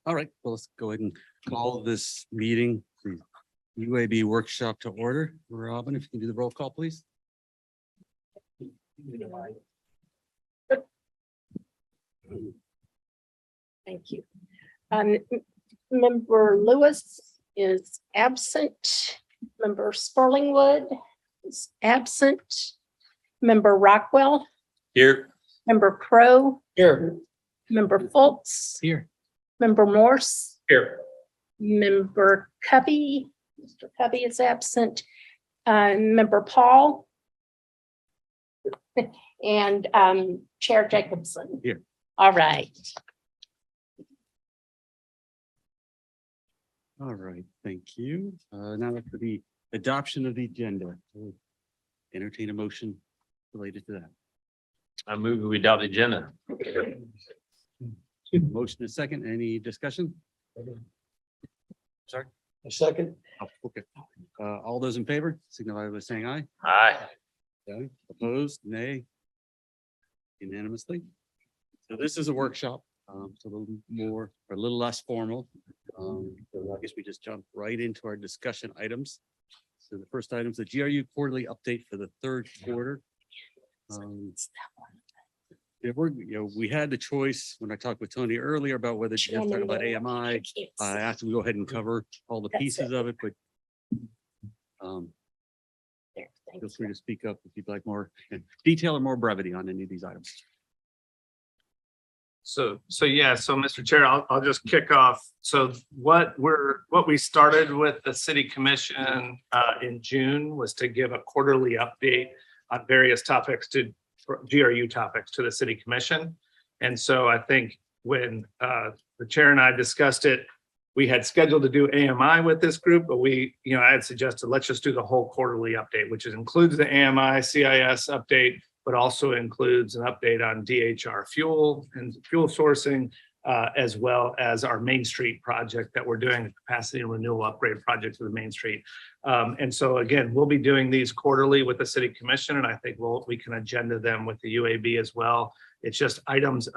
All right, well, let's go ahead and call this meeting, the UAB workshop to order. Robin, if you can do the roll call, please. Thank you. Member Lewis is absent. Member Sperlingwood is absent. Member Rockwell. Here. Member Crow. Here. Member Fultz. Here. Member Morse. Here. Member Cubby. Mr. Cubby is absent. Member Paul. And Chair Jacobson. Here. All right. All right, thank you. Now for the adoption of the agenda. We'll entertain a motion related to that. I move we adopt the agenda. Motion is second. Any discussion? Sorry? A second. Oh, okay. All those in favor, signify by saying aye. Aye. Okay. Opposed, nay. Unanimously. So this is a workshop, it's a little more, or a little less formal. So I guess we just jump right into our discussion items. So the first item is the GRU quarterly update for the third quarter. We had the choice when I talked with Tony earlier about whether to talk about AMI. I asked him to go ahead and cover all the pieces of it, but feel free to speak up if you'd like more detail or more brevity on any of these items. So Mr. Chair, I'll just kick off. So what we started with the city commission in June was to give a quarterly update on various topics GRU topics to the city commission. And so I think when the chair and I discussed it, we had scheduled to do AMI with this group, but I had suggested, let's just do the whole quarterly update, which includes the AMI CIS update, but also includes an update on DHR fuel and fuel sourcing, as well as our Main Street project that we're doing, a capacity and renewal upgrade project to the Main Street. And so again, we'll be doing these quarterly with the city commission, and I think we can agenda them with the UAB as well. It's just items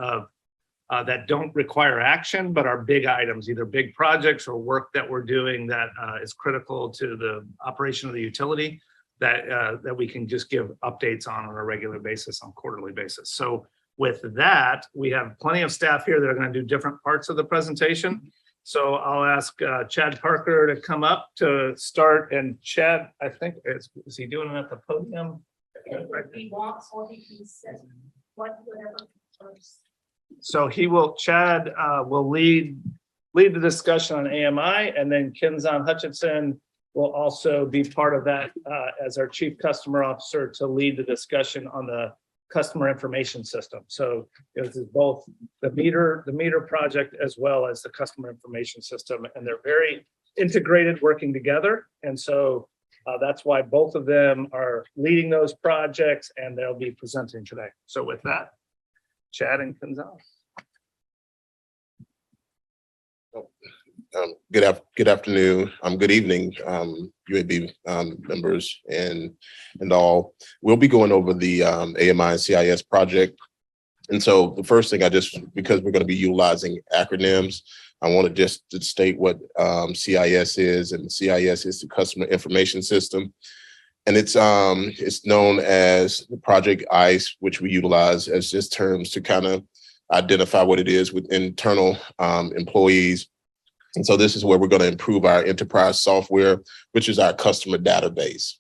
that don't require action, but are big items, either big projects or work that we're doing that is critical to the operation of the utility that we can just give updates on a regular basis, on quarterly basis. So with that, we have plenty of staff here that are going to do different parts of the presentation. So I'll ask Chad Parker to come up to start. And Chad, I think, is he doing it at the podium? He wants or he can say whatever first. So Chad will lead the discussion on AMI, and then Kenzon Hutchinson will also be part of that as our chief customer officer to lead the discussion on the customer information system. So this is both the meter project as well as the customer information system, and they're very integrated, working together. And so that's why both of them are leading those projects, and they'll be presenting today. So with that, Chad and Gonzalez. Good afternoon. Good evening, UAB members and all. We'll be going over the AMI and CIS project. And so the first thing because we're going to be utilizing acronyms, I want to just to state what CIS is, and CIS is the Customer Information System. And it's known as the Project ICE, which we utilize as just terms to kind of identify what it is with internal employees. And so this is where we're going to improve our enterprise software, which is our customer database.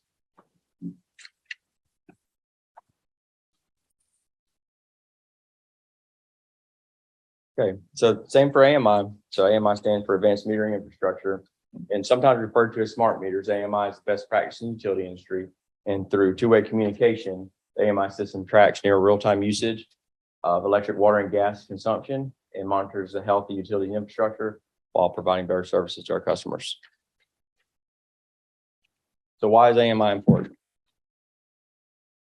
Okay, so same for AMI. So AMI stands for Advanced Metering Infrastructure, and sometimes referred to as smart meters. AMI is the best practice in the utility industry. And through two-way communication, the AMI system tracks near real-time usage of electric, water, and gas consumption and monitors the health of utility infrastructure while providing better services to our customers. So why is AMI important?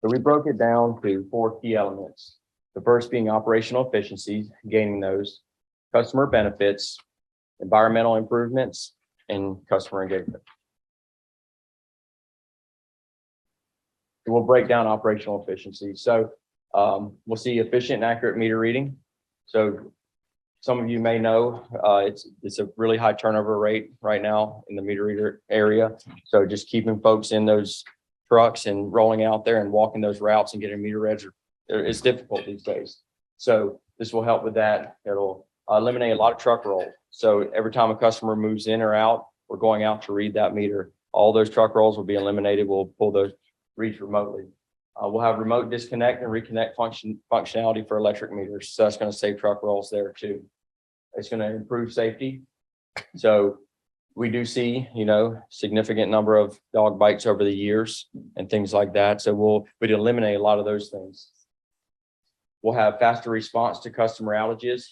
So we broke it down to 4 key elements. The first being operational efficiencies, gaining those, customer benefits, environmental improvements, and customer engagement. So we'll break down operational efficiency. So we'll see efficient and accurate meter reading. So some of you may know, it's a really high turnover rate right now in the meter reader area. So just keeping folks in those trucks and rolling out there and walking those routes and getting meter reads, it's difficult these days. So this will help with that. It'll eliminate a lot of truck roll. So every time a customer moves in or out, we're going out to read that meter. All those truck rolls will be eliminated. We'll pull those reads remotely. We'll have remote disconnect and reconnect functionality for electric meters. So that's going to save truck rolls there too. It's going to improve safety. So we do see, significant number of dog bites over the years and things like that. So we'd eliminate a lot of those things. We'll have faster response to customer outages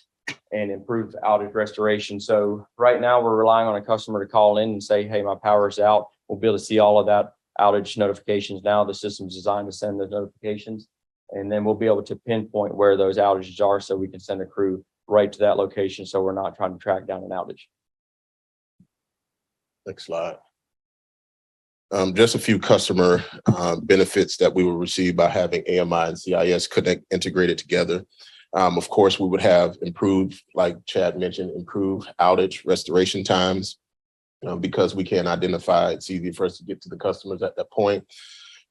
and improve outage restoration. So right now we're relying on a customer to call in and say, hey, my power's out. We'll be able to see all of that outage notifications now. The system's designed to send the notifications, and then we'll be able to pinpoint where those outages are so we can send a crew right to that location. So we're not trying to track down an outage. Next slide. Just a few customer benefits that we will receive by having AMI and CIS connect integrated together. Of course, we would have improved, like Chad mentioned, improved outage restoration times because we can identify, it's easy for us to get to the customers at that point.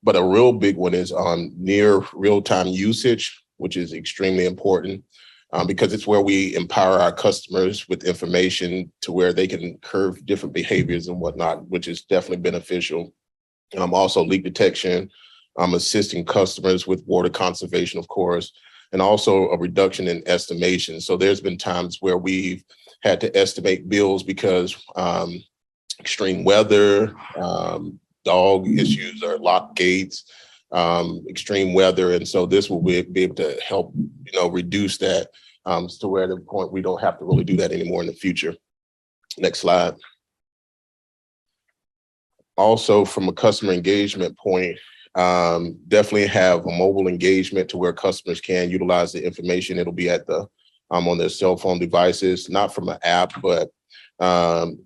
But a real big one is on near real-time usage, which is extremely important because it's where we empower our customers with information to where they can curve different behaviors and whatnot, which is definitely beneficial. Also leak detection, assisting customers with water conservation, of course, and also a reduction in estimation. So there's been times where we've had to estimate bills because extreme weather, dog issues or locked gates, extreme weather. And so this will be able to help, reduce that to where the point we don't have to really do that anymore in the future. Next slide. Also, from a customer engagement point, definitely have a mobile engagement to where customers can utilize the information. It'll be at the on their cell phone devices, not from an app, but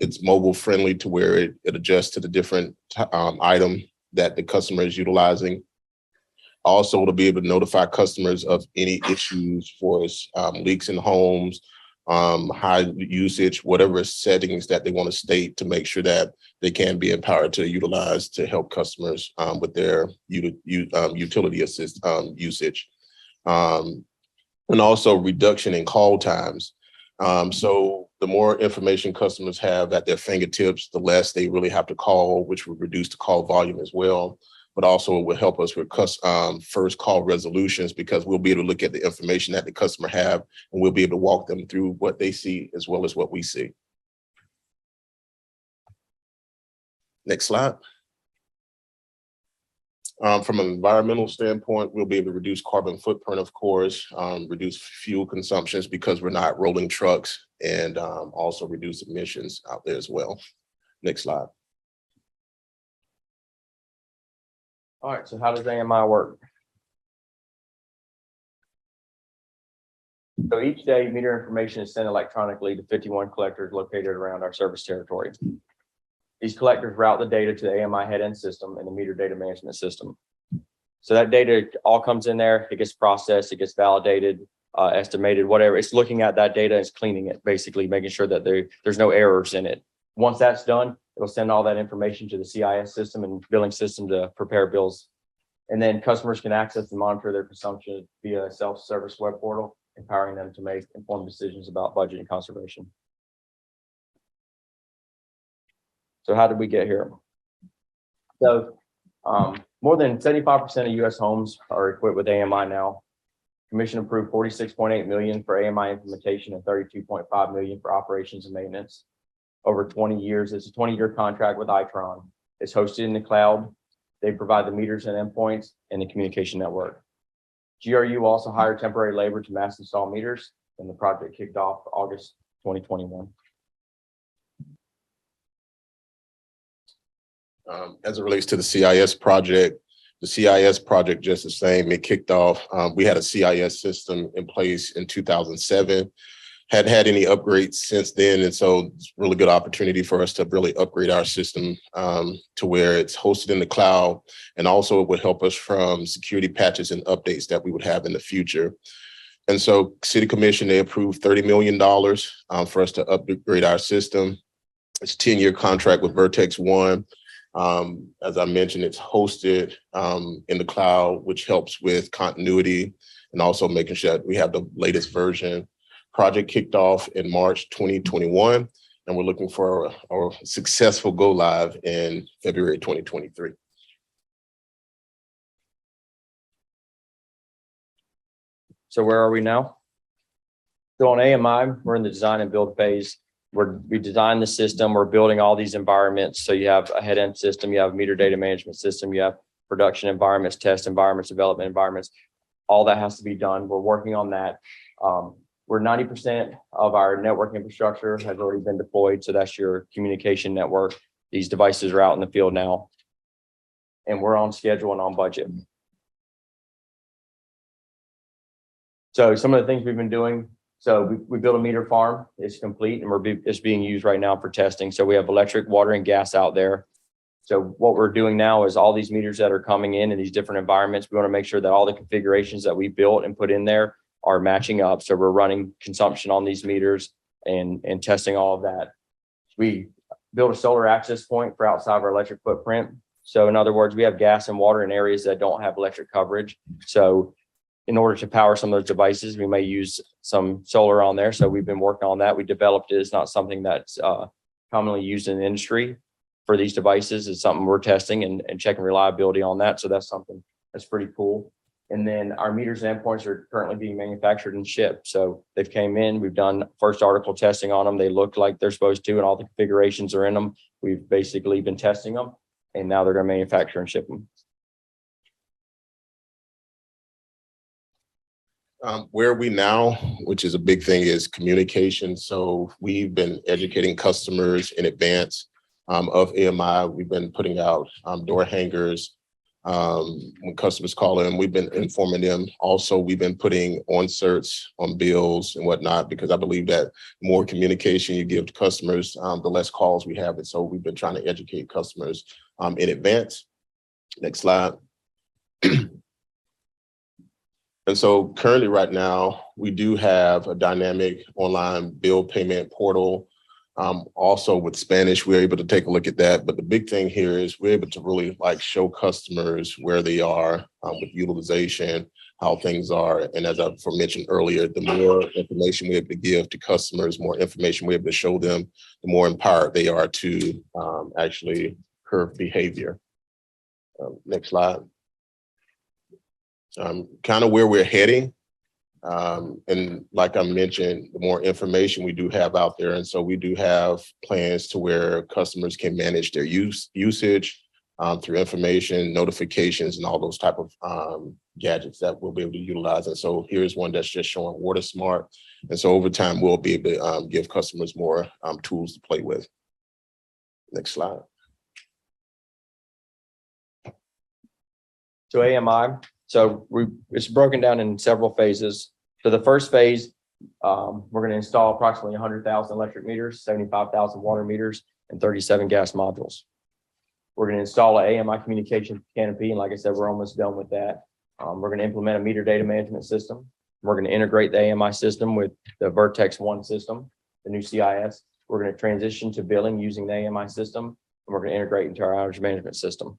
it's mobile friendly to where it adjusts to the different item that the customer is utilizing. Also, to be able to notify customers of any issues for leaks in homes, high usage, whatever settings that they want to state to make sure that they can be empowered to utilize to help customers with their utility assist usage. And also reduction in call times. So the more information customers have at their fingertips, the less they really have to call, which would reduce the call volume as well. But also it will help us with first call resolutions because we'll be able to look at the information that the customer have and we'll be able to walk them through what they see as well as what we see. Next slide. From an environmental standpoint, we'll be able to reduce carbon footprint, of course, reduce fuel consumptions because we're not rolling trucks, and also reduce emissions out there as well. Next slide. All right, so how does AMI work? So each day, meter information is sent electronically to 51 collectors located around our service territory. These collectors route the data to the AMI head-end system and the meter data management system. So that data all comes in there, it gets processed, it gets validated, estimated, whatever. It's looking at that data, it's cleaning it, basically making sure that there's no errors in it. Once that's done, it'll send all that information to the CIS system and billing system to prepare bills. And then customers can access and monitor their consumption via a self-service web portal, empowering them to make informed decisions about budget and conservation. So how did we get here? So more than 75% of US homes are equipped with AMI now. Commission approved $46.8 million for AMI implementation and $32.5 million for operations and maintenance. Over 20 years, it's a 20-year contract with Itron. It's hosted in the cloud. They provide the meters and endpoints and the communication network. GRU also hired temporary labor to mass install meters, and the project kicked off August 2021. As it relates to the CIS project just the same, it kicked off. We had a CIS system in place in 2007, hadn't had any upgrades since then. And so it's a really good opportunity for us to really upgrade our system to where it's hosted in the cloud. And also it would help us from security patches and updates that we would have in the future. And so City Commission, they approved $30 million for us to upgrade our system. It's a 10-year contract with Vertex One. As I mentioned, it's hosted in the cloud, which helps with continuity and also making sure that we have the latest version. Project kicked off in March 2021, and we're looking for a successful go live in February 2023. So where are we now? So on AMI, we're in the design and build phase. We designed the system, we're building all these environments. So you have a head-end system, you have a meter data management system, you have production environments, test environments, development environments. All that has to be done. We're working on that. We're 90% of our network infrastructure has already been deployed. So that's your communication network. These devices are out in the field now. And we're on schedule and on budget. So some of the things we've been doing. So we built a meter farm. It's complete and it's being used right now for testing. So we have electric, water, and gas out there. So what we're doing now is all these meters that are coming in these different environments, we want to make sure that all the configurations that we built and put in there are matching up. So we're running consumption on these meters and testing all of that. We built a solar access point for outside of our electric footprint. So in other words, we have gas and water in areas that don't have electric coverage. So in order to power some of those devices, we may use some solar on there. So we've been working on that. We developed it. It's not something that's commonly used in the industry for these devices. It's something we're testing and checking reliability on that. So that's something that's pretty cool. And then our meters and endpoints are currently being manufactured and shipped. So they've came in, we've done first article testing on them. They look like they're supposed to, and all the configurations are in them. We've basically been testing them, and now they're going to manufacture and ship them. Where are we now, which is a big thing, is communication. So we've been educating customers in advance of AMI. We've been putting out door hangers. When customers call in, we've been informing them. Also, we've been putting onserts on bills and whatnot, because I believe that the more communication you give to customers, the less calls we have. And so we've been trying to educate customers in advance. Next slide. And so currently right now, we do have a dynamic online bill payment portal. Also with Spanish, we're able to take a look at that. But the big thing here is we're able to really show customers where they are with utilization, how things are. And as I mentioned earlier, the more information we're able to give to customers, more information we're able to show them, the more empowered they are to actually curb behavior. Next slide. Kind of where we're heading. And like I mentioned, the more information we do have out there. And so we do have plans to where customers can manage their usage through information, notifications, and all those type of gadgets that we'll be able to utilize. And so here's one that's just showing Water Smart. And so over time, we'll be able to give customers more tools to play with. Next slide. So AMI. So it's broken down in several phases. So the first phase, we're going to install approximately 100,000 electric meters, 75,000 water meters, and 37 gas modules. We're going to install an AMI communication canopy. And like I said, we're almost done with that. We're going to implement a meter data management system. We're going to integrate the AMI system with the Vertex One system, the new CIS. We're going to transition to billing using the AMI system. And we're going to integrate into our outage management system.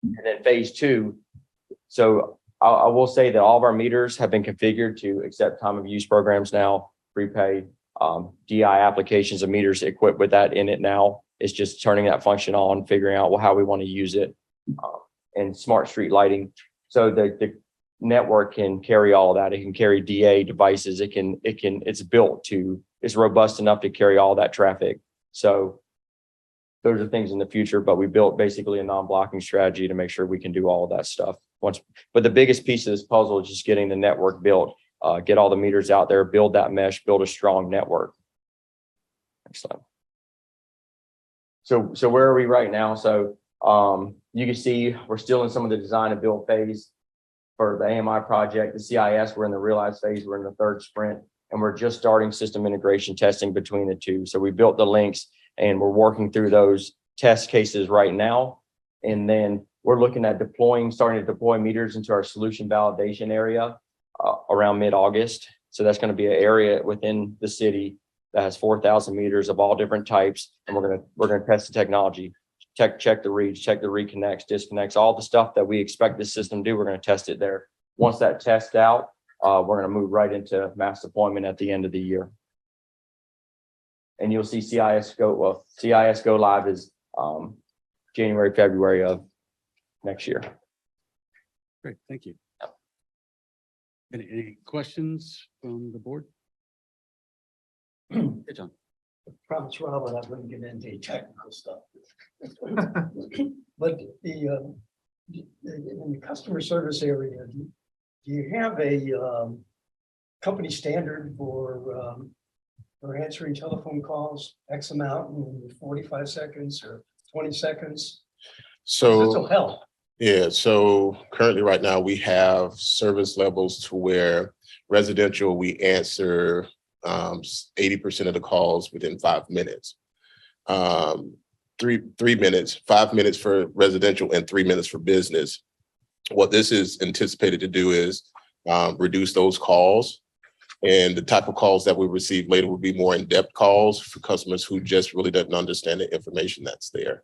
And then phase two. So I will say that all of our meters have been configured to accept time of use programs now, prepay, DI applications of meters equipped with that in it now. It's just turning that function on, figuring out how we want to use it, and smart street lighting. So the network can carry all of that. It can carry DA devices. It's robust enough to carry all that traffic. So those are things in the future, but we built basically a non-blocking strategy to make sure we can do all of that stuff. But the biggest piece of this puzzle is just getting the network built, get all the meters out there, build that mesh, build a strong network. Next slide. So where are we right now? So you can see we're still in some of the design and build phase for the AMI project. The CIS, we're in the realize phase. We're in the third sprint, and we're just starting system integration testing between the two. So we built the links, and we're working through those test cases right now. And then we're looking at starting to deploy meters into our solution validation area around mid-August. So that's going to be an area within the city that has 4,000 meters of all different types. And we're going to test the technology, check the reads, check the reconnects, disconnects, all the stuff that we expect this system to do. We're going to test it there. Once that tests out, we're going to move right into mass deployment at the end of the year. And you'll see CIS go live is January, February of next year. Great, thank you. Any questions from the board? Hey, John. Promise Rob, I wouldn't get into technical stuff. But in the customer service area, do you have a company standard for answering telephone calls, X amount in 45 seconds or 20 seconds? This will So, help. yeah, so currently right now we have service levels to where residential, we answer 80% of the calls within 5 minutes. 3 minutes, 5 minutes for residential and 3 minutes for business. What this is anticipated to do is reduce those calls. And the type of calls that we receive later will be more in-depth calls for customers who just really doesn't understand the information that's there.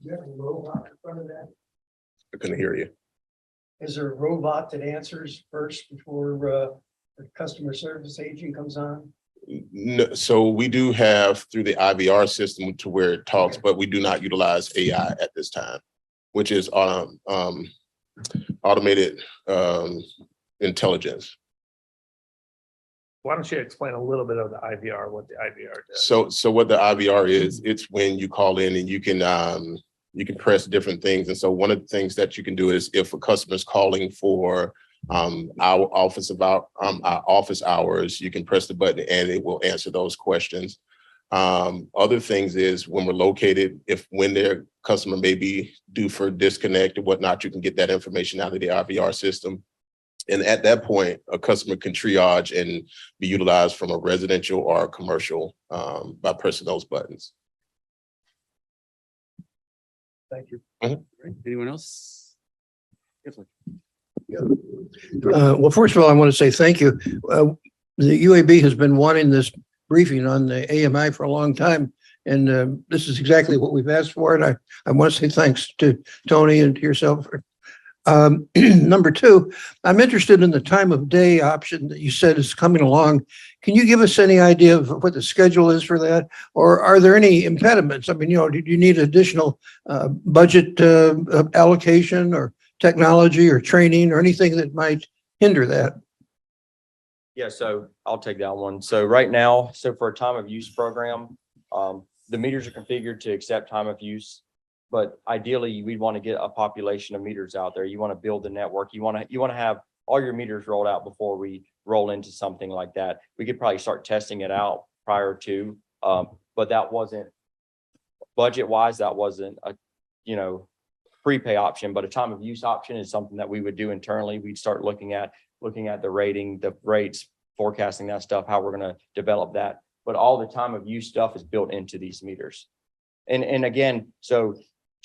You have a robot in front of that? I couldn't hear you. Is there a robot that answers first before the customer service agent comes on? No, so we do have through the IVR system to where it talks, but we do not utilize AI at this time, which is automated intelligence. Why don't you explain a little bit of the IVR, what the IVR does? So what the IVR is, it's when you call in and you can press different things. And so one of the things that you can do is if a customer's calling for our office hours, you can press the button and it will answer those questions. Other things is when we're located, when their customer may be due for disconnect or whatnot, you can get that information out of the IVR system. And at that point, a customer can triage and be utilized from a residential or a commercial by pressing those buttons. Thank you. Great. Anyone else? Yes, sir. Well, first of all, I want to say thank you. The UAB has been wanting this briefing on the AMI for a long time, and this is exactly what we've asked for. And I want to say thanks to Tony and to yourself. Number two, I'm interested in the time of day option that you said is coming along. Can you give us any idea of what the schedule is for that? Or are there any impediments? I mean, do you need additional budget allocation or technology or training or anything that might hinder that? Yeah, so I'll take that one. So right now, for a time of use program, the meters are configured to accept time of use. But ideally, we'd want to get a population of meters out there. You want to build the network. You want to have all your meters rolled out before we roll into something like that. We could probably start testing it out prior to, but that wasn't budget-wise. That wasn't a, prepay option. But a time of use option is something that we would do internally. We'd start looking at the rating, the rates, forecasting that stuff, how we're going to develop that. But all the time of use stuff is built into these meters. And again, so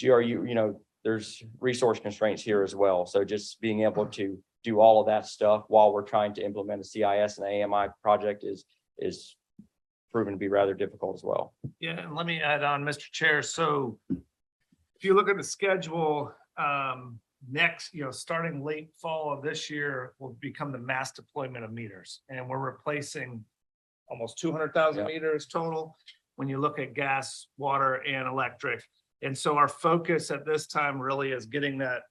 GRU, there's resource constraints here as well. So just being able to do all of that stuff while we're trying to implement a CIS and AMI project is proven to be rather difficult as well. Yeah, and let me add on, Mr. Chair. So if you look at the schedule, next, starting late fall of this year will become the mass deployment of meters. And we're replacing almost 200,000 meters total when you look at gas, water, and electric. And so our focus at this time really is getting that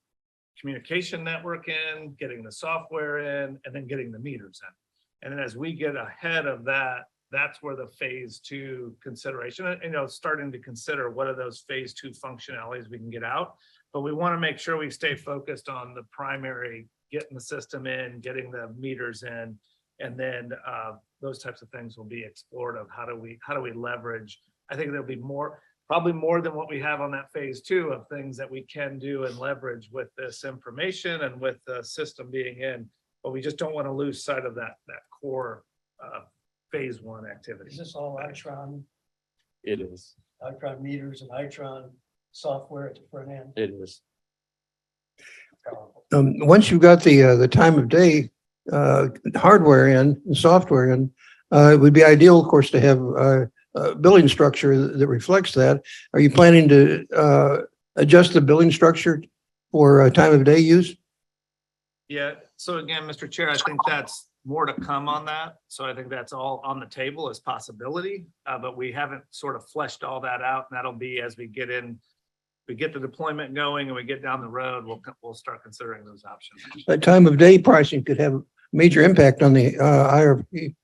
communication network in, getting the software in, and then getting the meters in. And then as we get ahead of that, that's where the phase 2 consideration, starting to consider what are those phase 2 functionalities we can get out. But we want to make sure we stay focused on the primary, getting the system in, getting the meters in, and then those types of things will be explored of how do we leverage. I think there'll be probably more than what we have on that phase 2 of things that we can do and leverage with this information and with the system being in, but we just don't want to lose sight of that core phase 1 activity. Is this all Itron? It is. Itron meters and Itron software at the front end? It is. Once you've got the time of day hardware in and software in. It would be ideal, of course, to have a billing structure that reflects that. Are you planning to adjust the billing structure for time of day use? Yeah, so again, Mr. Chair, I think that's more to come on that. So I think that's all on the table as possibility, but we haven't sort of fleshed all that out. And that'll be as we get the deployment going and we get down the road, we'll start considering those options. That time of day pricing could have a major impact on the IRP.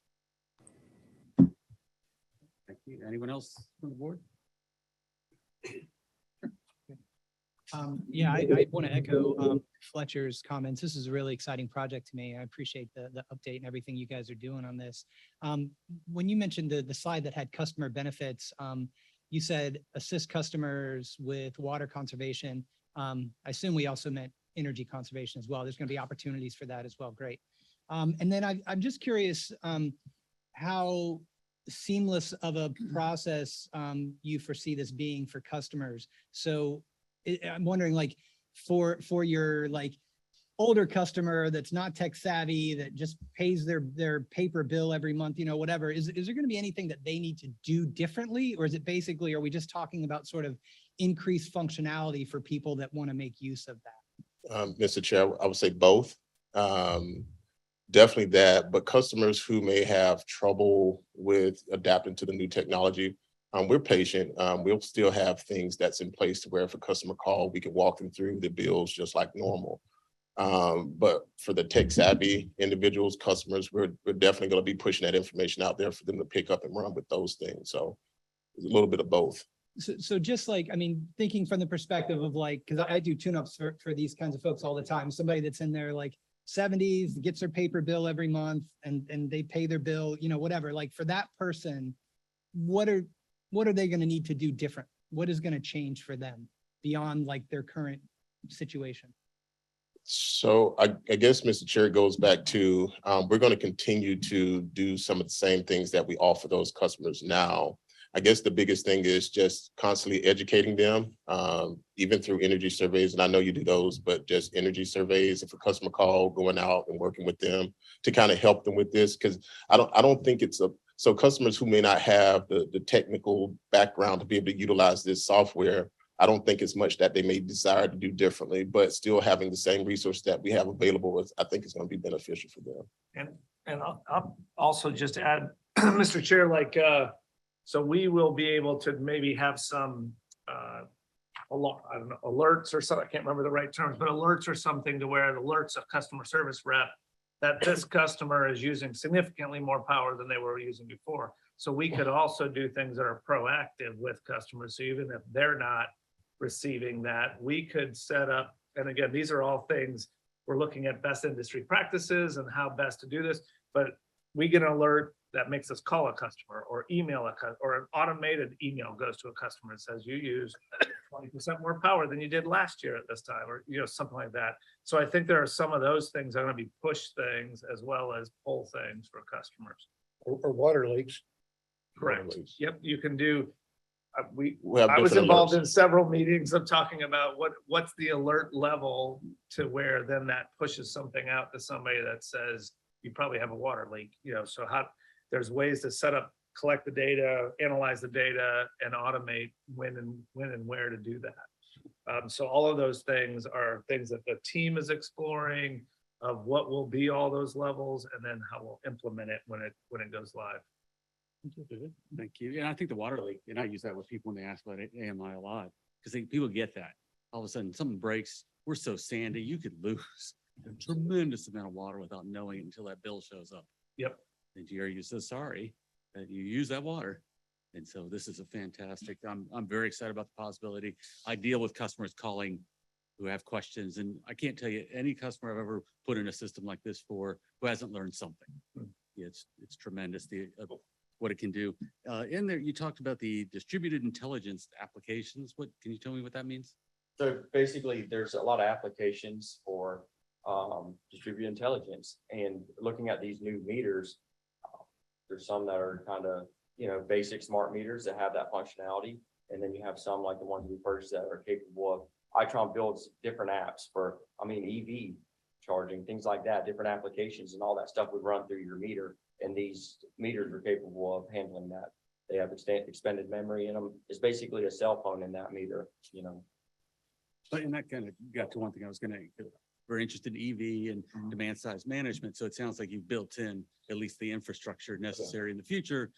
Thank you. Anyone else on the board? Yeah, I want to echo Fletcher's comments. This is a really exciting project to me. I appreciate the update and everything you guys are doing on this. When you mentioned the slide that had customer benefits, you said assist customers with water conservation. I assume we also meant energy conservation as well. There's going to be opportunities for that as well. Great. And then I'm just curious how seamless of a process you foresee this being for customers. So I'm wondering, like, for your like older customer that's not tech savvy, that just pays their paper bill every month, you know, whatever, is there going to be anything that they need to do differently? Or is it basically, are we just talking about sort of increased functionality for people that want to make use of that? Mr. Chair, I would say both. Definitely that, but customers who may have trouble with adapting to the new technology, we're patient. We'll still have things that's in place to where if a customer call, we can walk them through the bills just like normal. But for the tech savvy individuals, customers, we're definitely going to be pushing that information out there for them to pick up and run with those things. So a little bit of both. So just like, I mean, thinking from the perspective of like, because I do tune-ups for these kinds of folks all the time, somebody that's in their like 70s, gets their paper bill every month and they pay their bill, you know, whatever, like for that person, what are they going to need to do different? What is going to change for them beyond like their current situation? So I guess, Mr. Chair, it goes back to, we're going to continue to do some of the same things that we offer those customers now. I guess the biggest thing is just constantly educating them, even through energy surveys. And I know you do those, but just energy surveys, if a customer call, going out and working with them to kind of help them with this, because I don't think so customers who may not have the technical background to be able to utilize this software, I don't think it's much that they may desire to do differently, but still having the same resource that we have available, I think is going to be beneficial for them. And I'll also just add, Mr. Chair, like, so we will be able to maybe have some, I don't know, alerts or something, I can't remember the right terms, but alerts or something to where it alerts a customer service rep that this customer is using significantly more power than they were using before. So we could also do things that are proactive with customers. So even if they're not receiving that, we could set up, and again, these are all things, we're looking at best industry practices and how best to do this, but we get an alert that makes us call a customer or email or an automated email goes to a customer and says, you use 20% more power than you did last year at this time, or, you know, something like that. So I think there are some of those things that are going to be push things as well as pull things for customers. Or water leaks. Correct. Yep, you can do. I have was different involved alerts. in several meetings of talking about what's the alert level to where then that pushes something out to somebody that says you probably have a water leak. You know, so there's ways to set up, collect the data, analyze the data, and automate when and where to do that. So all of those things are things that the team is exploring of what will be all those levels and then how we'll implement it when it goes live. Thank you. And I think the water leak, and I use that with people when they ask about AMI a lot, because people get that. All of a sudden, something breaks. We're so sandy, you could lose a tremendous amount of water without knowing it until that bill shows up. Yep. And you're so sorry that you use that water. And so this is a fantastic, I'm very excited about the possibility. I deal with customers calling who have questions, and I can't tell you any customer I've ever put in a system like this for who hasn't learned something. It's tremendous what it can do. In there, you talked about the distributed intelligence applications. What can you tell me what that means? So basically, there's a lot of applications for distributed intelligence, and looking at these new meters, there's some that are kind of, you know, basic smart meters that have that functionality. And then you have some like the ones we purchased that are capable of, Itron builds different apps for, EV charging, things like that, different applications and all that stuff would run through your meter. And these meters are capable of handling that. They have expanded memory in them. It's basically a cell phone in that meter, you know. But and that kind of got to one thing I was gonna, we're interested in EV and demand size management. So it sounds like you've built in at least the infrastructure necessary in the future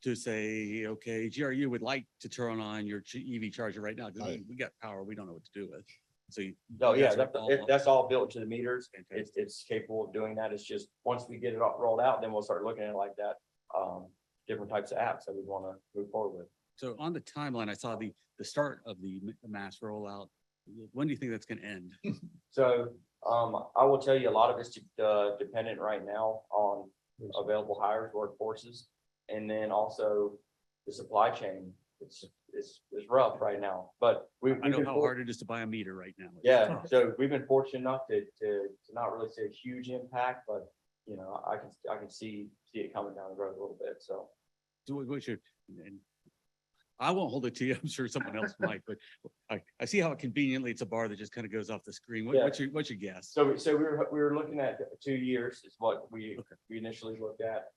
to say, okay, GRU would like to turn on your EV charger right now. 'Cause we got power, we don't know what to do with. So you. Oh, you yeah, guys are that's all built into the meters. Fantastic. It's capable of doing that. It's just, once we get it all rolled out, then we'll start looking at it like that. Different types of apps that we want to move forward with. So on the timeline, I saw the start of the mass rollout. When do you think that's gonna end? So, I will tell you, a lot of it's dependent right now on available hires, workforces. And then also the supply chain, it's rough right now, but I know how hard it is to buy a meter right now. It's yeah, tough. so we've been fortunate enough to not really see a huge impact, but you know, I can see it coming down the road a little bit, so. Do we should, and I won't hold it to you. I'm sure someone else might, but I see how conveniently it's a bar that just kind of goes off the screen. Yeah. What's your guess? So we were looking at 2 years is what we initially looked at.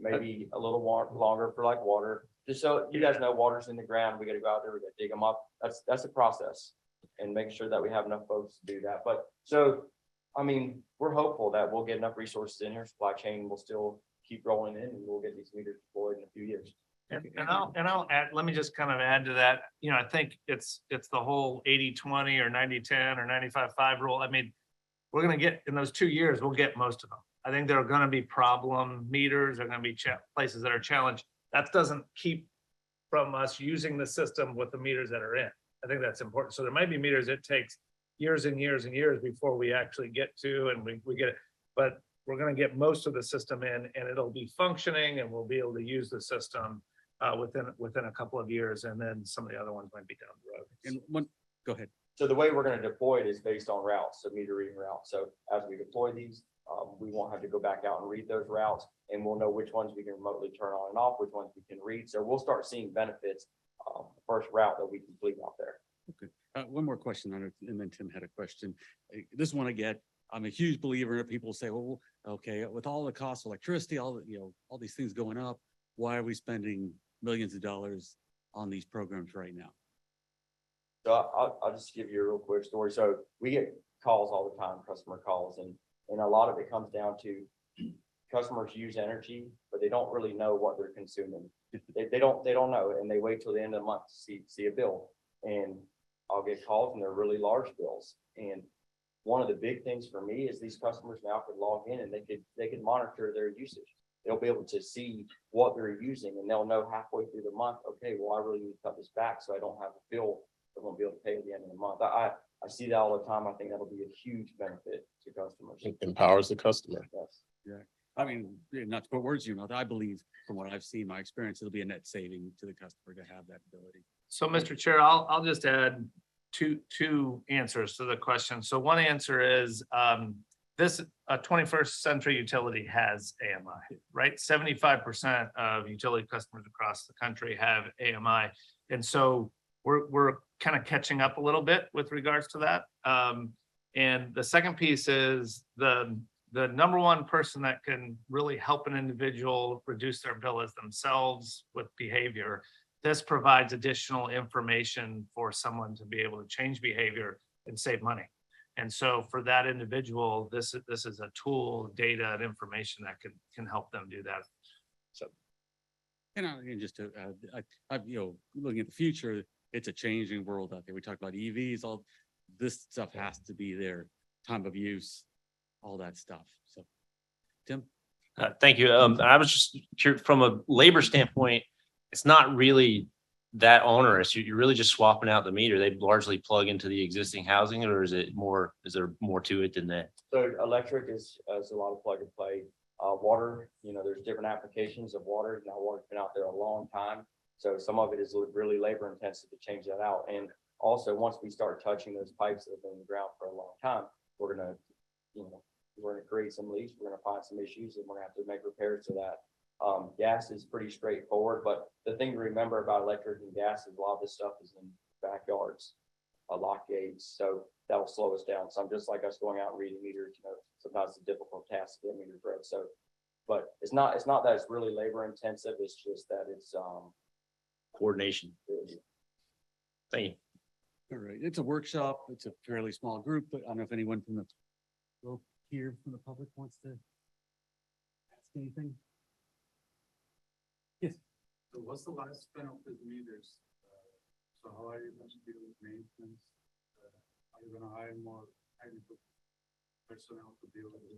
Maybe a little longer for like water, just so you guys know, water's in the ground. We gotta go out there, we gotta dig them up. That's a process. And making sure that we have enough folks to do that. But so, I mean, we're hopeful that we'll get enough resources in here. Supply chain will still keep rolling in and we'll get these meters deployed in a few years. And I'll add, let me just kind of add to that. You know, I think it's the whole 80-20 or 90-10 or 95-5 rule. I mean, we're gonna get, in those 2 years, we'll get most of them. I think there are gonna be problem meters, there are gonna be places that are challenged. That doesn't keep from us using the system with the meters that are in. I think that's important. So there might be meters it takes years and years and years before we actually get to, and we get it. But we're gonna get most of the system in and it'll be functioning and we'll be able to use the system within a couple of years, and then some of the other ones might be down the road. And go ahead. So the way we're gonna deploy it is based on routes, so meter reading routes. So as we deploy these, we won't have to go back out and read those routes, and we'll know which ones we can remotely turn on and off, which ones we can read. So we'll start seeing benefits, the first route that we complete out there. Okay. One more question on it, and then Tim had a question. This one I get. I'm a huge believer in it. People say, well, okay, with all the cost of electricity, all these things going up, why are we spending millions of dollars on these programs right now? So I'll just give you a real quick story. So we get calls all the time, customer calls, and a lot of it comes down to customers use energy, but they don't really know what they're consuming. They don't know, and they wait till the end of the month to see a bill. And I'll get calls and they're really large bills. And one of the big things for me is these customers now could log in and they could monitor their usage. They'll be able to see what they're using and they'll know halfway through the month, okay, well, I really need to cut this back so I don't have a bill I won't be able to pay at the end of the month. I see that all the time. I think that'll be a huge benefit to customers. It empowers the customer. Yes. Yeah. I mean, not to put words in your mouth, I believe from what I've seen, my experience, it'll be a net saving to the customer to have that ability. So, Mr. Chair, I'll just add two answers to the question. So one answer is, this 21st century utility has AMI, right? 75% of utility customers across the country have AMI. And so we're kind of catching up a little bit with regards to that. And the second piece is the number one person that can really help an individual reduce their bill is themselves with behavior. This provides additional information for someone to be able to change behavior and save money. And so for that individual, this is a tool, data, and information that can help them do that. So. And just to, looking at the future, it's a changing world out there. We talked about EVs, all this stuff has to be there, time of use, all that stuff. So, Tim? Thank you. I was just curious, from a labor standpoint, it's not really that onerous. You're really just swapping out the meter. They largely plug into the existing housing, or is there more to it than that? So electric is a lot of plug and play. Water, there's different applications of water. Now water's been out there a long time. So some of it is really labor intensive to change that out. And also once we start touching those pipes that have been in the ground for a long time, we're gonna create some leaks. We're gonna find some issues and we're gonna have to make repairs to that. Gas is pretty straightforward, but the thing to remember about electric and gas is a lot of this stuff is in backyards. lock gates. So that will slow us down some, just like us going out and reading meters, sometimes it's a difficult task to get meters read. So, but it's not that it's really labor intensive. It's just that it's, Coordination. Thank you. All right, it's a workshop. It's a fairly small group, but I don't know if anyone from the here from the public wants to ask anything. Yes. So what's the lifespan of these meters? So how are you going to deal with maintenance? Are you gonna hire more technical personnel to deal with it?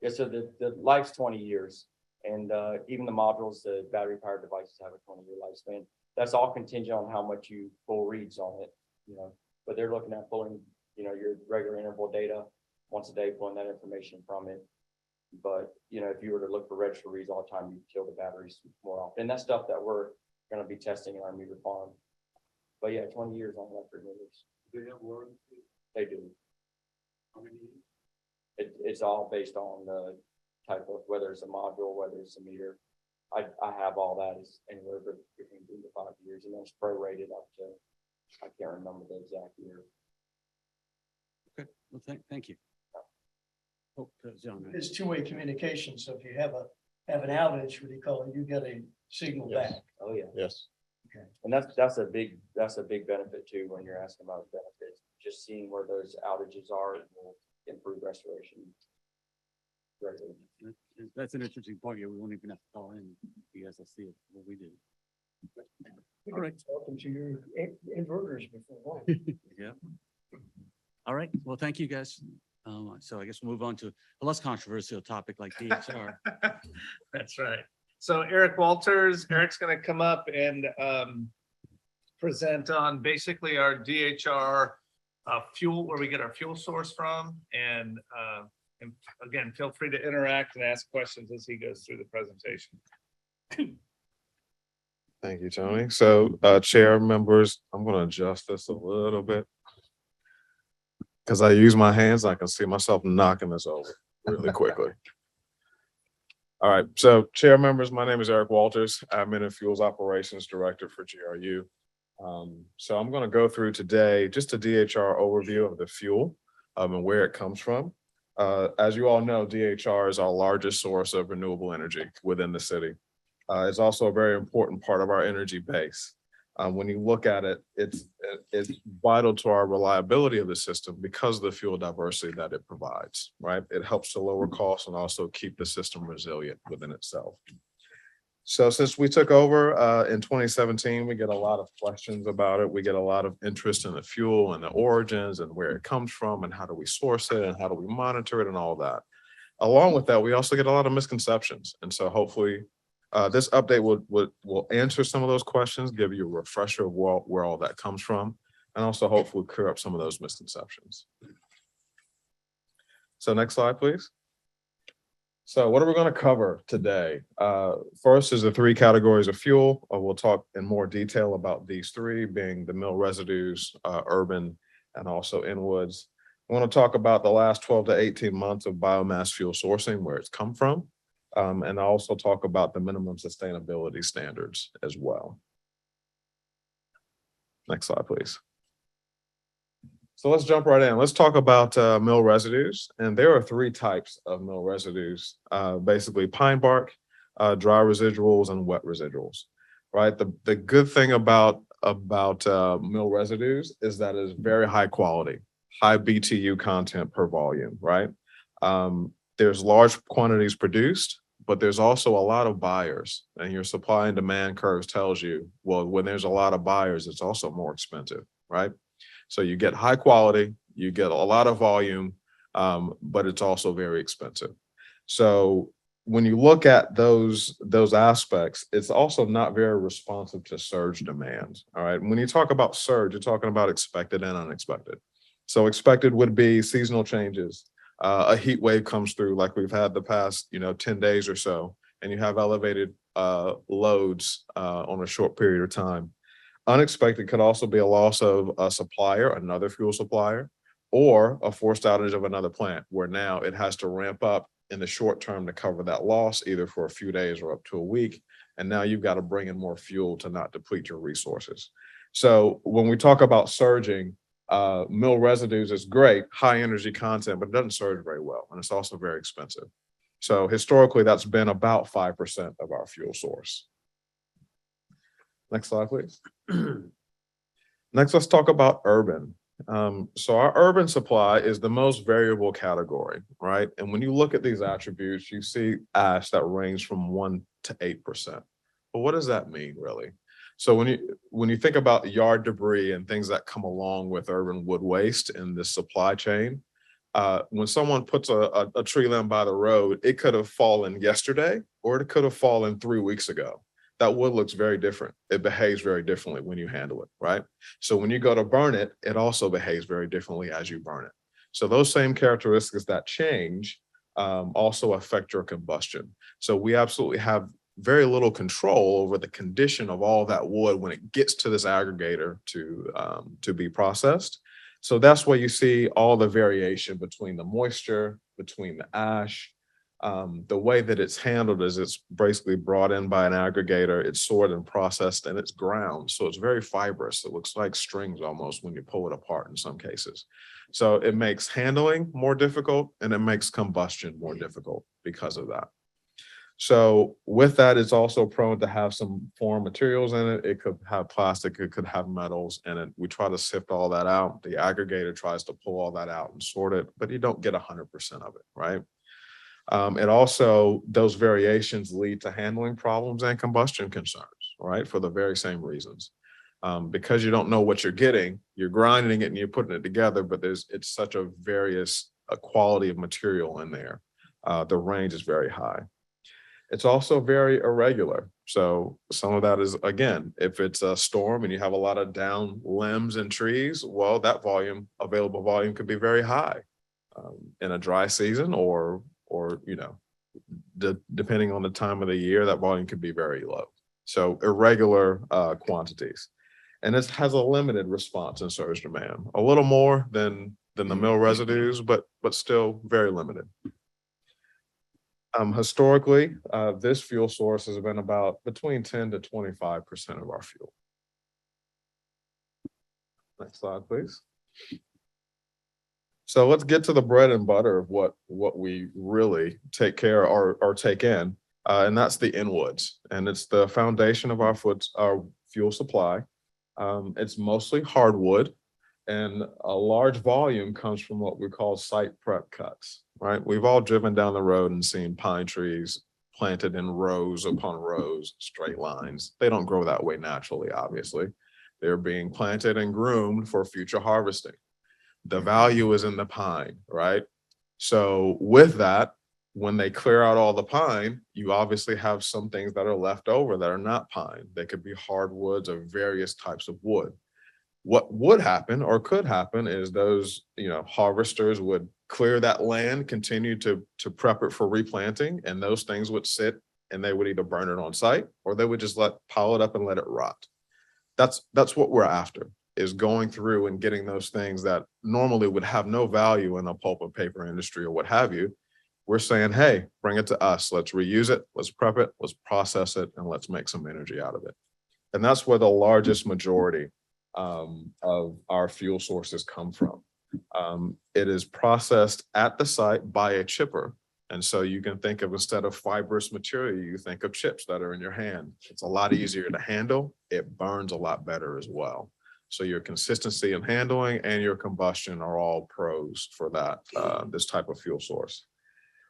yeah, so the life's 20 years. And even the modules, the battery powered devices have a 20-year lifespan. That's all contingent on how much you pull reads on it, but they're looking at pulling, your regular interval data once a day, pulling that information from it. But, if you were to look for register reads all the time, you'd kill the batteries more often. And that's stuff that we're going to be testing in our meter farm. But yeah, 20 years on electric meters. Do they have warranty? They do. How many years? It's all based on the type of, whether it's a module, whether it's a meter. I have all that is anywhere between 3 to 5 years, and then it's prorated up to, I can't remember the exact year. Okay, well, thank you. Oh, John. It's two-way communication, so if you have an outage, what do you call it, you get a signal back. Oh, yeah. Yes. And that's a big benefit too, when you're asking about benefits, just seeing where those outages are will improve restoration. Greatly. That's an interesting point. Yeah, we won't even have to call in. You guys will see it, what we do. All right. Welcome to your inverters before long. Yeah. All right. Well, thank you, guys. So I guess we'll move on to a less controversial topic like DHR. That's right. So Eric Walters, Eric's going to come up and present on basically our DHR fuel, where we get our fuel source from. And again, feel free to interact and ask questions as he goes through the presentation. Thank you, Tony. So, chair members, I'm going to adjust this a little bit because I use my hands. I can see myself knocking this over really quickly. All right. So, chair members, my name is Eric Walters. I'm in Fuels Operations Director for GRU. So I'm going to go through today just a DHR overview of the fuel and where it comes from. As you all know, DHR is our largest source of renewable energy within the city. It's also a very important part of our energy base. When you look at it, it's vital to our reliability of the system because of the fuel diversity that it provides, right? It helps to lower costs and also keep the system resilient within itself. So since we took over in 2017, we get a lot of questions about it. We get a lot of interest in the fuel and the origins and where it comes from and how do we source it and how do we monitor it and all that. Along with that, we also get a lot of misconceptions. And so hopefully this update will answer some of those questions, give you a refresher of where all that comes from, and also hopefully clear up some of those misconceptions. So next slide, please. So what are we going to cover today? First is the 3 categories of fuel. We'll talk in more detail about these 3 being the mill residues, urban, and also in woods. I want to talk about the last 12 to 18 months of biomass fuel sourcing, where it's come from, and also talk about the minimum sustainability standards as well. Next slide, please. So let's jump right in. Let's talk about mill residues. And there are 3 types of mill residues, basically pine bark, dry residuals, and wet residuals, right? The good thing about mill residues is that it's very high quality, high BTU content per volume, right? There's large quantities produced, but there's also a lot of buyers, and your supply and demand curves tells you, well, when there's a lot of buyers, it's also more expensive, right? So you get high quality, you get a lot of volume, but it's also very expensive. So when you look at those aspects, it's also not very responsive to surge demand. All right. When you talk about surge, you're talking about expected and unexpected. So expected would be seasonal changes. A heat wave comes through like we've had the past, 10 days or so, and you have elevated loads on a short period of time. Unexpected could also be a loss of a supplier, another fuel supplier, or a forced outage of another plant where now it has to ramp up in the short term to cover that loss, either for a few days or up to a week. And now you've got to bring in more fuel to not deplete your resources. So when we talk about surging, mill residues is great, high energy content, but it doesn't surge very well. And it's also very expensive. So historically, that's been about 5% of our fuel source. Next slide, please. Next, let's talk about urban. So our urban supply is the most variable category, right? And when you look at these attributes, you see ash that range from 1 to 8%. But what does that mean, really? So when you think about yard debris and things that come along with urban wood waste in this supply chain, when someone puts a tree limb by the road, it could have fallen yesterday or it could have fallen 3 weeks ago. That wood looks very different. It behaves very differently when you handle it, right? So when you go to burn it, it also behaves very differently as you burn it. So those same characteristics that change also affect your combustion. So we absolutely have very little control over the condition of all that wood when it gets to this aggregator to be processed. So that's where you see all the variation between the moisture, between the ash. The way that it's handled is it's basically brought in by an aggregator, it's sorted and processed, and it's ground. So it's very fibrous. It looks like strings almost when you pull it apart in some cases. So it makes handling more difficult and it makes combustion more difficult because of that. So with that, it's also prone to have some foreign materials in it. It could have plastic, it could have metals in it. We try to sift all that out. The aggregator tries to pull all that out and sort it, but you don't get 100% of it, right? And also those variations lead to handling problems and combustion concerns, right? For the very same reasons. Because you don't know what you're getting, you're grinding it and you're putting it together, but it's such a various quality of material in there. The range is very high. It's also very irregular. So some of that is, again, if it's a storm and you have a lot of down limbs and trees, well, that available volume could be very high in a dry season or you know, depending on the time of the year, that volume could be very low. So irregular quantities. And it has a limited response in surge demand, a little more than the mill residues, but still very limited. Historically, this fuel source has been about between 10 to 25% of our fuel. Next slide, please. So let's get to the bread and butter of what we really take care or take in, and that's the inwoods. And it's the foundation of our fuel supply. It's mostly hardwood, and a large volume comes from what we call site prep cuts, right? We've all driven down the road and seen pine trees planted in rows upon rows, straight lines. They don't grow that way naturally, obviously. They're being planted and groomed for future harvesting. The value is in the pine, right? So with that, when they clear out all the pine, you obviously have some things that are left over that are not pine. They could be hardwoods or various types of wood. What would happen or could happen is those, harvesters would clear that land, continue to prep it for replanting, and those things would sit and they would either burn it on site or they would just pile it up and let it rot. That's what we're after, is going through and getting those things that normally would have no value in the pulp and paper industry or what have you. We're saying, hey, bring it to us. Let's reuse it. Let's prep it. Let's process it. And let's make some energy out of it. And that's where the largest majority of our fuel sources come from. It is processed at the site by a chipper. And so you can think of, instead of fibrous material, you think of chips that are in your hand. It's a lot easier to handle. It burns a lot better as well. So your consistency in handling and your combustion are all pros for that, this type of fuel source.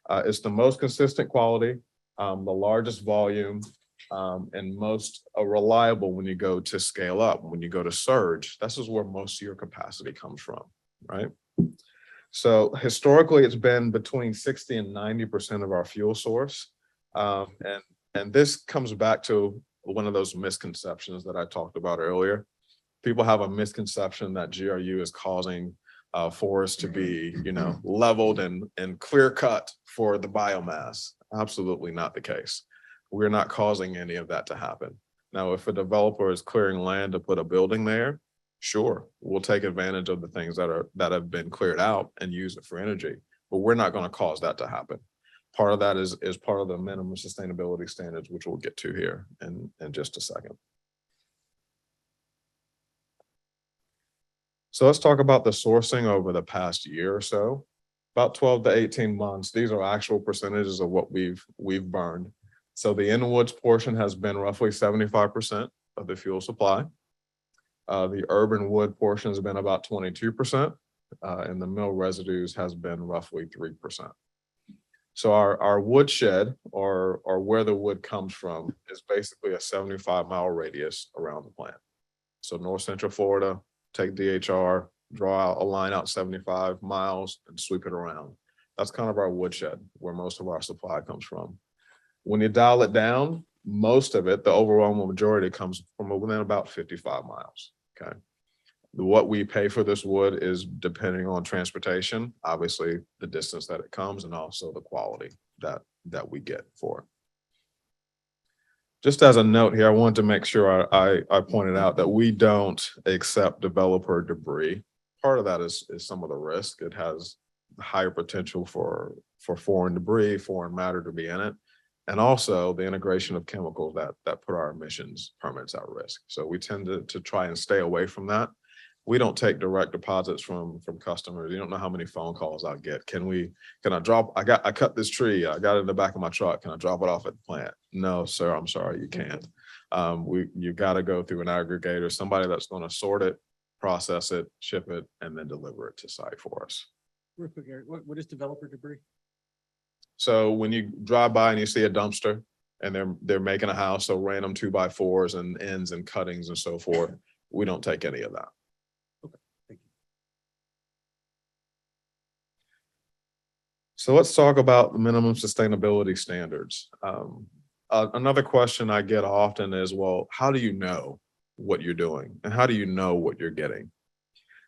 It's the most consistent quality, the largest volume, and most reliable when you go to scale up. When you go to surge, this is where most of your capacity comes from, right? So historically, it's been between 60 and 90% of our fuel source. And this comes back to one of those misconceptions that I talked about earlier. People have a misconception that GRU is causing forests to be, leveled and clear cut for the biomass. Absolutely not the case. We're not causing any of that to happen. Now, if a developer is clearing land to put a building there, sure, we'll take advantage of the things that have been cleared out and use it for energy, but we're not going to cause that to happen. Part of that is part of the minimum sustainability standards, which we'll get to here in just a second. So let's talk about the sourcing over the past year or so. About 12 to 18 months. These are actual percentages of what we've burned. So the in-woods portion has been roughly 75% of the fuel supply. The urban wood portion has been about 22%, and the mill residues has been roughly 3%. So our woodshed or where the wood comes from is basically a 75-mile radius around the plant. So North Central Florida, take DHR, draw out a line out 75 miles and sweep it around. That's kind of our woodshed where most of our supply comes from. When you dial it down, most of it, the overwhelming majority, comes from within about 55 miles. Okay. What we pay for this wood is depending on transportation, obviously the distance that it comes, and also the quality that we get for it. Just as a note here, I wanted to make sure I pointed out that we don't accept developer debris. Part of that is some of the risk. It has higher potential for foreign debris, foreign matter to be in it, and also the integration of chemicals that put our emissions permits at risk. So we tend to try and stay away from that. We don't take direct deposits from customers. You don't know how many phone calls I'll get. Can I cut this tree. I got it in the back of my truck. Can I drop it off at the plant? No, sir, I'm sorry, you can't. You got to go through an aggregator, somebody that's going to sort it, process it, ship it, and then deliver it to site for us. Real quick, Eric, what is developer debris? So when you drive by and you see a dumpster and they're making a house, so random 2x4s and ends and cuttings and so forth, we don't take any of that. So let's talk about the minimum sustainability standards. Another question I get often is, well, how do you know what you're doing? And how do you know what you're getting?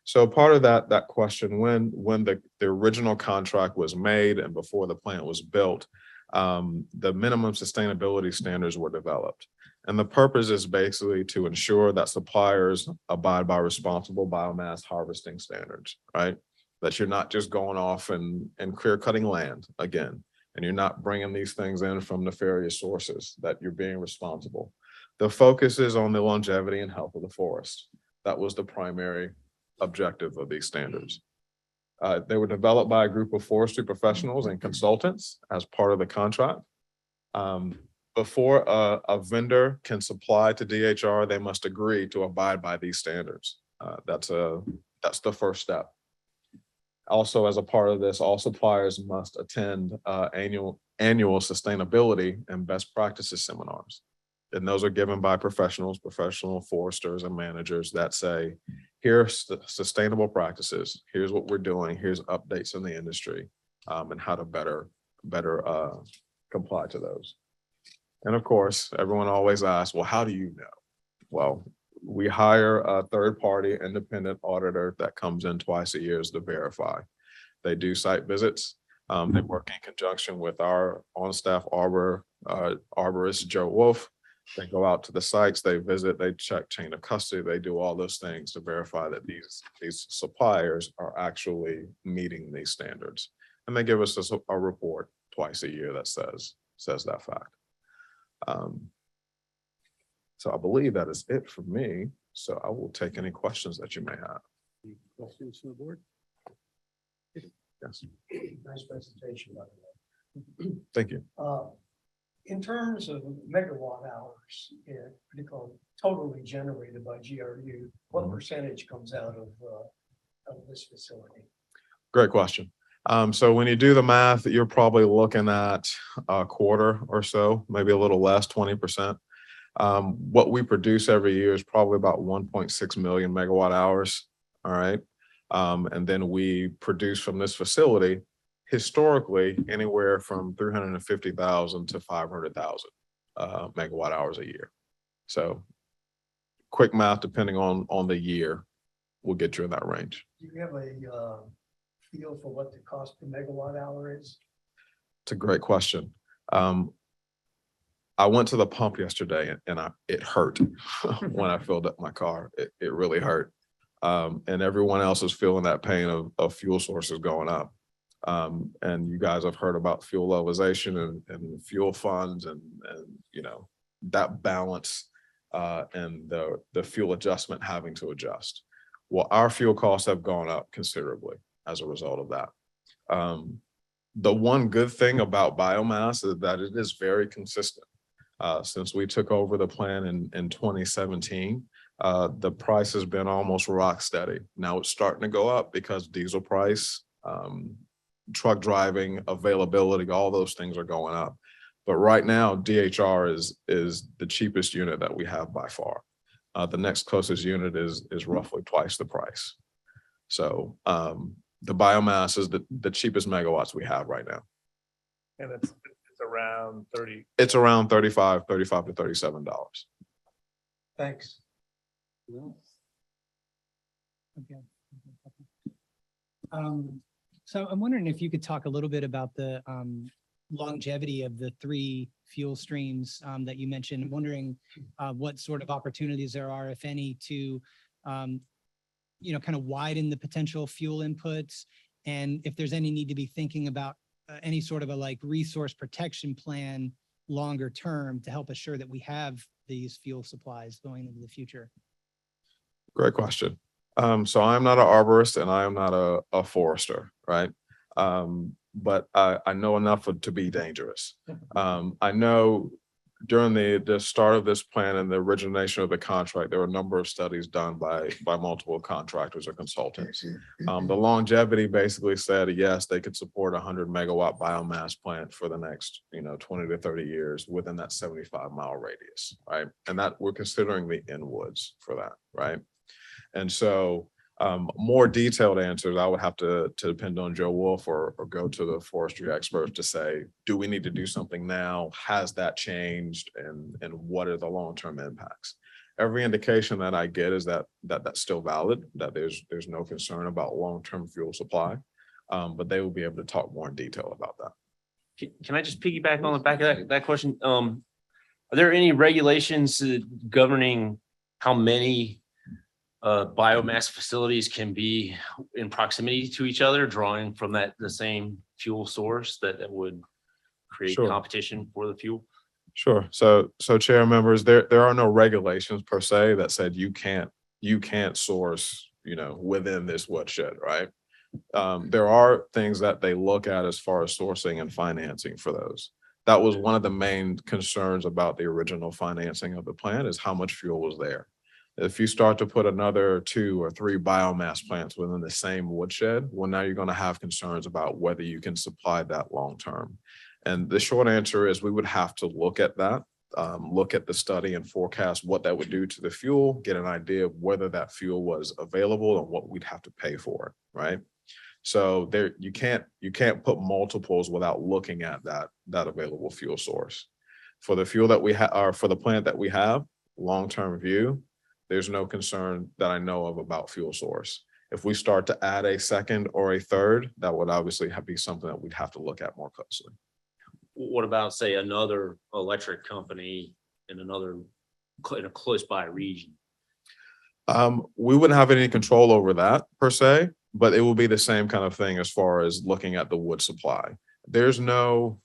So part of that question, when the original contract was made and before the plant was built, the minimum sustainability standards were developed. And the purpose is basically to ensure that suppliers abide by responsible biomass harvesting standards, right? That you're not just going off and clear cutting land again, and you're not bringing these things in from nefarious sources, that you're being responsible. The focus is on the longevity and health of the forest. That was the primary objective of these standards. They were developed by a group of forestry professionals and consultants as part of the contract. Before a vendor can supply to DHR, they must agree to abide by these standards. That's the first step. Also, as a part of this, all suppliers must attend annual sustainability and best practices seminars. And those are given by professional foresters and managers that say, here's the sustainable practices, here's what we're doing, here's updates in the industry, and how to better comply to those. And of course, everyone always asks, well, how do you know? Well, we hire a third-party independent auditor that comes in twice a year to verify. They do site visits. They work in conjunction with our on-staff arborist, Joe Wolf. They go out to the sites, they visit, they check chain of custody, they do all those things to verify that these suppliers are actually meeting these standards. And they give us a report twice a year that says that fact. So I believe that is it for me. So I will take any questions that you may have. Any questions from the board? Yes, Nice presentation, by the way. thank you. In terms of megawatt hours, particularly totally generated by GRU, what percentage comes out of this facility? Great question. So when you do the math, you're probably looking at a quarter or so, maybe a little less, 20%. What we produce every year is probably about 1.6 million megawatt hours. All right. And then we produce from this facility historically anywhere from 350,000 to 500,000 megawatt hours a year. So quick math, depending on the year, will get you in that range. Do you have a feel for what the cost per megawatt hour is? It's a great question. I went to the pump yesterday and it hurt when I filled up my car. It really hurt. And everyone else is feeling that pain of fuel sources going up. And you guys have heard about fuel levelization and fuel funds and you know, that balance and the fuel adjustment having to adjust. Well, our fuel costs have gone up considerably as a result of that. The one good thing about biomass is that it is very consistent. Since we took over the plan in 2017, the price has been almost rock steady. Now it's starting to go up because diesel price, truck driving, availability, all those things are going up. But right now, DHR is the cheapest unit that we have by far. The next closest unit is roughly twice the price. So the biomass is the cheapest megawatts we have right now. And it's around 30. It's around $35 to $37. Thanks. Okay. So I'm wondering if you could talk a little bit about the longevity of the three fuel streams that you mentioned. I'm wondering what sort of opportunities there are, if any, to kind of widen the potential fuel inputs, and if there's any need to be thinking about any sort of a like resource protection plan longer term to help assure that we have these fuel supplies going into the future. Great question. So I'm not an arborist and I am not a forester, right? But I know enough to be dangerous. I know during the start of this plan and the origination of the contract, there were a number of studies done by multiple contractors or consultants. The longevity basically said, yes, they could support a 100-megawatt biomass plant for the next, 20 to 30 years within that 75-mile radius, right? And that we're considering the inwoods for that, right? And so more detailed answers, I would have to depend on Joe Wolf or go to the forestry experts to say, do we need to do something now? Has that changed? And what are the long-term impacts? Every indication that I get is that that's still valid, that there's no concern about long-term fuel supply, but they will be able to talk more in detail about that. Can I just piggyback on the back of that question? Are there any regulations governing how many biomass facilities can be in proximity to each other, drawing from the same fuel source that would create Sure. competition for the fuel? Sure. So chair members, there are no regulations per se that said you can't source, within this woodshed, right? There are things that they look at as far as sourcing and financing for those. That was one of the main concerns about the original financing of the plan, is how much fuel was there. If you start to put another 2 or 3 biomass plants within the same woodshed, well, now you're going to have concerns about whether you can supply that long term. And the short answer is we would have to look at that, look at the study and forecast what that would do to the fuel, get an idea of whether that fuel was available and what we'd have to pay for it, right? So there, you can't put multiples without looking at that available fuel source. For the fuel that we have, or for the plant that we have, long-term view, there's no concern that I know of about fuel source. If we start to add a second or a third, that would obviously be something that we'd have to look at more closely. What about, say, another electric company in a close by region? We wouldn't have any control over that per se, but it will be the same kind of thing as far as looking at the wood supply. There's no,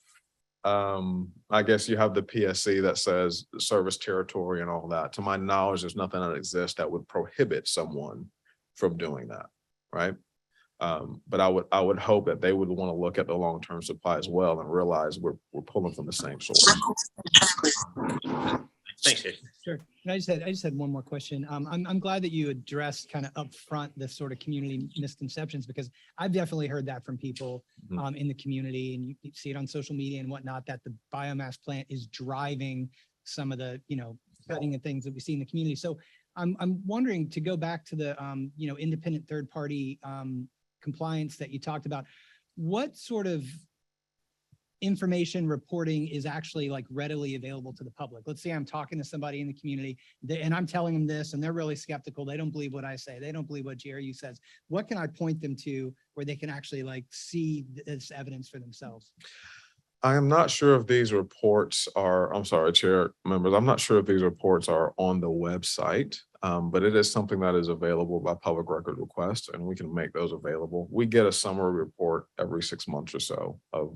I guess you have the PSC that says service territory and all that. To my knowledge, there's nothing that exists that would prohibit someone from doing that, right? But I would hope that they would want to look at the long-term supply as well and realize we're pulling from the same source. Thanks, Jason. Sure. And I just had one more question. I'm glad that you addressed kind of upfront this sort of community misconceptions, because I've definitely heard that from people in the community, and you see it on social media and whatnot, that the biomass plant is driving some of the, cutting and things that we see in the community. So I'm wondering, to go back to the, independent third party compliance that you talked about, what sort of information reporting is actually like readily available to the public? Let's say I'm talking to somebody in the community and I'm telling them this and they're really skeptical. They don't believe what I say. They don't believe what GRU says. What can I point them to where they can actually like see this evidence for themselves? I am not sure if these reports are, I'm sorry, chair members, I'm not sure if these reports are on the website, but it is something that is available by public record request, and we can make those available. We get a summary report every 6 months or so of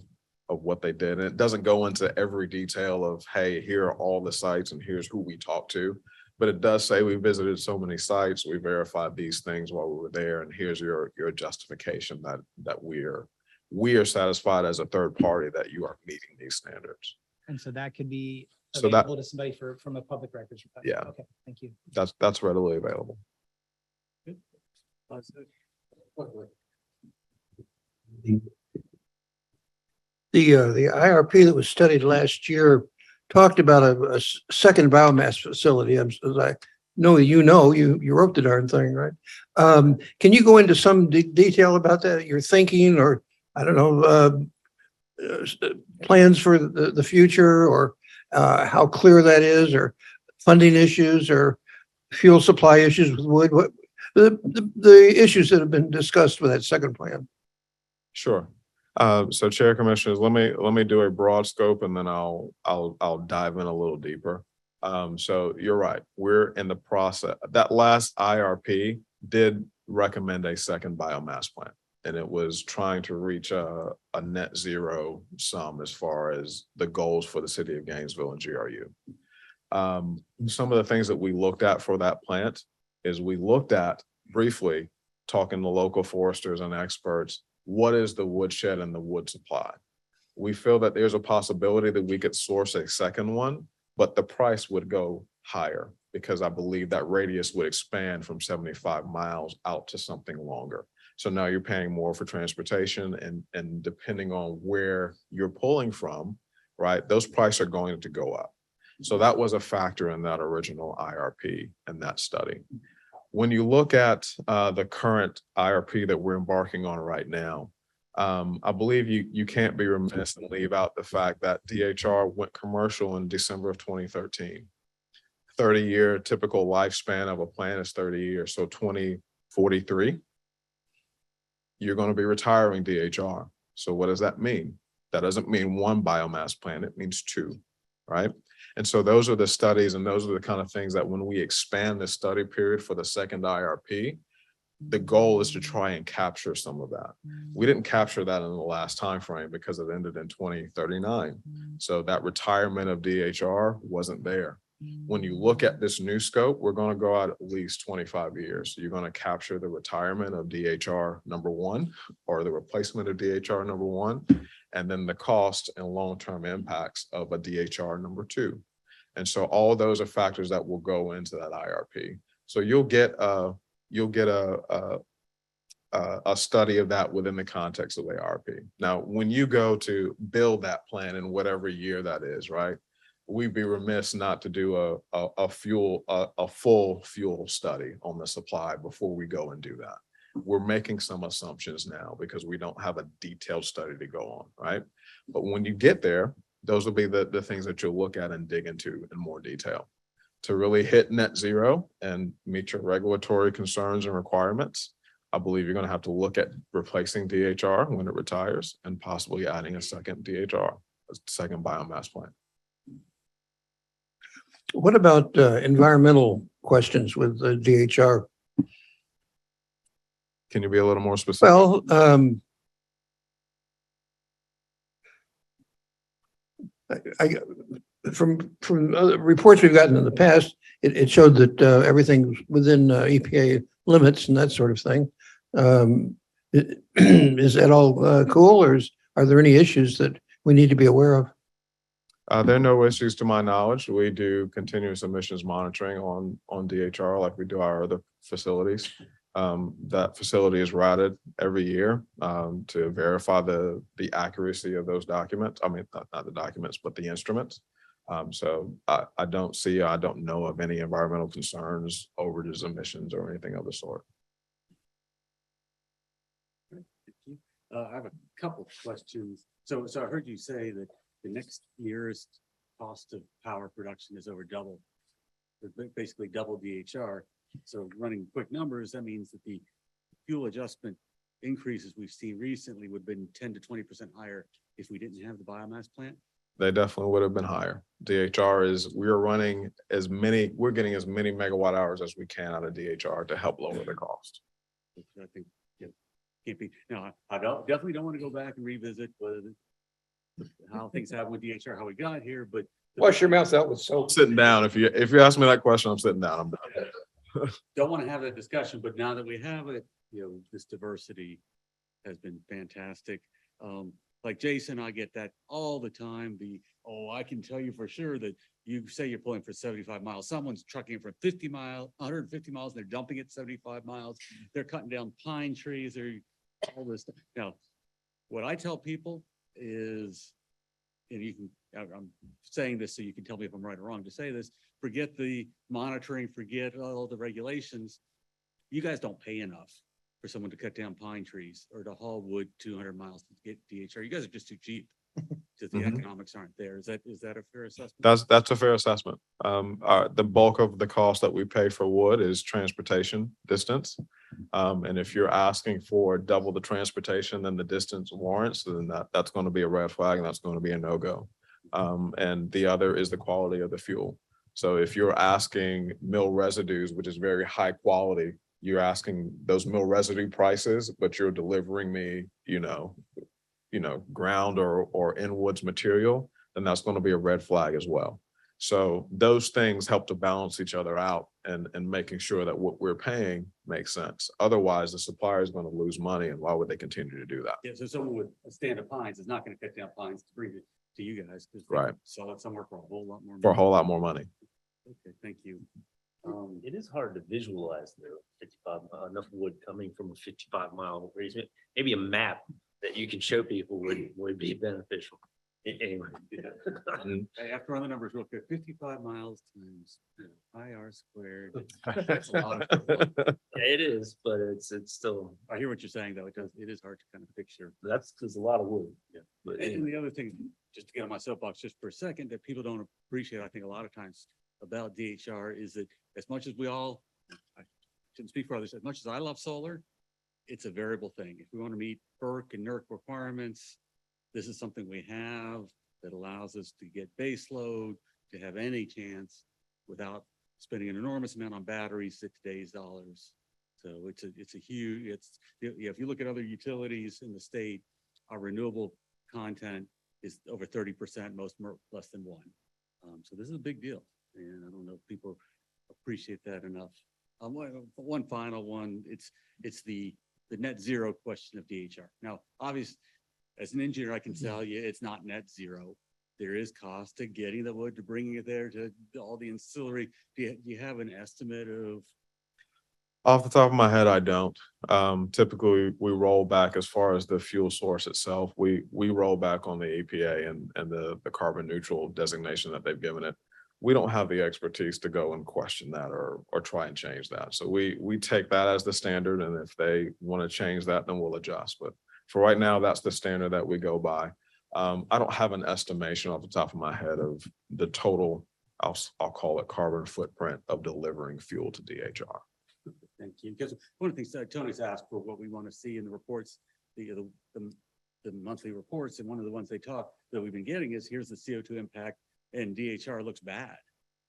what they did. And it doesn't go into every detail of, hey, here are all the sites and here's who we talked to. But it does say we visited so many sites, we verified these things while we were there, and here's your justification that we are satisfied as a third party that you are meeting these standards. And so that could be So that- available to somebody from a public records. request. Yeah. Okay, thank you. That's readily available. The IRP that was studied last year talked about a second biomass facility. As I know, you wrote the darn thing, right? Can you go into some detail about that, your thinking, or I don't know, plans for the future, or how clear that is, or funding issues, or fuel supply issues with wood? What the issues that have been discussed with that second plan? Sure. So Chair Commissioners, let me do a broad scope and then I'll dive in a little deeper. So you're right. We're in the process. That last IRP did recommend a second biomass plant, and it was trying to reach a net zero sum as far as the goals for the city of Gainesville and GRU. Some of the things that we looked at for that plant is we looked at briefly talking to local foresters and experts. What is the woodshed and the wood supply? We feel that there's a possibility that we could source a second one, but the price would go higher because I believe that radius would expand from 75 miles out to something longer. So now you're paying more for transportation and depending on where you're pulling from, right, those prices are going to go up. So that was a factor in that original IRP and that study. When you look at the current IRP that we're embarking on right now, I believe you can't be remiss and leave out the fact that DHR went commercial in December of 2013. 30-year typical lifespan of a plant is 30 years. So 2043, you're going to be retiring DHR. So what does that mean? That doesn't mean one biomass plant, it means two, right? And so those are the studies and those are the kind of things that when we expand the study period for the second IRP, the goal is to try and capture some of that. We didn't capture that in the last time frame because it ended in 2039. So that retirement of DHR wasn't there. When you look at this new scope, we're going to go out at least 25 years. So you're going to capture the retirement of DHR number one or the replacement of DHR number one, and then the cost and long-term impacts of a DHR number two. And so all those are factors that will go into that IRP. So you'll get a study of that within the context of the IRP. Now, when you go to build that plan in whatever year that is, right? We'd be remiss not to do a full fuel study on the supply before we go and do that. We're making some assumptions now because we don't have a detailed study to go on, right? But when you get there, those will be the things that you'll look at and dig into in more detail. To really hit net zero and meet your regulatory concerns and requirements, I believe you're going to have to look at replacing DHR when it retires and possibly adding a second DHR, a second biomass plant. What about environmental questions with the DHR? Can you be a little more specific? Well, from other reports we've gotten in the past, it showed that everything's within EPA limits and that sort of thing. Is that all cool, or are there any issues that we need to be aware of? There are no issues to my knowledge. We do continuous emissions monitoring on DHR like we do our other facilities. That facility is routed every year to verify the accuracy of those documents. I mean, not the documents, but the instruments. So I don't know of any environmental concerns, overages, emissions, or anything of the sort. I have a couple questions. So I heard you say that the next year's cost of power production is over double, basically double DHR. So running quick numbers, that means that the fuel adjustment increases we've seen recently would have been 10 to 20% higher if we didn't have the biomass plant. They definitely would have been higher. DHR is, we're getting as many megawatt hours as we can out of DHR to help lower the cost. Which I think can't be. Now, I definitely don't want to go back and revisit how things happen with DHR, how we got here, but Wash your mouth out with soap. Sitting down. If you ask me that question, I'm sitting down. I'm done. Don't want to have that discussion, but now that we have it, this diversity has been fantastic. Like Jason, I get that all the time. I can tell you for sure that you say you're pulling for 75 miles. Someone's trucking it for 150 miles, and they're dumping it 75 miles. They're cutting down pine trees. They're all this stuff. Now, what I tell people is, and I'm saying this so you can tell me if I'm right or wrong to say this, forget the monitoring, forget all the regulations. You guys don't pay enough for someone to cut down pine trees or to haul wood 200 miles to get DHR. You guys are just too cheap. Just the Mhm. economics aren't there. Is that a fair assessment? That's a fair assessment. The bulk of the cost that we pay for wood is transportation distance. And if you're asking for double the transportation than the distance warrants, then that's going to be a red flag and that's going to be a no-go. And the other is the quality of the fuel. So if you're asking mill residues, which is very high quality, you're asking those mill residue prices, but you're delivering me, ground or in woods material, then that's going to be a red flag as well. So those things help to balance each other out and making sure that what we're paying makes sense. Otherwise, the supplier is going to lose money, and why would they continue to do that? Yeah, so someone with a stand of pines is not going to cut down pines to bring it to you guys. 'Cause they Right. Sell it somewhere for a whole lot more. For a money. whole lot more money. Okay, thank you. It is hard to visualize the 55, enough wood coming from a 55-mile radius. Maybe a map that you can show people would be beneficial. Anyway. I have to run the numbers real quick. 55 miles times IR squared. That's a lot of- Yeah, it is, but it's still, I hear what you're saying, though. It is hard to kind of picture. that's because a lot of wood. Yeah. But And anyway. the other thing, just to get on my soapbox just for a second, that people don't appreciate, I think a lot of times about DHR is that as much as I shouldn't speak for others, as much as I love solar, it's a variable thing. If we want to meet FERC and NERC requirements, this is something we have that allows us to get base load, to have any chance without spending an enormous amount on batteries at today's dollars. So it's a huge, if you look at other utilities in the state, our renewable content is over 30%, most less than 1. So this is a big deal. And I don't know if people appreciate that enough. One final one, it's the net zero question of DHR. Now, obviously, as an engineer, I can tell you it's not net zero. There is cost to getting the wood, to bringing it there, to all the ancillary. Do you have an estimate of? Off the top of my head, I don't. Typically, we roll back as far as the fuel source itself. We roll back on the EPA and the carbon neutral designation that they've given it. We don't have the expertise to go and question that or try and change that. So we take that as the standard, and if they want to change that, then we'll adjust. But for right now, that's the standard that we go by. I don't have an estimation off the top of my head of the total, I'll call it carbon footprint of delivering fuel to DHR. Thank you. Because one of the things Tony's asked for, what we want to see in the reports, the monthly reports, and one of the ones that we've been getting is, here's the CO2 impact, and DHR looks bad.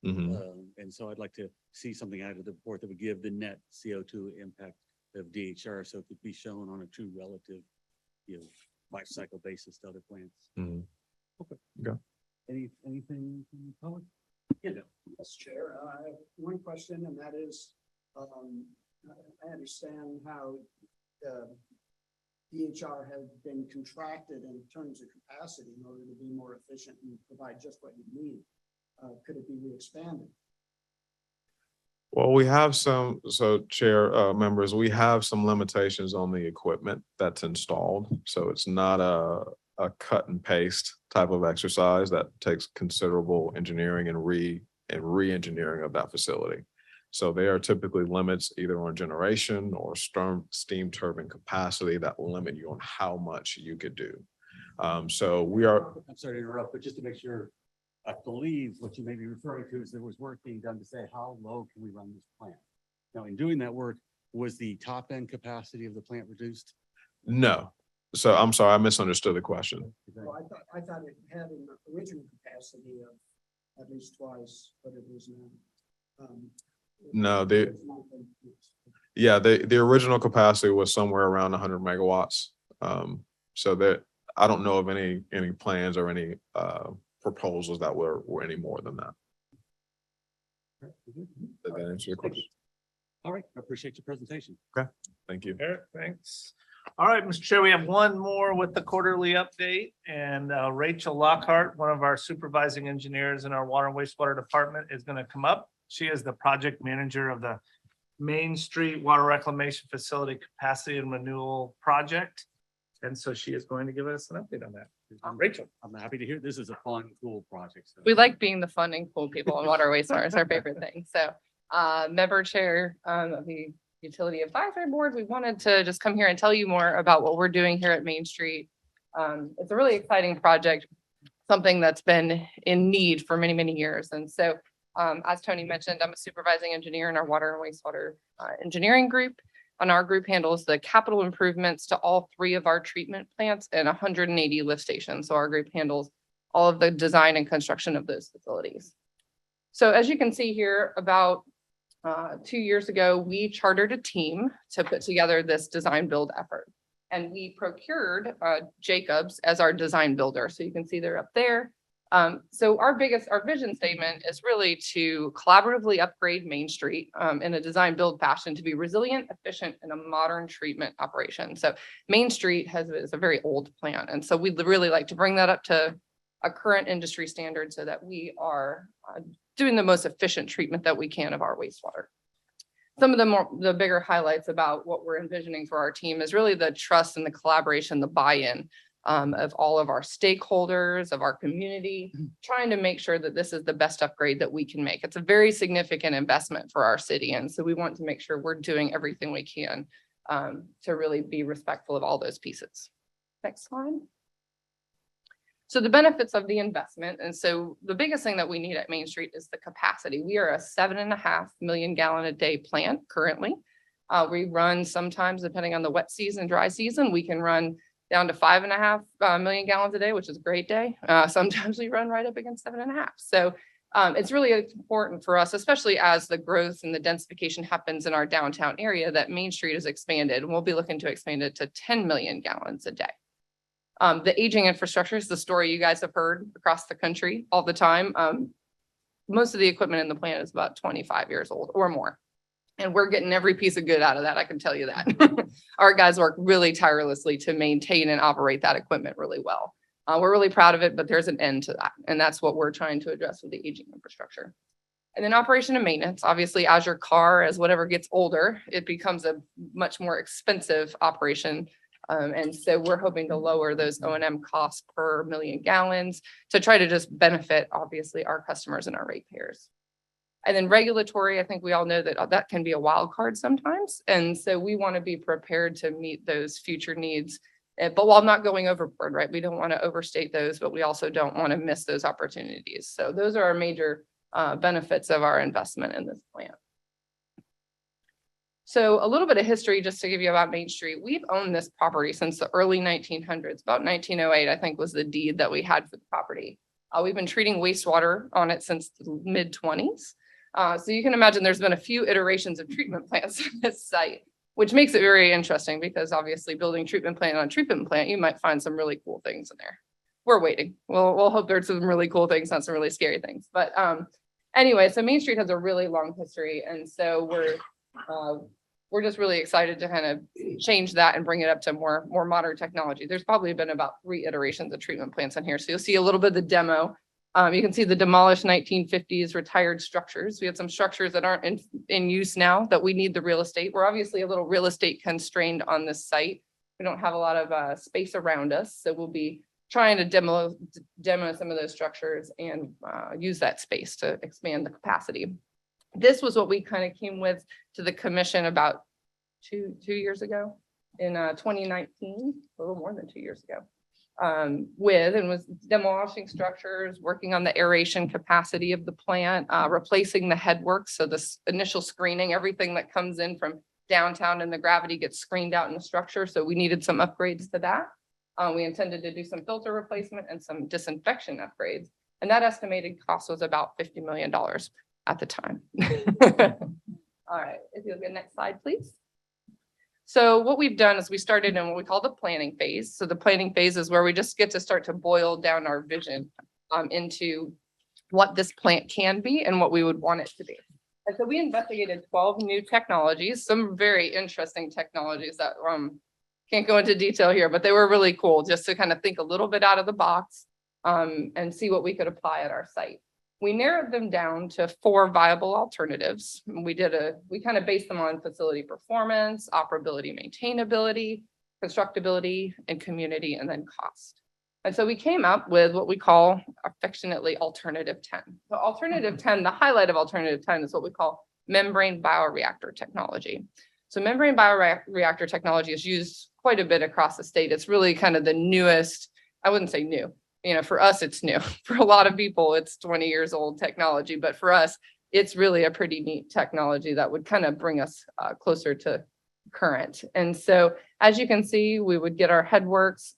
Mhm. And so I'd like to see something out of the report that would give the net CO2 impact of DHR, so it could be shown on a true relative, life cycle basis to other plants. Mhm. Okay. Anything from the public? Yes, Chair. I have one question, and that is, I understand how DHR has been contracted in terms of capacity in order to be more efficient and provide just what you need. Could it be re-expanded? Well, we have so Chair, members, we have some limitations on the equipment that's installed. So it's not a cut and paste type of exercise that takes considerable engineering and re-engineering of that facility. So there are typically limits either on generation or steam turbine capacity that limit you on how much you could do. So we are. I'm sorry to interrupt, but just to make sure, I believe what you may be referring to is there was work being done to say, how low can we run this plant? Now, in doing that work, was the top end capacity of the plant reduced? No. So I'm sorry, I misunderstood the question. Well, I thought it had an original capacity of at least twice what it is now. No, the original capacity was somewhere around 100 megawatts. So that I don't know of any plans or any proposals that were any more than that. Did that answer your question? All right, I appreciate your presentation. Thank you. Eric, thanks. All right, Mr. Chair, we have one more with the quarterly update, and Rachel Lockhart, one of our supervising engineers in our water and wastewater department, is going to come up. She is the project manager of the Main Street Water Reclamation Facility Capacity and Renewal Project. And so she is going to give us an update on that. Rachel. I'm happy to hear this is a fun, cool project. So. We like being the fun and cool people in water wastewater. It's our favorite thing. So, member chair of the Utility Advisory Board, we wanted to just come here and tell you more about what we're doing here at Main Street. It's a really exciting project, something that's been in need for many, many years. And so, as Tony mentioned, I'm a supervising engineer in our water and wastewater engineering group. And our group handles the capital improvements to all 3 of our treatment plants and 180 lift stations. So our group handles all of the design and construction of those facilities. So as you can see here, about 2 years ago, we chartered a team to put together this design build effort. And we procured Jacobs as our design builder. So you can see they're up there. So our vision statement is really to collaboratively upgrade Main Street in a design build fashion to be resilient, efficient, and a modern treatment operation. So Main Street is a very old plant. And so we'd really like to bring that up to a current industry standard so that we are doing the most efficient treatment that we can of our wastewater. Some of the bigger highlights about what we're envisioning for our team is really the trust and the collaboration, the buy-in of all of our stakeholders, of our community, trying to make sure that this is the best upgrade that we can make. It's a very significant investment for our city. And so we want to make sure we're doing everything we can to really be respectful of all those pieces. Next slide. So the benefits of the investment. And so the biggest thing that we need at Main Street is the capacity. We are a 7.5 million gallon a day plant currently. We run sometimes, depending on the wet season, dry season, we can run down to 5.5 million gallons a day, which is a great day. Sometimes we run right up against 7.5. So it's really important for us, especially as the growth and the densification happens in our downtown area, that Main Street is expanded, and we'll be looking to expand it to 10 million gallons a day. The aging infrastructure is the story you guys have heard across the country all the time. Most of the equipment in the plant is about 25 years old or more. And we're getting every piece of good out of that, I can tell you that. Our guys work really tirelessly to maintain and operate that equipment really well. We're really proud of it, but there's an end to that. And that's what we're trying to address with the aging infrastructure. And then operation and maintenance, obviously, as your car, as whatever gets older, it becomes a much more expensive operation. And so we're hoping to lower those O&M costs per million gallons to try to just benefit, obviously, our customers and our ratepayers. And then regulatory, I think we all know that that can be a wild card sometimes. And so we want to be prepared to meet those future needs, but while not going overboard, right? We don't want to overstate those, but we also don't want to miss those opportunities. So those are our major benefits of our investment in this plant. So a little bit of history just to give you about Main Street. We've owned this property since the early 1900s, about 1908, I think was the deed that we had for the property. We've been treating wastewater on it since the mid-20s. So you can imagine there's been a few iterations of treatment plants on this site, which makes it very interesting because obviously building treatment plant on treatment plant, you might find some really cool things in there. We're waiting. We'll hope there's some really cool things, not some really scary things. But anyway, so Main Street has a really long history. And so we're just really excited to kind of change that and bring it up to more modern technology. There's probably been about 3 iterations of treatment plants in here. So you'll see a little bit of the demo. You can see the demolished 1950s retired structures. We had some structures that aren't in use now that we need the real estate. We're obviously a little real estate constrained on this site. We don't have a lot of space around us. So we'll be trying to demo some of those structures and use that space to expand the capacity. This was what we kind of came with to the commission about two years ago in 2019, a little more than 2 years ago. Was demolishing structures, working on the aeration capacity of the plant, replacing the headworks. So this initial screening, everything that comes in from downtown and the gravity gets screened out in the structure. So we needed some upgrades to that. We intended to do some filter replacement and some disinfection upgrades. And that estimated cost was about $50 million at the time. All right, if you'll get next slide, please. So what we've done is we started in what we call the planning phase. So the planning phase is where we just get to start to boil down our vision into what this plant can be and what we would want it to be. And so we investigated 12 new technologies, some very interesting technologies that can't go into detail here, but they were really cool just to kind of think a little bit out of the box and see what we could apply at our site. We narrowed them down to 4 viable alternatives. We kind of based them on facility performance, operability, maintainability, constructability, and community, and then cost. And so we came up with what we call affectionately alternative 10. So alternative 10, the highlight of alternative 10 is what we call membrane bioreactor technology. So membrane bioreactor technology is used quite a bit across the state. It's really kind of the newest, I wouldn't say new, for us, it's new. For a lot of people, it's 20 years old technology, but for us, it's really a pretty neat technology that would kind of bring us closer to current. And so as you can see, we would get our headworks,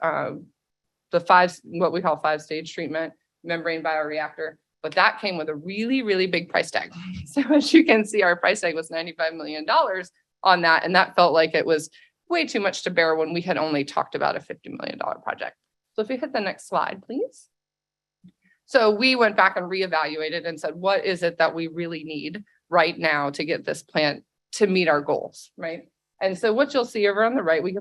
what we call 5-stage treatment, membrane bioreactor, but that came with a really, really big price tag. So as you can see, our price tag was $95 million on that. And that felt like it was way too much to bear when we had only talked about a $50 million project. So if we hit the next slide, please. So we went back and reevaluated and said, what is it that we really need right now to get this plant to meet our goals, right? And so what you'll see over on the right, we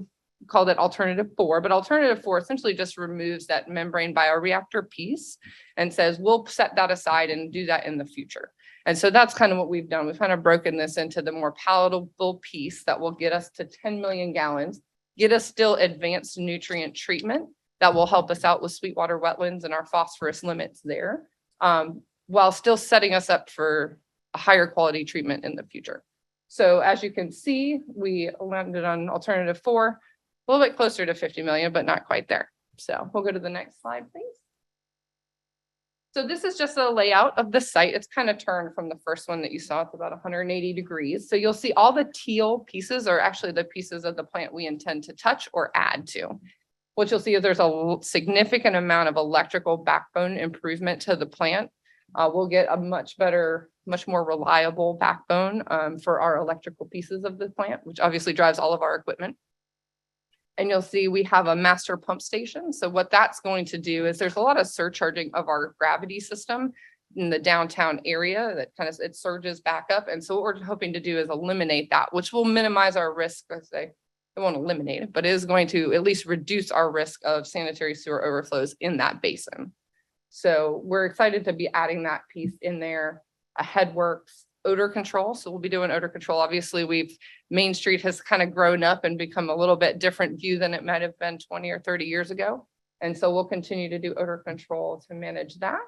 called it alternative 4, but alternative 4 essentially just removes that membrane bioreactor piece and says, we'll set that aside and do that in the future. And so that's kind of what we've done. We've kind of broken this into the more palatable piece that will get us to 10 million gallons, get us still advanced nutrient treatment that will help us out with Sweetwater wetlands and our phosphorus limits there, while still setting us up for a higher quality treatment in the future. So as you can see, we landed on alternative 4, a little bit closer to 50 million, but not quite there. So we'll go to the next slide, please. So this is just a layout of the site. It's kind of turned from the first one that you saw. It's about 180 degrees. So you'll see all the teal pieces are actually the pieces of the plant we intend to touch or add to. What you'll see is there's a significant amount of electrical backbone improvement to the plant. We'll get a much better, much more reliable backbone for our electrical pieces of the plant, which obviously drives all of our equipment. And you'll see we have a master pump station. So what that's going to do is there's a lot of surcharging of our gravity system in the downtown area that kind of, it surges back up. And so what we're hoping to do is eliminate that, which will minimize our risk. It won't eliminate it, but it is going to at least reduce our risk of sanitary sewer overflows in that basin. So we're excited to be adding that piece in there. A headworks, odor control. So we'll be doing odor control. Obviously, Main Street has kind of grown up and become a little bit different view than it might have been 20 or 30 years ago. And so we'll continue to do odor control to manage that.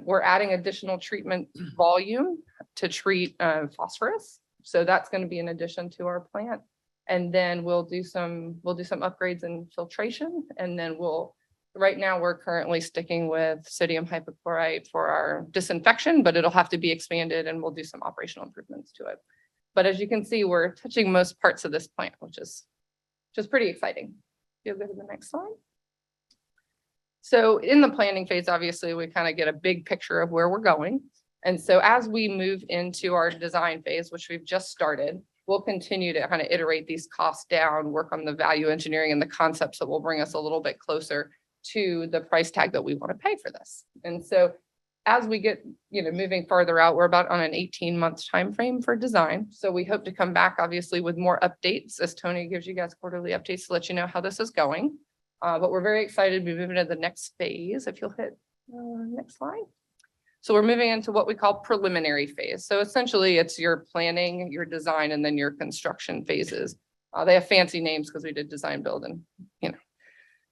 We're adding additional treatment volume to treat phosphorus. So that's going to be in addition to our plant. And then we'll do some upgrades in filtration. And then right now we're currently sticking with sodium hypochlorite for our disinfection, but it'll have to be expanded and we'll do some operational improvements to it. But as you can see, we're touching most parts of this plant, which is just pretty exciting. You'll go to the next slide. So in the planning phase, obviously, we kind of get a big picture of where we're going. And so as we move into our design phase, which we've just started, we'll continue to kind of iterate these costs down, work on the value engineering and the concepts that will bring us a little bit closer to the price tag that we want to pay for this. And so as we get, moving farther out, we're about on an 18-month time frame for design. So we hope to come back, obviously, with more updates as Tony gives you guys quarterly updates to let you know how this is going. But we're very excited to be moving to the next phase. If you'll hit next slide. So we're moving into what we call preliminary phase. So essentially it's your planning, your design, and then your construction phases. They have fancy names because we did design build and,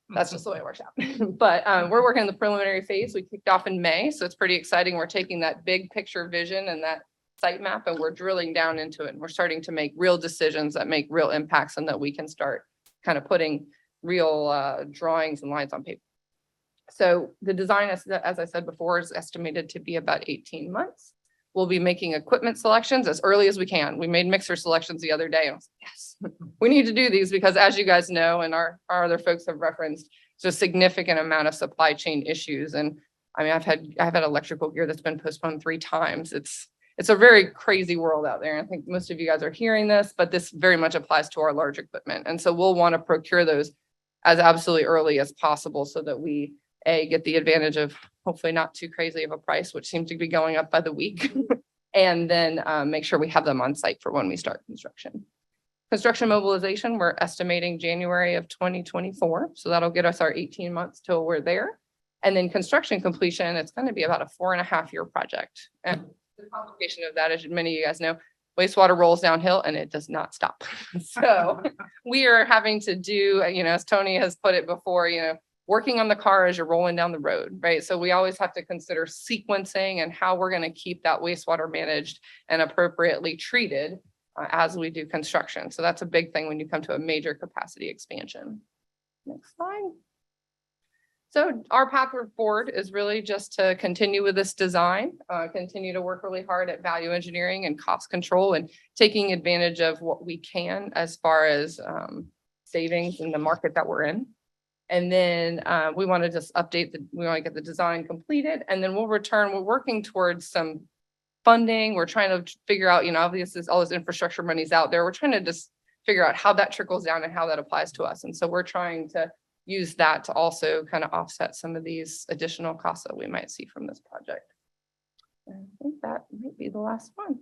that's just the way it works out. But we're working on the preliminary phase. We kicked off in May, so it's pretty exciting. We're taking that big picture vision and that site map and we're drilling down into it. And we're starting to make real decisions that make real impacts and that we can start kind of putting real drawings and lines on paper. So the design, as I said before, is estimated to be about 18 months. We'll be making equipment selections as early as we can. We made mixer selections the other day. And I was like, yes, we need to do these because as you guys know, and our other folks have referenced, there's a significant amount of supply chain issues. And I mean, I've had electrical gear that's been postponed 3 times. It's a very crazy world out there. I think most of you guys are hearing this, but this very much applies to our large equipment. And so we'll want to procure those as absolutely early as possible so that we get the advantage of hopefully not too crazy of a price, which seems to be going up by the week. And then make sure we have them on site for when we start construction. Construction mobilization, we're estimating January of 2024. So that'll get us our 18 months till we're there. And then construction completion, it's going to be about a 4.5-year project. And the complication of that, as many of you guys know, wastewater rolls downhill and it does not stop. So we are having to do, as Tony has put it before, working on the car as you're rolling down the road, right? So we always have to consider sequencing and how we're going to keep that wastewater managed and appropriately treated as we do construction. So that's a big thing when you come to a major capacity expansion. Next slide. So our path forward is really just to continue with this design, continue to work really hard at value engineering and cost control and taking advantage of what we can as far as savings in the market that we're in. And then we want to just we want to get the design completed, and then we'll return. We're working towards some funding. We're trying to figure out, obviously all this infrastructure money's out there. We're trying to just figure out how that trickles down and how that applies to us. And so we're trying to use that to also kind of offset some of these additional costs that we might see from this project. And I think that might be the last one.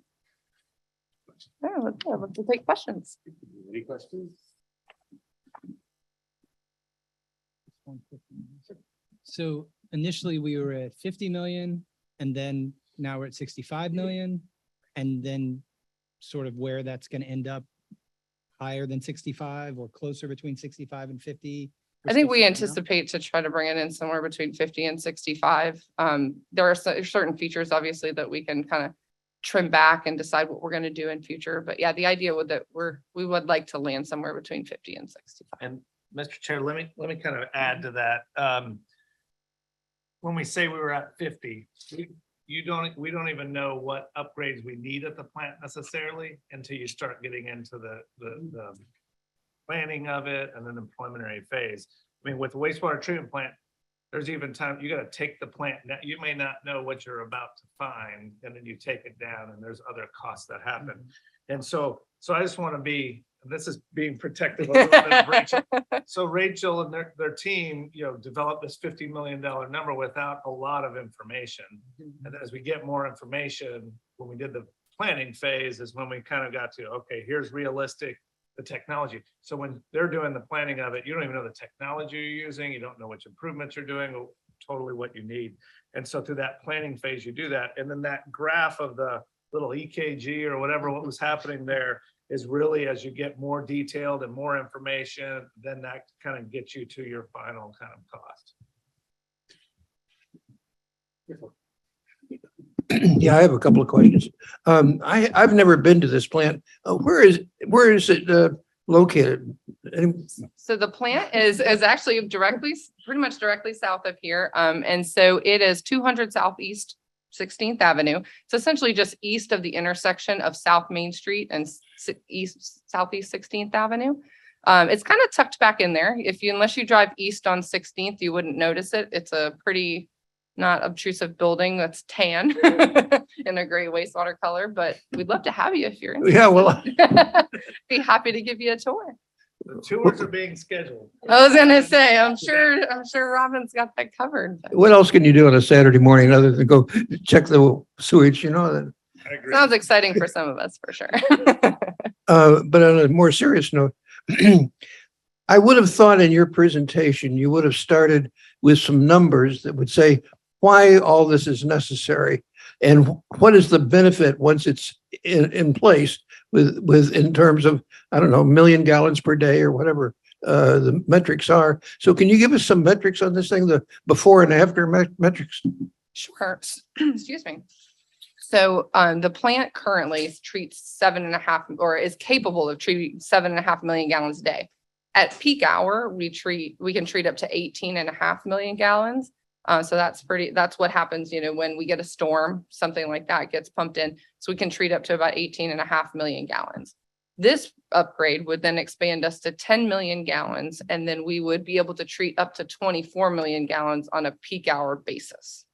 Yeah, let's take questions. Any questions? So initially we were at 50 million and then now we're at 65 million. And then sort of where that's going to end up, higher than 65 or closer between 65 and 50. I think we anticipate to try to bring it in somewhere between 50 and 65. There are certain features, obviously, that we can kind of trim back and decide what we're going to do in future. But yeah, the idea would that we would like to land somewhere between 50 and 65. And Mr. Chair, let me kind of add to that. When we say we were at 50, we don't even know what upgrades we need at the plant necessarily until you start getting into the planning of it and then the preliminary phase. I mean, with the wastewater treatment plant, there's even time, you got to take the plant. Now, you may not know what you're about to find, and then you take it down and there's other costs that happen. And so I just want to be, this is being protective of Rachel. So Rachel and their team, developed this $50 million number without a lot of information. And as we get more information, when we did the planning phase is when we kind of got to, okay, here's realistic, the technology. So when they're doing the planning of it, you don't even know the technology you're using. You don't know which improvements you're doing, or totally what you need. And so through that planning phase, you do that. And then that graph of the little EKG or whatever, what was happening there is really, as you get more detailed and more information, then that kind of gets you to your final kind of cost. Yeah, I have a couple of questions. I've never been to this plant. Where is it located? So the plant is actually pretty much directly south of here. And so it is 200 Southeast 16th Avenue. It's essentially just east of the intersection of South Main Street and Southeast 16th Avenue. It's kind of tucked back in there. Unless you drive east on 16th, you wouldn't notice it. It's a pretty not obtrusive building that's tan in a gray wastewater color, but we'd love to have you if you're interested. Yeah, well, be happy to give you a tour. The tours are being scheduled. I was gonna say, I'm sure Robin's got that covered. what else can you do on a Saturday morning other than go check the sewage, that? I agree. Sounds exciting for some of us, for sure. But on a more serious note, I would have thought in your presentation, you would have started with some numbers that would say why all this is necessary and what is the benefit once it's in place with in terms of, I don't know, 1 million gallons per day or whatever the metrics are. So can you give us some metrics on this thing, the before and after metrics? Sure. Excuse me. So the plant currently treats 7.5 or is capable of treating 7.5 million gallons a day. At peak hour, we can treat up to 18.5 million gallons. So that's what happens, when we get a storm, something like that gets pumped in. So we can treat up to about 18.5 million gallons. This upgrade would then expand us to 10 million gallons, and then we would be able to treat up to 24 million gallons on a peak hour basis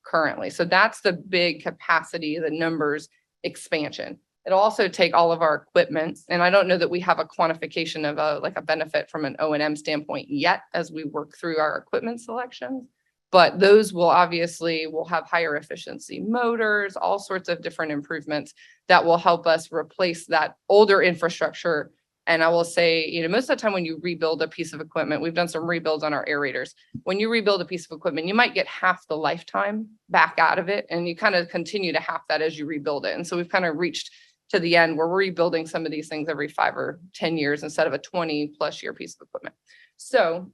currently. So that's the big capacity, the numbers expansion. It'll also take all of our equipment, and I don't know that we have a quantification of a benefit from an O&M standpoint yet as we work through our equipment selections. But those will have higher efficiency motors, all sorts of different improvements that will help us replace that older infrastructure. And I will say, most of the time when you rebuild a piece of equipment, we've done some rebuilds on our aerators. When you rebuild a piece of equipment, you might get half the lifetime back out of it, and you kind of continue to half that as you rebuild it. And so we've kind of reached to the end where we're rebuilding some of these things every 5 or 10 years instead of a 20+ year piece of equipment. So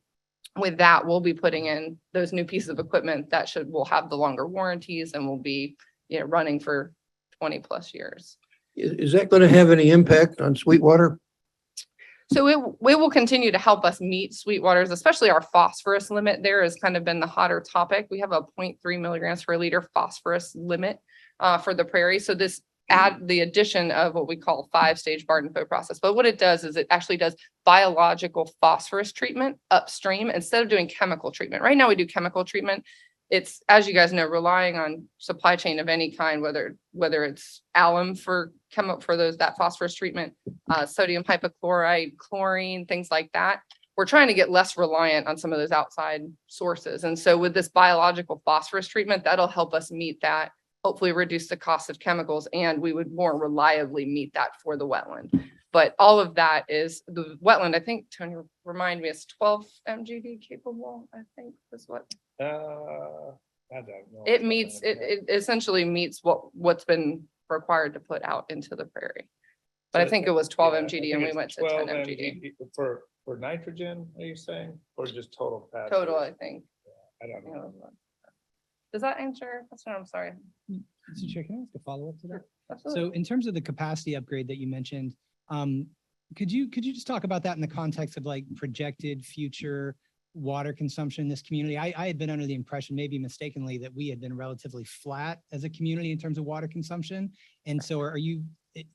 with that, we'll be putting in those new pieces of equipment that will have the longer warranties and will be, running for 20+ years. Is that going to have any impact on Sweetwater? So it will continue to help us meet Sweetwater's, especially our phosphorus limit there has kind of been the hotter topic. We have a 0.3 milligrams per liter phosphorus limit for the prairie. So this add the addition of what we call 5-stage Barton Faux process. But what it does is it actually does biological phosphorus treatment upstream instead of doing chemical treatment. Right now we do chemical treatment. It's, as you guys know, relying on supply chain of any kind, whether it's alum for that phosphorus treatment, sodium hypochlorite, chlorine, things like that. We're trying to get less reliant on some of those outside sources. And so with this biological phosphorus treatment, that'll help us meet that, hopefully reduce the cost of chemicals, and we would more reliably meet that for the wetland. But all of that is the wetland, I think, Tony, remind me, is 12 MGD capable, I think is what. I don't know. It meets, it essentially meets what's been required to put out into the prairie. But I think it was 12 MGD and we went to 10 MGD. For nitrogen, are you saying, or just total capacity? Total, I think. I don't know. Does that answer your question? I'm sorry. Mr. Chair, can I ask a follow-up to that? Absolutely. So in terms of the capacity upgrade that you mentioned, could you just talk about that in the context of like projected future water consumption in this community? I had been under the impression, maybe mistakenly, that we had been relatively flat as a community in terms of water consumption. And so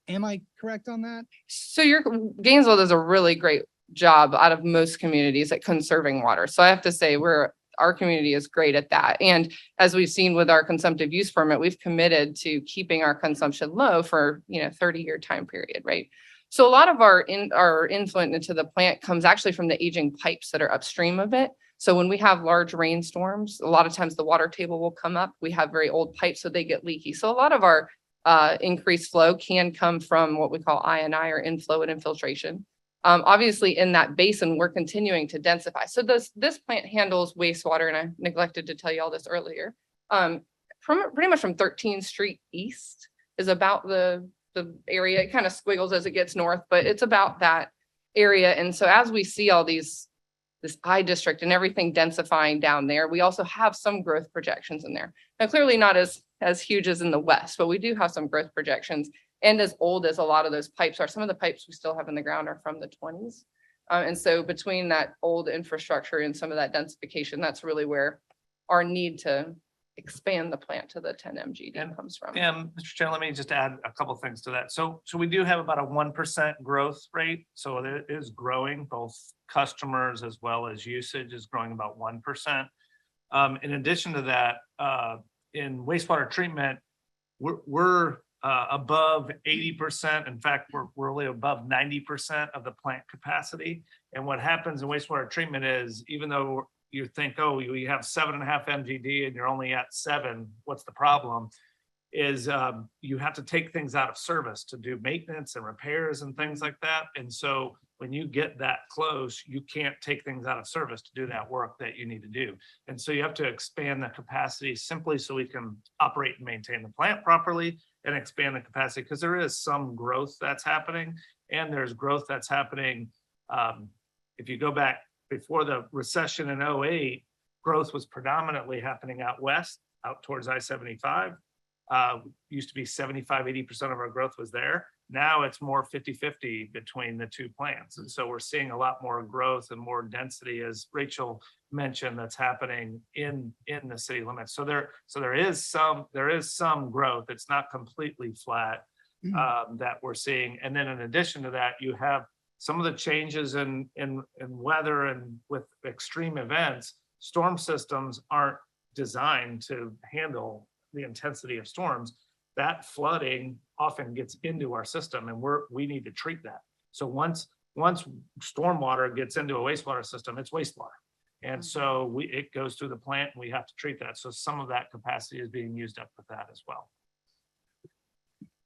am I correct on that? So Gainesville does a really great job out of most communities at conserving water. So I have to say our community is great at that. And as we've seen with our consumptive use permit, we've committed to keeping our consumption low for, 30-year time period, right? So a lot of our influent into the plant comes actually from the aging pipes that are upstream of it. So when we have large rainstorms, a lot of times the water table will come up. We have very old pipes, so they get leaky. So a lot of our increased flow can come from what we call I&I, or inflow and infiltration. Obviously in that basin, we're continuing to densify. So this plant handles wastewater, and I neglected to tell you all this earlier. Pretty much from 13th Street East is about the area. It kind of squiggles as it gets north, but it's about that area. And so as we see all this I district and everything densifying down there, we also have some growth projections in there. Now, clearly not as huge as in the west, but we do have some growth projections. And as old as a lot of those pipes are, some of the pipes we still have in the ground are from the 20s. And so between that old infrastructure and some of that densification, that's really where our need to expand the plant to the 10 MGD comes from. And Mr. Chair, let me just add a couple things to that. So we do have about a 1% growth rate. So it is growing, both customers as well as usage is growing about 1%. In addition to that, in wastewater treatment, we're above 80%. In fact, we're really above 90% of the plant capacity. And what happens in wastewater treatment is, even though you think, oh, you have 7.5 MGD and you're only at 7, what's the problem? Is you have to take things out of service to do maintenance and repairs and things like that. And so when you get that close, you can't take things out of service to do that work that you need to do. And so you have to expand the capacity simply so we can operate and maintain the plant properly and expand the capacity, because there is some growth that's happening, and there's growth that's happening. If you go back before the recession in 2008, growth was predominantly happening out west, out towards I-75. Used to be 75–80% of our growth was there. Now it's more 50-50 between the two plants. And so we're seeing a lot more growth and more density, as Rachel mentioned, that's happening in the city limits. So there is some growth. It's not completely flat that we're seeing. And then in addition to that, you have some of the changes in weather and with extreme events. Storm systems aren't designed to handle the intensity of storms. That flooding often gets into our system, and we need to treat that. So once storm water gets into a wastewater system, it's wastewater. And so it goes through the plant and we have to treat that. So some of that capacity is being used up with that as well.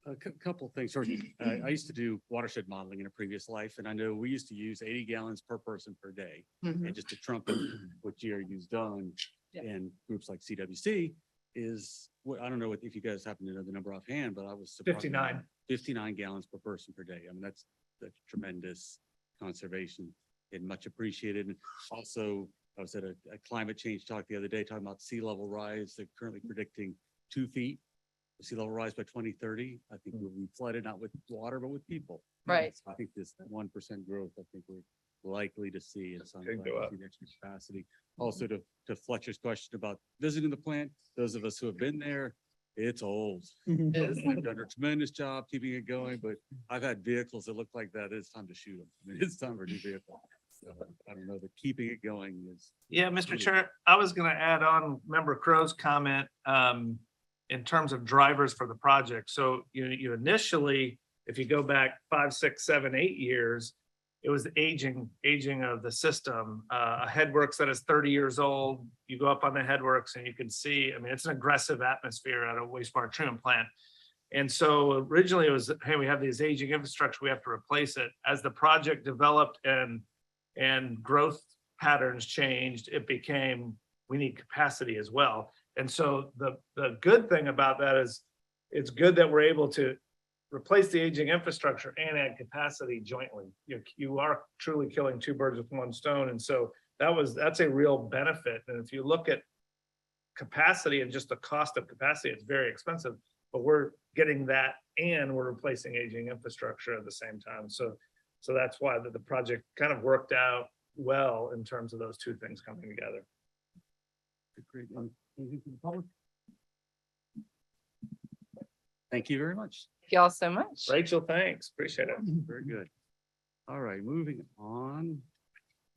A couple of things. First, I used to do watershed modeling in a previous life, and I know we used to use 80 gallons per person per day. And just to trumpet what GRU's done Yeah. and groups like CWC is, what, I don't know if you guys happen to know the number offhand, but I was surprised. 59. 59 gallons per person per day. I mean, that's tremendous conservation and much appreciated. And also, I was at a climate change talk the other day, talking about sea level rise. They're currently predicting 2 feet of sea level rise by 2030. I think we'll be flooded, not with water, but with people. Right. I think this 1% growth, I think we're likely to see in some Could go up. extra capacity. Also to Fletcher's question about visiting the plant, those of us who have been there, it's old. They've done a tremendous job keeping it going, but I've had vehicles that look like that. It's time to shoot them. I mean, it's time for a new vehicle. So I don't know, the keeping it going is. Yeah, Mr. Chair, I was gonna add on Member Crow's comment in terms of drivers for the project. So you initially, if you go back 5, 6, 7, 8 years, it was the aging of the system. A headworks that is 30 years old, you go up on the headworks and you can see, I mean, it's an aggressive atmosphere at a wastewater treatment plant. And so originally it was, hey, we have these aging infrastructure, we have to replace it. As the project developed and growth patterns changed, it became, we need capacity as well. And so the good thing about that is it's good that we're able to replace the aging infrastructure and add capacity jointly. You are truly killing 2 birds with 1 stone. And so that's a real benefit. And if you look at capacity and just the cost of capacity, it's very expensive, but we're getting that and we're replacing aging infrastructure at the same time. So that's why the project kind of worked out well in terms of those 2 things coming together. Great. Anything from the public? Thank you very much. Thank y'all so much. Rachel, thanks. Appreciate it. Very good. All right, moving on.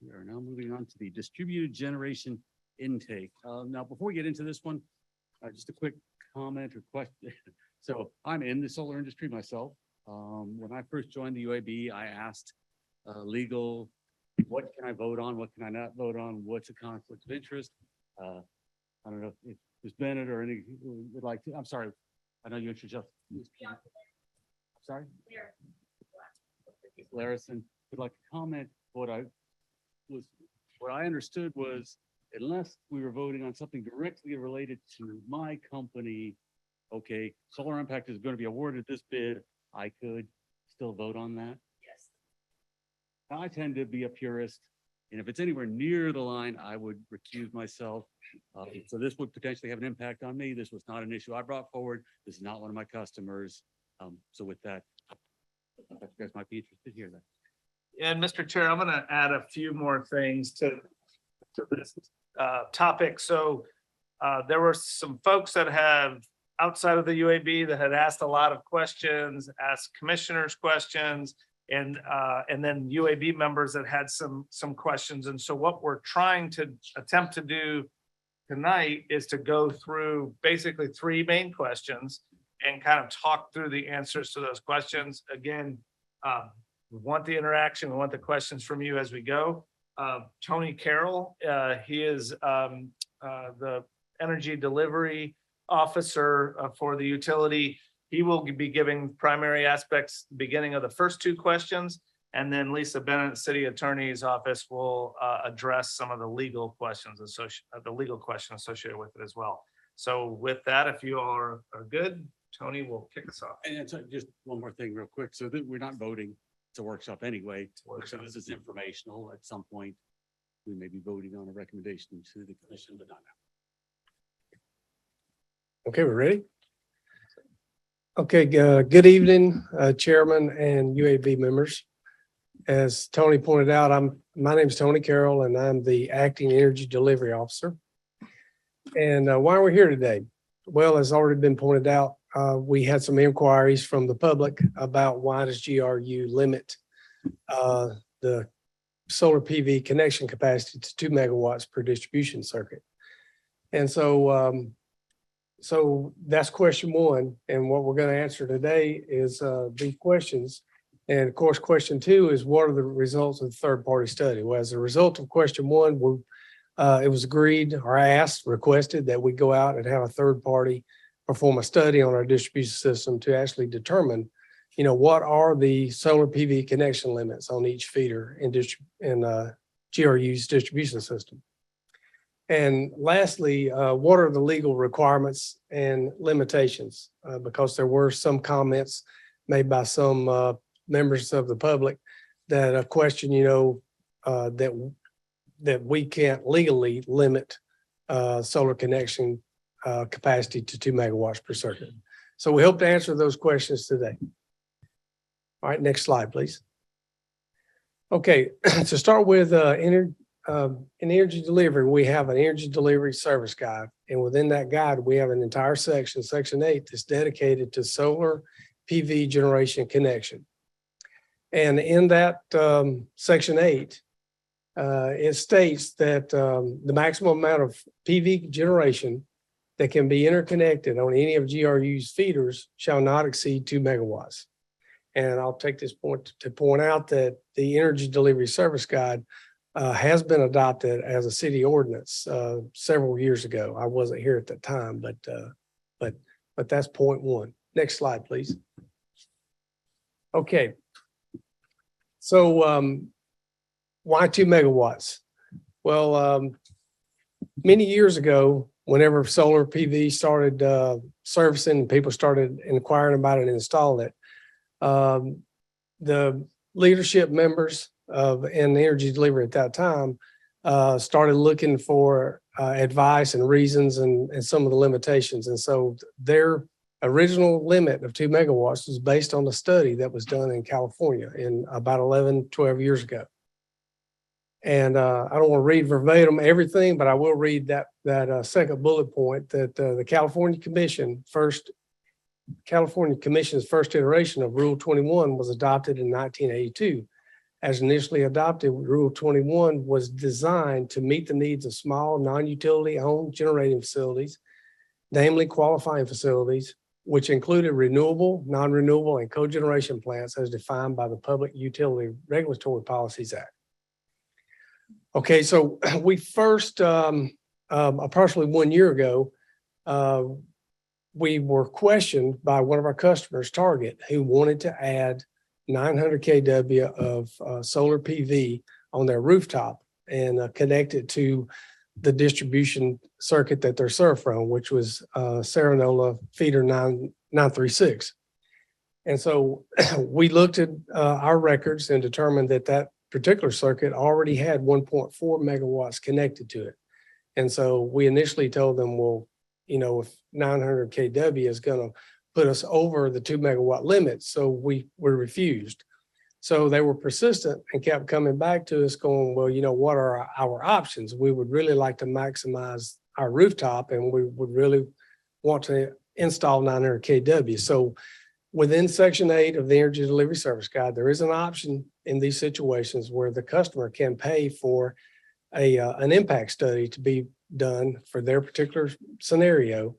We are now moving on to the distributed generation intake. Now, before we get into this one, just a quick comment or question. So I'm in the solar industry myself. When I first joined the UAB, I asked legal, what can I vote on? What can I not vote on? What's a conflict of interest? I don't know if Ms. Bennett or any would like to, I'm sorry. I know you introduced. Sorry? Larison would like to comment. What I understood was, unless we were voting on something directly related to my company, okay, Solar Impact is going to be awarded this bid, I could still vote on that. Yes. I tend to be a purist, and if it's anywhere near the line, I would recuse myself. So this would potentially have an impact on me. This was not an issue I brought forward. This is not one of my customers. So with that, you guys might be interested here then. And Mr. Chair, I'm gonna add a few more things to this topic. So there were some folks that have outside of the UAB that had asked a lot of questions, asked commissioners questions, and then UAB members that had some questions. And so what we're trying to attempt to do tonight is to go through basically 3 main questions and kind of talk through the answers to those questions. Again, we want the interaction, we want the questions from you as we go. Tony Carroll, he is the energy delivery officer for the utility. He will be giving primary aspects, beginning of the first 2 questions, and then Lisa Bennett, City Attorney's Office, will address some of the legal questions associated with it as well. So with that, if you all are good, Tony will kick us off. And so just one more thing real quick. So that we're not voting. It's a workshop anyway. So this is informational. At some point, we may be voting on a recommendation to the commission, but not now. Okay, we're ready? Okay, good evening, Chairman and UAB members. As Tony pointed out, my name is Tony Carroll and I'm the Acting Energy Delivery Officer. And why are we here today? Well, as already been pointed out, we had some inquiries from the public about why does GRU limit the solar PV connection capacity to 2 megawatts per distribution circuit. And so that's question 1. And what we're going to answer today is these questions. And of course, question 2 is what are the results of the 3rd-party study? Well, as a result of question 1, it was agreed or asked, requested that we go out and have a third party perform a study on our distribution system to actually determine, what are the solar PV connection limits on each feeder in GRU's distribution system. And lastly, what are the legal requirements and limitations? Because there were some comments made by some members of the public that question, that we can't legally limit solar connection capacity to 2 megawatts per circuit. So we hope to answer those questions today. All right, next slide, please. Okay, to start with in energy delivery, we have an energy delivery service guide. And within that guide, we have an entire section, section 8, that's dedicated to solar PV generation connection. And in that section 8, it states that the maximum amount of PV generation that can be interconnected on any of GRU's feeders shall not exceed 2 megawatts. And I'll take this point to point out that the Energy Delivery Service Guide has been adopted as a city ordinance several years ago. I wasn't here at the time, but that's point 1. Next slide, please. Okay. So why 2 megawatts? Well, many years ago, whenever solar PV started servicing, people started inquiring about it and installing it. The leadership members in energy delivery at that time started looking for advice and reasons and some of the limitations. And so their original limit of 2 megawatts was based on a study that was done in California in about 12 years ago. And I don't want to read verbatim everything, but I will read that second bullet point that the California Commission's first iteration of Rule 21 was adopted in 1982. As initially adopted, Rule 21 was designed to meet the needs of small, non-utility owned generating facilities, namely qualifying facilities, which included renewable, non-renewable, and cogeneration plants as defined by the Public Utility Regulatory Policies Act. Okay, so we first, approximately 1 year ago, we were questioned by one of our customers, Target, who wanted to add 900 kW of solar PV on their rooftop and connect it to the distribution circuit that they're served from, which was Serenola feeder 936. And so we looked at our records and determined that that particular circuit already had 1.4 megawatts connected to it. And so we initially told them, well, if 900 kW is going to put us over the 2 megawatt limit. So we refused. So they were persistent and kept coming back to us going, well, what are our options? We would really like to maximize our rooftop and we would really want to install 900 kW. So within Section 8 of the Energy Delivery Service Guide, there is an option in these situations where the customer can pay for an impact study to be done for their particular scenario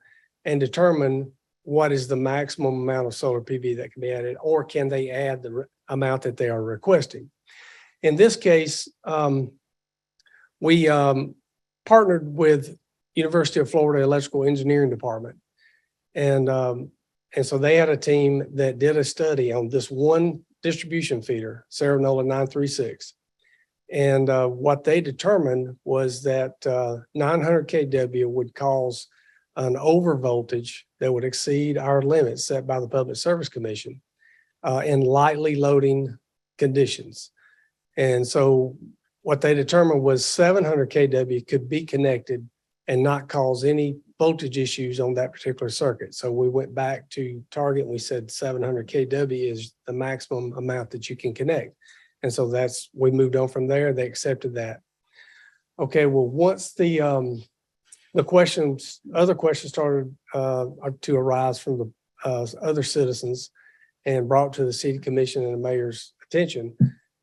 and determine what is the maximum amount of solar PV that can be added, or can they add the amount that they are requesting. In this case, we partnered with University of Florida Electrical Engineering Department. And so they had a team that did a study on this one distribution feeder, Serenola 936. And what they determined was that 900 kW would cause an overvoltage that would exceed our limits set by the Public Service Commission in lightly loading conditions. And so what they determined was 700 kW could be connected and not cause any voltage issues on that particular circuit. So we went back to Target and we said 700 kW is the maximum amount that you can connect. And so we moved on from there. They accepted that. Okay, well, once the other questions started to arise from the other citizens and brought to the city commission and the mayor's attention,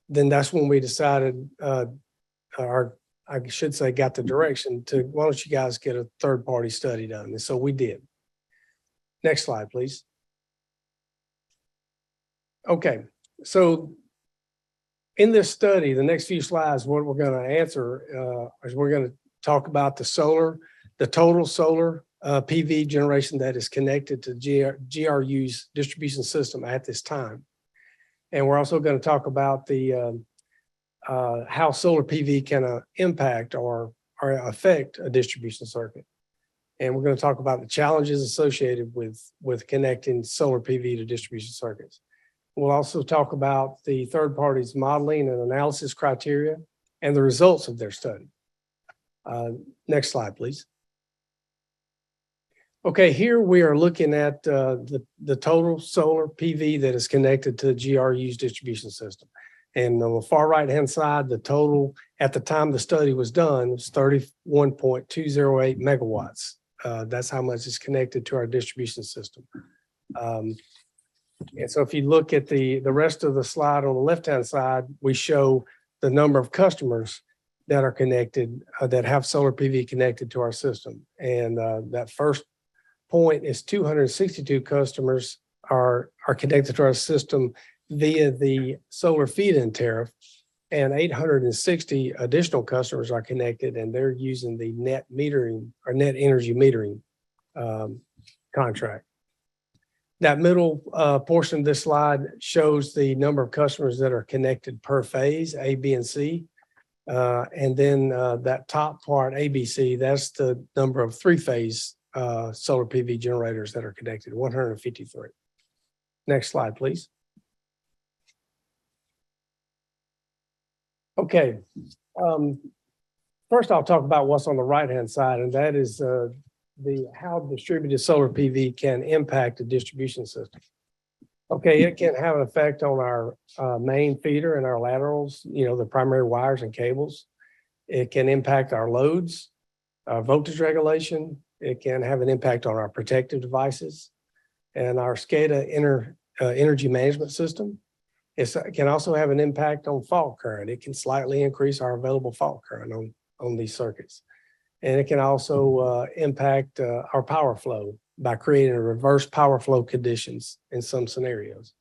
then that's when we decided, or I should say, got the direction to, why don't you guys get a third party study done? And so we did. Next slide, please. Okay, so in this study, the next few slides, what we're going to answer is we're going to talk about the total solar PV generation that is connected to GRU's distribution system at this time. And we're also going to talk about the how solar PV can impact or affect a distribution circuit. And we're going to talk about the challenges associated with connecting solar PV to distribution circuits. We'll also talk about the third party's modeling and analysis criteria and the results of their study. Next slide, please. Okay, here we are looking at the total solar PV that is connected to GRU's distribution system. And on the far right-hand side, the total at the time the study was done was 31.208 megawatts. That's how much is connected to our distribution system. And so if you look at the rest of the slide on the left-hand side, we show the number of customers that are connected, that have solar PV connected to our system. And that first point is 262 customers are connected to our system via the solar feed-in tariff, and 860 additional customers are connected, and they're using the net metering or net energy metering contract. That middle portion of this slide shows the number of customers that are connected per phase, A, B, and C. And then that top part, ABC, that's the number of three-phase solar PV generators that are connected, 153. Next slide, please. Okay. First, I'll talk about what's on the right-hand side, and that is how distributed solar PV can impact a distribution system. Okay, it can have an effect on our main feeder and our laterals, the primary wires and cables. It can impact our loads, our voltage regulation. It can have an impact on our protective devices and our SCADA energy management system. It can also have an impact on fault current. It can slightly increase our available fault current on these circuits. And it can also impact our power flow by creating a reverse power flow conditions in some scenarios.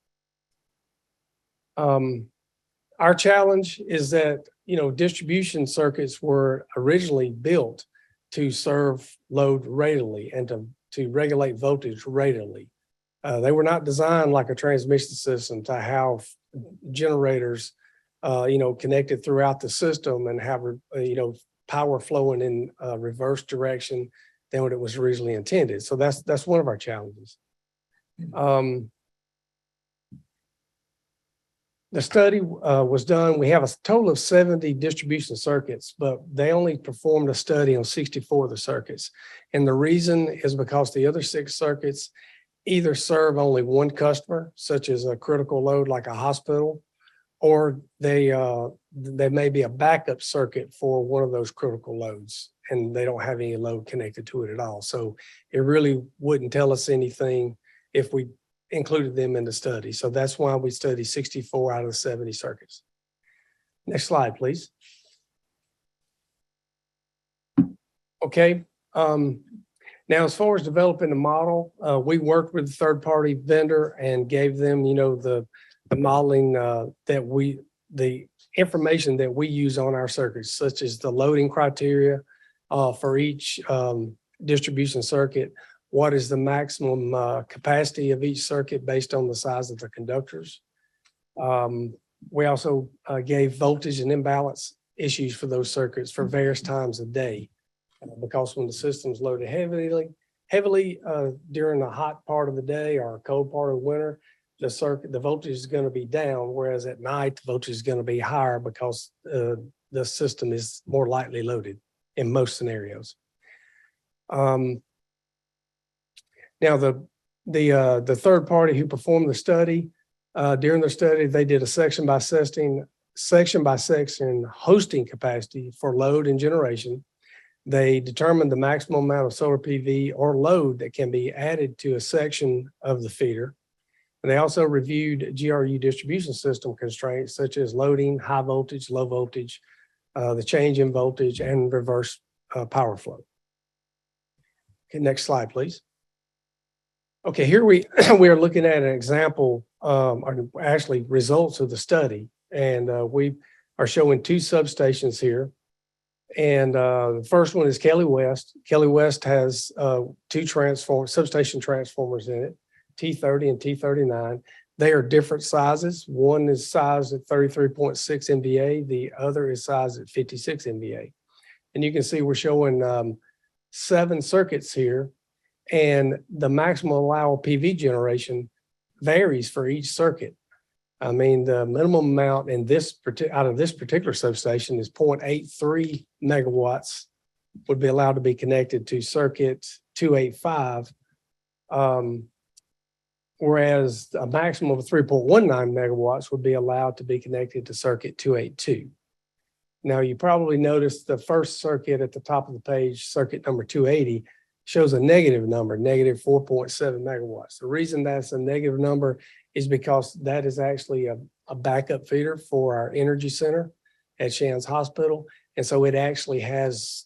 Our challenge is that, distribution circuits were originally built to serve load radially and to regulate voltage radially. They were not designed like a transmission system to have generators, connected throughout the system and have, power flowing in a reverse direction than what it was originally intended. So that's one of our challenges. The study was done. We have a total of 70 distribution circuits, but they only performed a study on 64 of the circuits. And the reason is because the other 6 circuits either serve only one customer, such as a critical load like a hospital, or they may be a backup circuit for one of those critical loads, and they don't have any load connected to it at all. So it really wouldn't tell us anything if we included them in the study. So that's why we studied 64 out of the 70 circuits. Next slide, please. Okay. Now, as far as developing the model, we worked with a third-party vendor and gave them, the modeling the information that we use on our circuits, such as the loading criteria for each distribution circuit. What is the maximum capacity of each circuit based on the size of the conductors? We also gave voltage and imbalance issues for those circuits for various times of day, because when the system's loaded heavily during the hot part of the day or a cold part of winter, the voltage is going to be down, whereas at night the voltage is going to be higher because the system is more lightly loaded in most scenarios. Now, the third party who performed the study, during the study, they did a section by section hosting capacity for load and generation. They determined the maximum amount of solar PV or load that can be added to a section of the feeder. And they also reviewed GRU distribution system constraints such as loading, high voltage, low voltage, the change in voltage, and reverse power flow. Okay, next slide, please. Okay, here we are looking at an example, or actually results of the study, and we are showing 2 substations here. And the first one is Kelly West. Kelly West has two substation transformers in it, T30 and T39. They are different sizes. One is sized at 33.6 MVA. The other is sized at 56 MVA. And you can see we're showing 7 circuits here, and the maximum allowable PV generation varies for each circuit. I mean, the minimum amount in out of this particular substation is 0.83 megawatts would be allowed to be connected to circuit 285. Whereas a maximum of 3.19 megawatts would be allowed to be connected to circuit 282. Now, you probably noticed the first circuit at the top of the page, circuit number 280, shows a negative number, negative 4.7 megawatts. The reason that's a negative number is because that is actually a backup feeder for our energy center at Shands Hospital. And so it actually has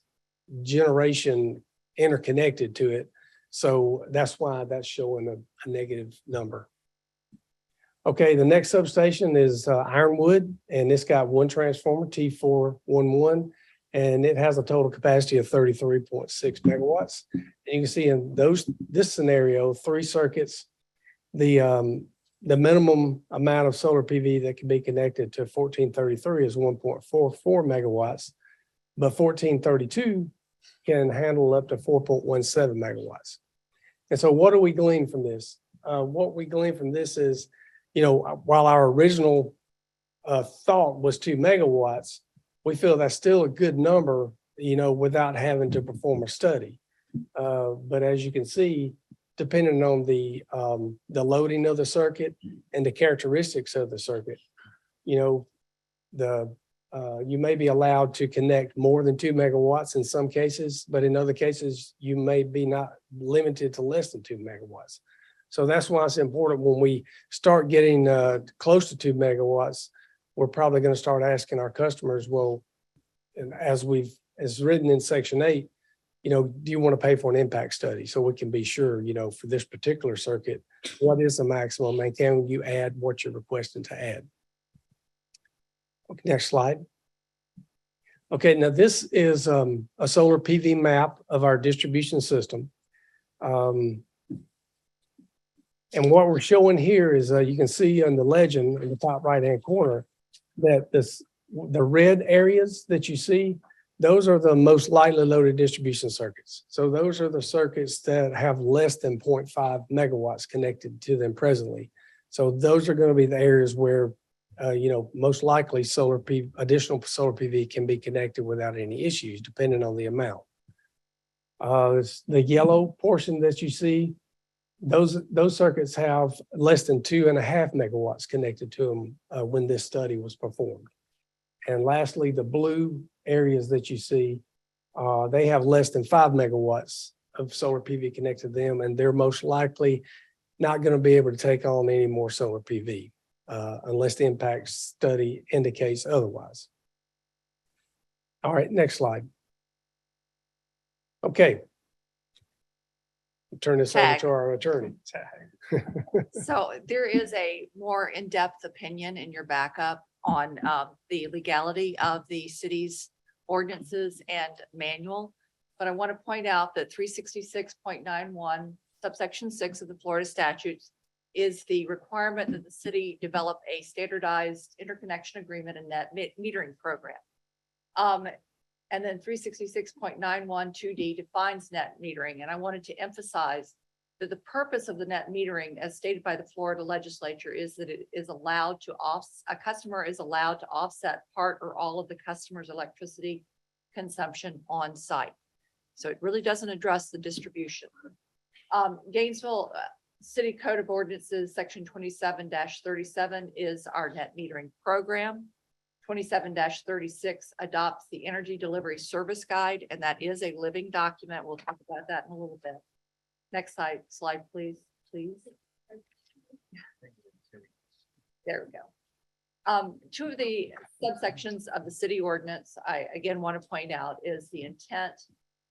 generation interconnected to it. So that's why that's showing a negative number. Okay, the next substation is Ironwood, and it's got one transformer, T411, and it has a total capacity of 33.6 megawatts. And you can see in this scenario, 3 circuits, the minimum amount of solar PV that can be connected to 1433 is 1.44 megawatts, but 1432 can handle up to 4.17 megawatts. And so what do we glean from this? What we glean from this is, while our original thought was 2 megawatts, we feel that's still a good number, without having to perform a study. But as you can see, depending on the loading of the circuit and the characteristics of the circuit, you may be allowed to connect more than 2 megawatts in some cases, but in other cases, you may be not limited to less than 2 megawatts. So that's why it's important when we start getting close to 2 megawatts, we're probably going to start asking our customers, well, and as written in section 8, do you want to pay for an impact study so we can be sure, for this particular circuit, what is the maximum and can you add what you're requesting to add? Okay, next slide. Okay, now this is a solar PV map of our distribution system. And what we're showing here is you can see on the legend in the top right-hand corner that the red areas that you see, those are the most lightly loaded distribution circuits. So those are the circuits that have less than 0.5 megawatts connected to them presently. So those are going to be the areas where, most likely additional solar PV can be connected without any issues, depending on the amount. The yellow portion that you see, those circuits have less than 2.5 megawatts connected to them when this study was performed. And lastly, the blue areas that you see, they have less than 5 megawatts of solar PV connected to them, and they're most likely not going to be able to take on any more solar PV unless the impact study indicates otherwise. All right, next slide. Okay. Turn this over to our attorney. So there is a more in-depth opinion in your backup on the legality of the city's ordinances and manual. But I want to point out that 366.91 subsection 6 of the Florida statutes is the requirement that the city develop a standardized interconnection agreement and net metering program. And then 366.91 2D defines net metering. And I wanted to emphasize that the purpose of the net metering, as stated by the Florida legislature, is that it is allowed to a customer is allowed to offset part or all of the customer's electricity consumption on site. So it really doesn't address the distribution. Gainesville City Code of Ordinances, section 27-37 is our net metering program. 27-36 adopts the Energy Delivery Service Guide, and that is a living document. We'll talk about that in a little bit. Next slide, please. There we go. Two of the subsections of the city ordinance, I again want to point out, is the intent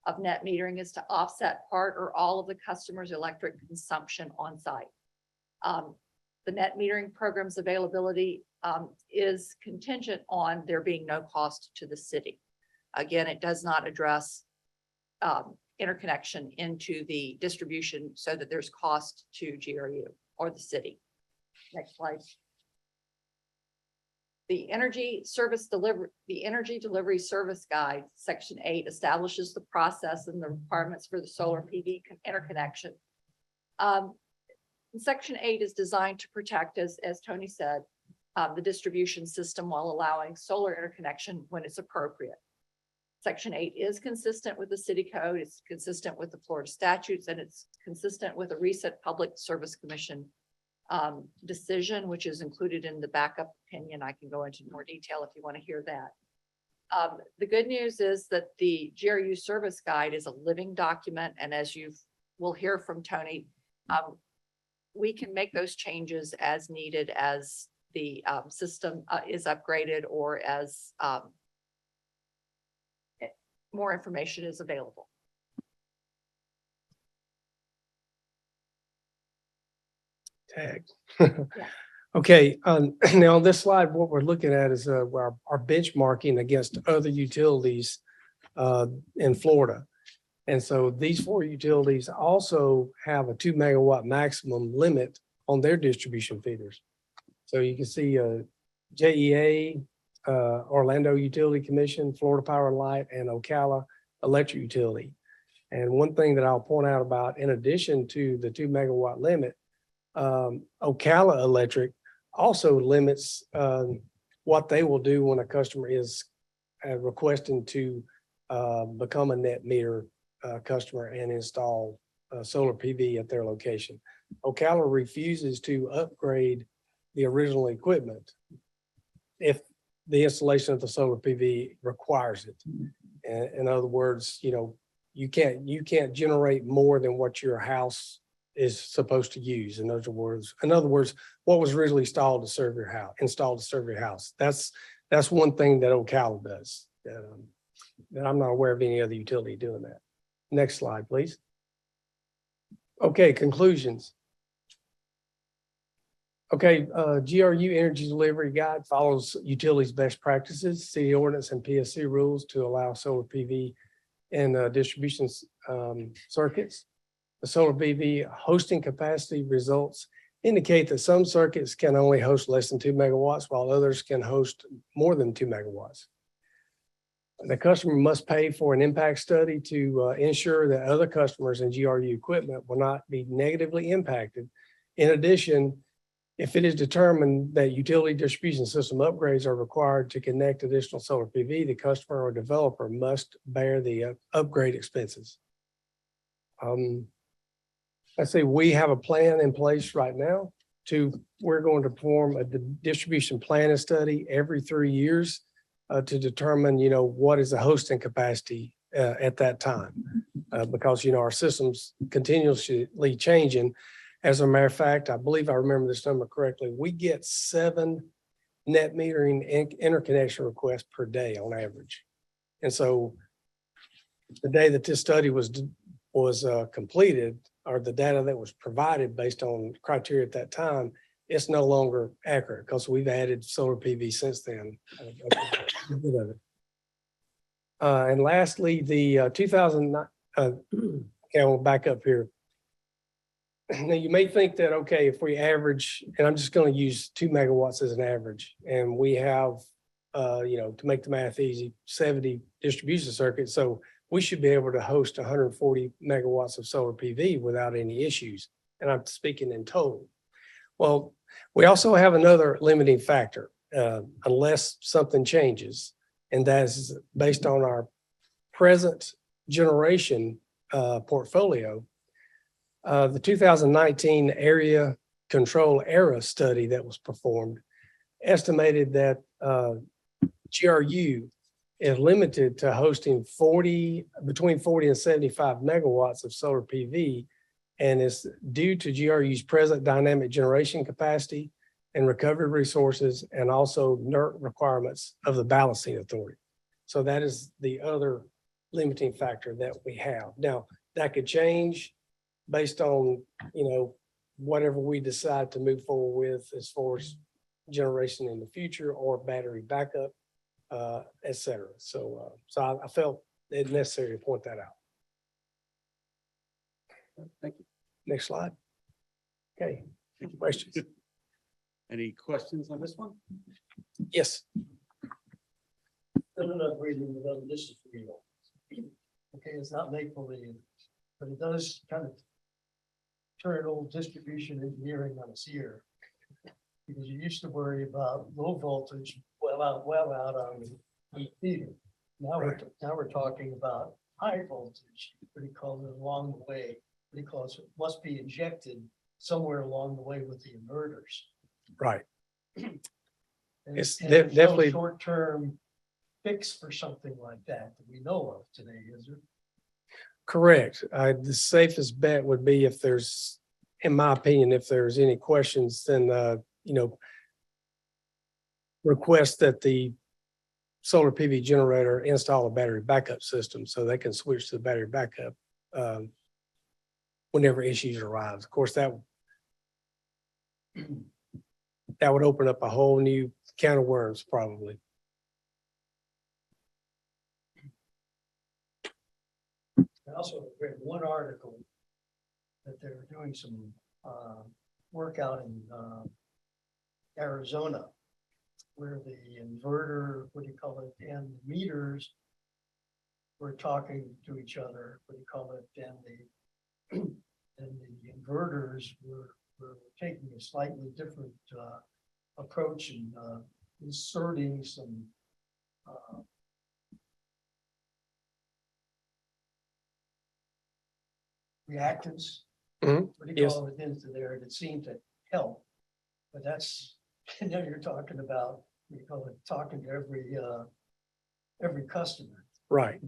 of net metering is to offset part or all of the customer's electric consumption on site. The net metering program's availability is contingent on there being no cost to the city. Again, it does not address interconnection into the distribution so that there's cost to GRU or the city. Next slide. The energy delivery service guide, section 8, establishes the process and the requirements for the solar PV interconnection. Section 8 is designed to protect, as Tony said, the distribution system while allowing solar interconnection when it's appropriate. Section 8 is consistent with the city code, it's consistent with the Florida statutes, and it's consistent with a recent Public Service Commission decision, which is included in the backup opinion. I can go into more detail if you want to hear that. The good news is that the GRU service guide is a living document, and as you will hear from Tony, we can make those changes as needed as the system is upgraded or as more information is available. Tag. Okay, now on this slide, what we're looking at is our benchmarking against other utilities in Florida. And so these 4 utilities also have a 2 megawatt maximum limit on their distribution feeders. So you can see JEA, Orlando Utility Commission, Florida Power and Light, and Ocala Electric Utility. And one thing that I'll point out about, in addition to the 2 megawatt limit, Ocala Electric also limits what they will do when a customer is requesting to become a net meter customer and install solar PV at their location. Ocala refuses to upgrade the original equipment if the installation of the solar PV requires it. In other words, you know, you can't generate more than what your house is supposed to use. In other words, what was originally installed to serve your house. That's one thing that Ocala does. And I'm not aware of any other utility doing that. Next slide, please. Okay, conclusions. Okay, GRU Energy Delivery Guide follows utilities' best practices, city ordinance and PSC rules to allow solar PV in distribution circuits. The solar PV hosting capacity results indicate that some circuits can only host less than 2 megawatts, while others can host more than 2 megawatts. The customer must pay for an impact study to ensure that other customers and GRU equipment will not be negatively impacted. In addition, if it is determined that utility distribution system upgrades are required to connect additional solar PV, the customer or developer must bear the upgrade expenses. Let's say we have a plan in place right now we're going to perform a distribution planning study every 3 years to determine, you know, what is the hosting capacity at that time. Because, you know, our system's continuously changing. As a matter of fact, I believe I remember this number correctly. We get 7 net metering interconnection requests per day on average. And so the day that this study was completed, or the data that was provided based on criteria at that time, it's no longer accurate because we've added solar PV since then. And lastly, the 2009, okay, I'll back up here. Now you may think that, okay, if we average, and I'm just going to use 2 megawatts as an average, and we have, you know, to make the math easy, 70 distribution circuits. So we should be able to host 140 megawatts of solar PV without any issues. And I'm speaking in total. Well, we also have another limiting factor, unless something changes, and that is based on our present generation portfolio. The 2019 area control era study that was performed estimated that GRU is limited to hosting between 40 and 75 megawatts of solar PV, and is due to GRU's present dynamic generation capacity and recovery resources, and also NERC requirements of the balancing authority. So that is the other limiting factor that we have. Now, that could change based on, you know, whatever we decide to move forward with as far as generation in the future or battery backup. et cetera. So, I felt it necessary to point that out. Thank you. Next slide. Okay, Thank you. questions? Any questions on this one? Yes. No, reading the other, this is real. Okay, it's not make believe, but it does kind of turn old distribution engineering on its ear. Because you used to worry about low voltage, well out on the feeder. Now we're talking about high voltage, what do you call it, along the way, because it must be injected somewhere along the way with the inverters. Right. And It's and there's no definitely- short-term fix for something like that we know of today, is there? Correct. The safest bet would be if there's, in my opinion, if there's any questions, then, request that the solar PV generator install a battery backup system so they can switch to the battery backup whenever issues arise. Of course, that would open up a whole new can of worms, probably. I also read one article that they were doing some work out in Arizona, where the inverter, what do you call it, and the meters were talking to each other, what do you call it, and the inverters were taking a slightly different approach and inserting some reactants. Mhm. What do you Yes. call it into there that seemed to help? But that's, now you're talking about, what do you call it, talking to every customer. Right.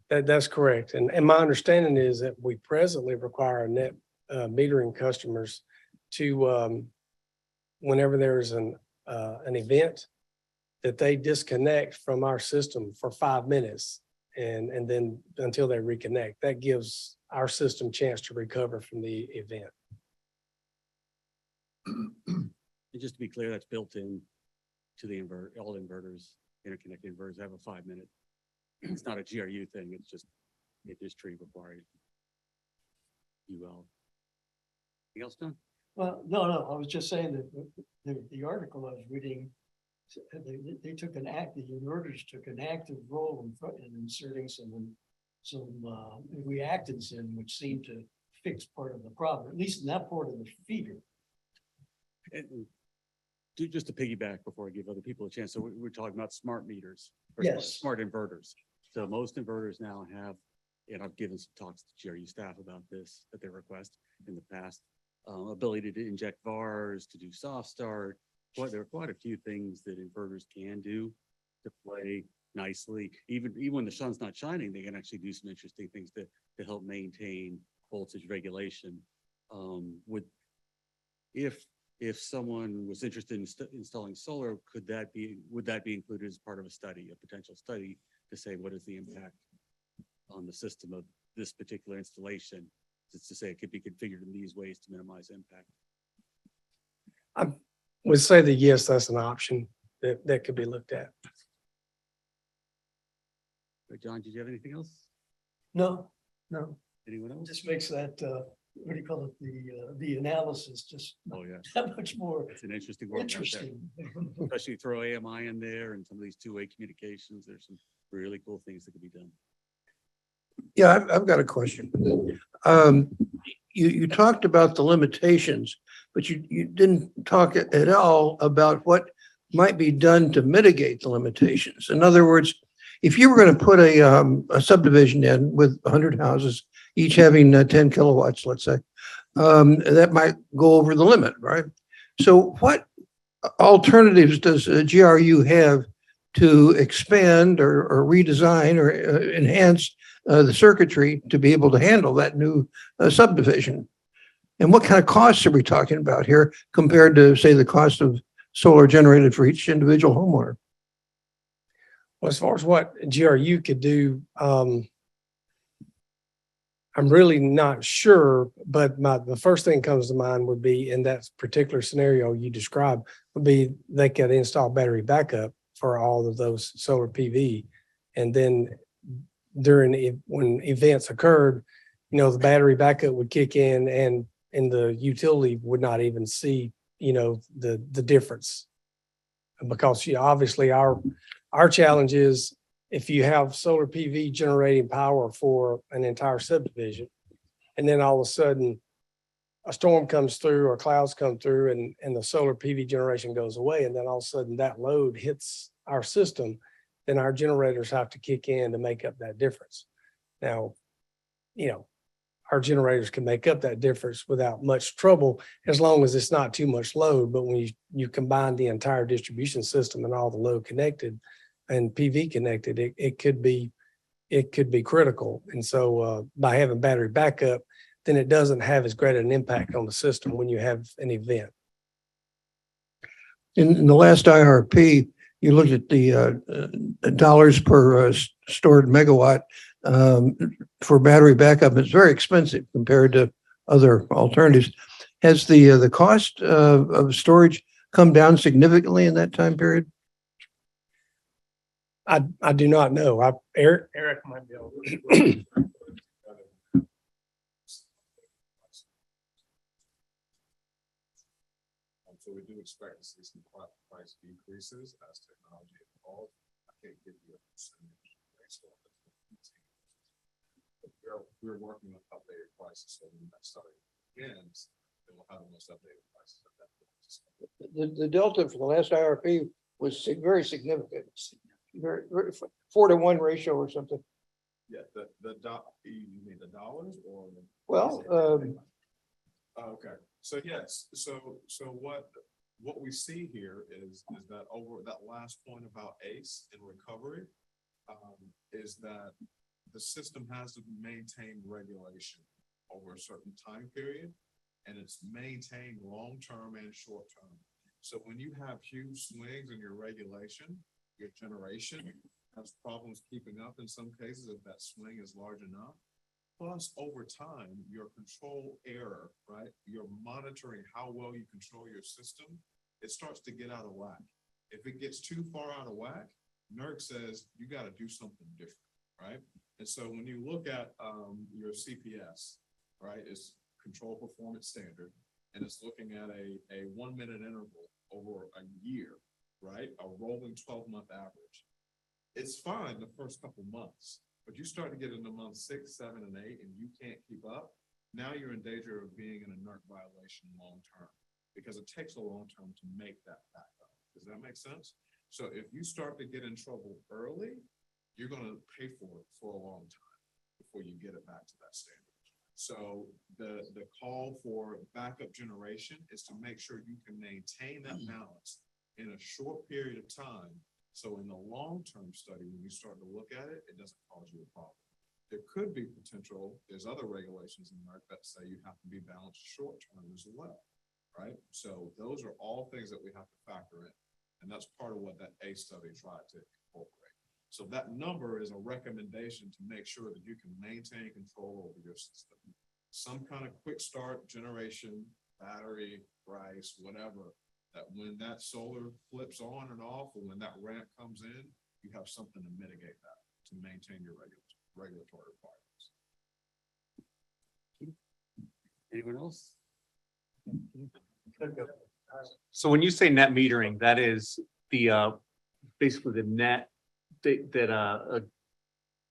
That's correct. And my understanding is that we presently require net metering customers to, whenever there's an event, that they disconnect from our system for 5 minutes and then until they reconnect. That gives our system chance to recover from the event. And just to be clear, that's built in to the invert, all inverters, interconnected inverters have a 5-minute. It's not a GRU thing, it's just industry required. UL. Anything else, John? Well, no, I was just saying that the article I was reading, they took the inverters took an active role in inserting some reactants in, which seemed to fix part of the problem, at least in that part of the feeder. And just to piggyback before I give other people a chance, so we're talking about smart meters. or Yes. Smart inverters. So most inverters now have, and I've given some talks to GRU staff about this at their request in the past, ability to inject VARs, to do soft start. But there are quite a few things that inverters can do to play nicely. Even when the sun's not shining, they can actually do some interesting things to help maintain voltage regulation. If someone was interested in installing solar, would that be included as part of a potential study to say what is the impact on the system of this particular installation? It's to say it could be configured in these ways to minimize impact. I would say that yes, that's an option that could be looked at. John, did you have anything else? No, Anyone else? just makes that, what do you call it, the analysis just Oh, yeah. that much more It's an interesting world out there. interesting. Especially throw AMI in there and some of these two-way communications. There's some really cool things that could be done. Yeah, I've got a question. You talked about the limitations, but you didn't talk at all about what might be done to mitigate the limitations. In other words, if you were going to put a subdivision in with 100 houses, each having 10 kilowatts, let's say, that might go over the limit, right? So what alternatives does GRU have to expand or redesign or enhance the circuitry to be able to handle that new subdivision? And what kind of costs are we talking about here compared to, say, the cost of solar generated for each individual homeowner? Well, as far as what GRU could do, I'm really not sure, but the first thing comes to mind would be in that particular scenario you described would be they could install battery backup for all of those solar PV. And then when events occurred, the battery backup would kick in and the utility would not even see, the difference. Because obviously our challenge is if you have solar PV generating power for an entire subdivision, and then all of a sudden a storm comes through or clouds come through and the solar PV generation goes away, and then all of a sudden that load hits our system, then our generators have to kick in to make up that difference. Now, our generators can make up that difference without much trouble as long as it's not too much load. But when you combine the entire distribution system and all the load connected and PV connected, it could be critical. And so by having battery backup, then it doesn't have as great an impact on the system when you have an event. In the last IRP, you looked at the dollars per stored megawatt for battery backup. It's very expensive compared to other alternatives. Has the cost of storage come down significantly in that time period? I do not know. Eric might be able to. So we do expect to see some price decreases as technology evolves. I can't give you a percentage based on it. We're working on updated prices, so when that study begins, then we'll have the most updated prices at that point. The delta for the last IRP was very significant. Very 4-to-1 ratio or something. Yeah, you mean the dollars or? Well, okay, so yes, so what we see here is that over that last point about ACE and recovery, is that the system has to maintain regulation over a certain time period, and it's maintained long-term and short-term. So when you have huge swings in your regulation, your generation has problems keeping up in some cases if that swing is large enough. Plus, over time, your control error, right? You're monitoring how well you control your system. It starts to get out of whack. If it gets too far out of whack, NERC says you got to do something different, right? And so when you look at your CPS, right, it's control performance standard, and it's looking at a 1 minute interval over a year, right? A rolling 12-month average. It's fine the first couple months, but you start to get into month 6, 7, and 8, and you can't keep up. Now you're in danger of being in a NERC violation long-term, because it takes a long time to make that back up. Does that make sense? So if you start to get in trouble early, you're going to pay for it for a long time before you get it back to that standard. So the call for backup generation is to make sure you can maintain that balance in a short period of time. So in the long-term study, when you start to look at it, it doesn't cause you a problem. There could be potential, there's other regulations in NERC that say you have to be balanced short-term as well, right? So those are all things that we have to factor in. And that's part of what that A study tried to incorporate. So that number is a recommendation to make sure that you can maintain control over your system. Some kind of quick start generation, battery, price, whatever, that when that solar flips on and off, or when that ramp comes in, you have something to mitigate that, to maintain your regulatory requirements. Anyone else? So when you say net metering, that is the basically the net that a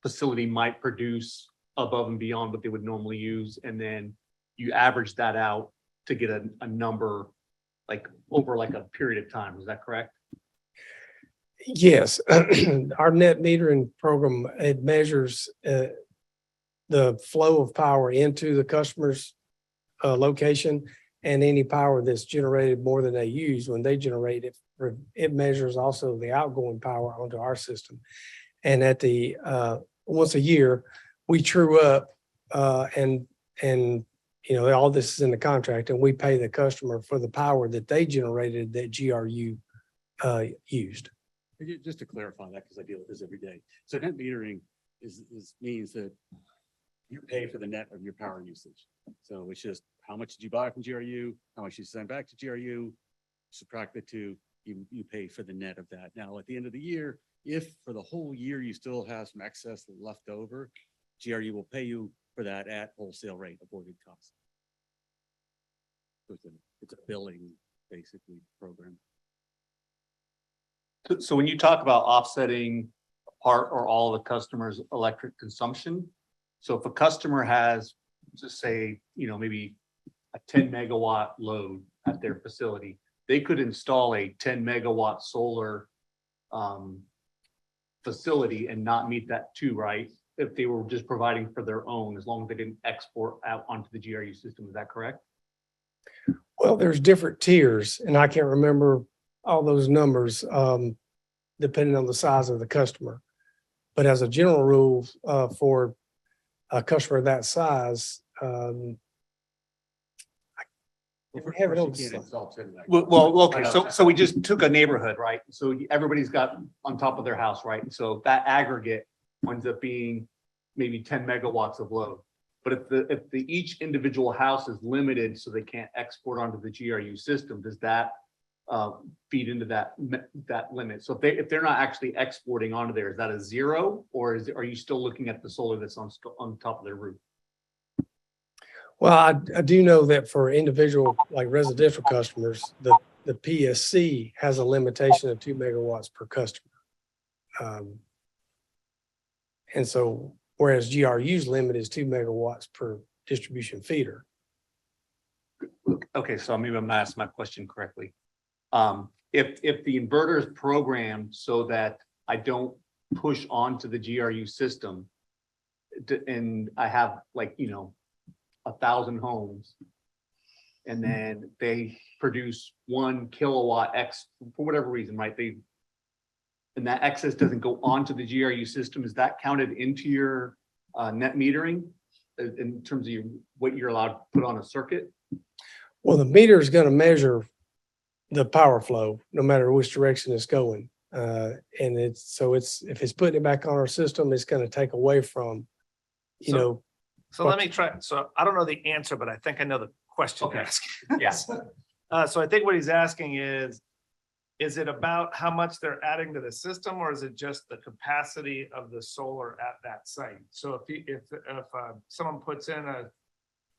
facility might produce above and beyond what they would normally use, and then you average that out to get a number like over like a period of time. Is that correct? Yes, our net metering program, it measures the flow of power into the customer's location, and any power that's generated more than they use when they generate it. It measures also the outgoing power onto our system. And at the once a year, we true up and all this is in the contract, and we pay the customer for the power that they generated that GRU used. Just to clarify that, because I deal with this every day. So net metering means that you pay for the net of your power usage. So it's just how much did you buy from GRU, how much you send back to GRU, subtract the two, you pay for the net of that. Now, at the end of the year, if for the whole year you still have some excess left over, GRU will pay you for that at wholesale rate avoided cost. So it's a billing, basically, program. So when you talk about offsetting part or all of the customer's electric consumption, so if a customer has, just say, maybe a 10 megawatt load at their facility, they could install a 10 megawatt solar facility and not meet that too, right? If they were just providing for their own, as long as they didn't export out onto the GRU system, is that correct? Well, there's different tiers and I can't remember all those numbers, depending on the size of the customer. But as a general rule, for a customer that size, we have it on the slide. Well, okay, so we just took a neighborhood, right? So everybody's got on top of their house, right? And so that aggregate winds up being maybe 10 megawatts of load. But if the each individual house is limited, so they can't export onto the GRU system, does that feed into that limit? So if they're not actually exporting onto there, is that a zero, or are you still looking at the solar that's on top of their roof? Well, I do know that for individual, like residential customers, the PSC has a limitation of 2 megawatts per customer. And so, whereas GRU's limit is 2 megawatts per distribution feeder. Okay, so maybe I'm not asking my question correctly. If the inverter is programmed so that I don't push onto the GRU system, and I have 1,000 homes, and then they produce 1 kilowatt X for whatever reason, right? And that excess doesn't go onto the GRU system. Is that counted into your net metering in terms of what you're allowed to put on a circuit? Well, the meter is going to measure the power flow, no matter which direction it's going. And if it's putting it back on our system, it's going to take away from, So let me try. So I don't know the answer, but I think I know the question. Okay. you're asking. Yes. So I think what he's asking is it about how much they're adding to the system, or is it just the capacity of the solar at that site? So if someone puts in a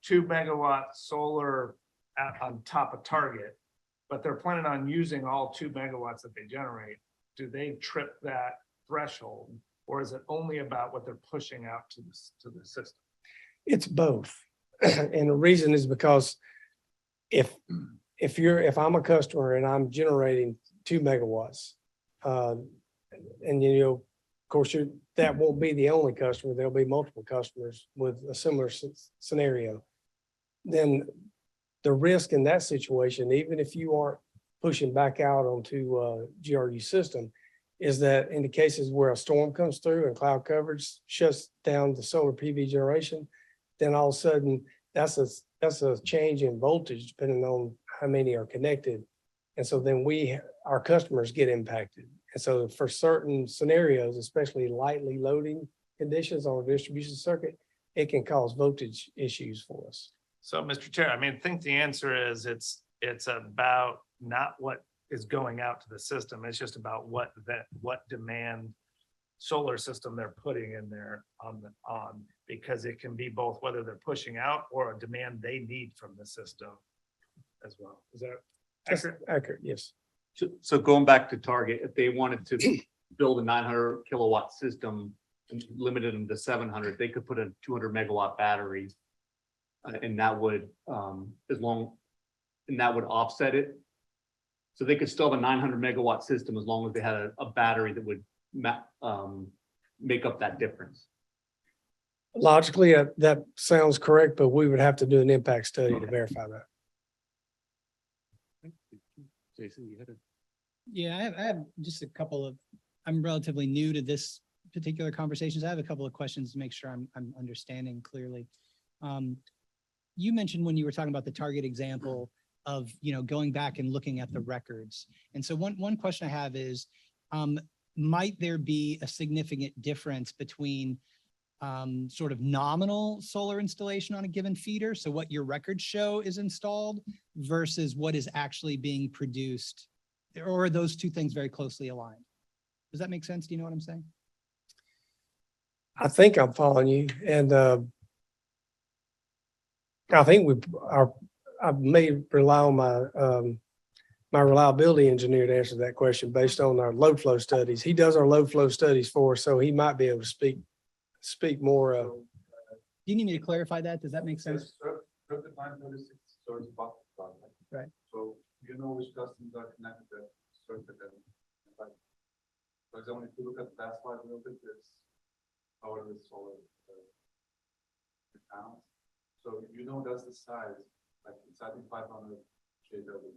2 megawatt solar on top of target, but they're planning on using all 2 megawatts that they generate, do they trip that threshold, or is it only about what they're pushing out to the system? it's both. And the reason is because if I'm a customer and I'm generating 2 megawatts, and of course, that won't be the only customer. There'll be multiple customers with a similar scenario. Then the risk in that situation, even if you aren't pushing back out onto GRU system, is that in the cases where a storm comes through and cloud coverage shuts down the solar PV generation, then all of a sudden that's a change in voltage depending on how many are connected. And so then our customers get impacted. And so for certain scenarios, especially lightly loading conditions on a distribution circuit, it can cause voltage issues for us. So, Mr. Chair, I think the answer is it's about not what is going out to the system. It's just about what demand solar system they're putting in there on because it can be both whether they're pushing out or a demand they need from the system as well. Is that accurate? Accurate, yes. So going back to Target, if they wanted to build a 900 kilowatt system and limited them to 700, they could put a 200 megawatt battery, and that would offset it. So they could still have a 900 megawatt system as long as they had a battery that would make up that difference. Logically, that sounds correct, but we would have to do an impact study to verify that. Jason, you had a. Yeah, I have just a couple of, I'm relatively new to this particular conversations. I have a couple of questions to make sure I'm understanding clearly. You mentioned when you were talking about the Target example of, going back and looking at the records. And so one question I have is, might there be a significant difference between sort of nominal solar installation on a given feeder? So what your records show is installed versus what is actually being produced Or are those two things very closely aligned? Does that make sense? Do you know what I'm saying? I think I'm following you and, I think I may rely on my reliability engineer to answer that question based on our load flow studies. He does our load flow studies for us, so he might be able to speak more. Do you need me to clarify that? Does that make sense? Right. So you know which customers are connected to circuit and like, for example, if you look at the last slide, look at this, power the solar panels. So you know that's the size, like it's I think 500 kW.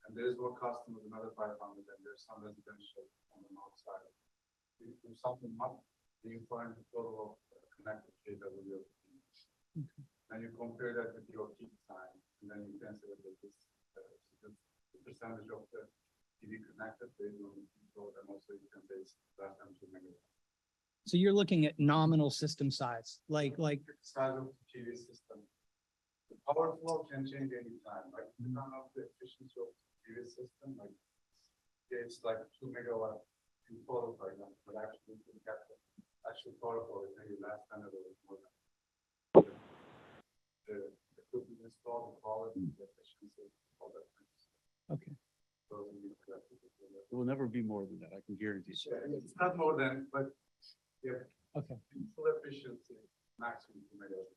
And there's more customers, another 500, and there's some residential on the north side. If you something up, then you find the total of connected kW. And you compare that with your peak time, and then you can say that this the percentage of the TV connected based on the control, and also you can base that on 2 megawatts. So you're looking at nominal system size, like, Size of the TV system. The power flow can change anytime, like depending on the efficiency of the TV system, like it's like 2 megawatt in total, for example, but actually you can get the actual power flow is maybe less than it was more than. The equipment installed, the quality, the efficiency, all that. okay. So It will never be more than that, I can guarantee. it's not more than, but yeah. Okay. Full efficiency, maximum 2 megawatts.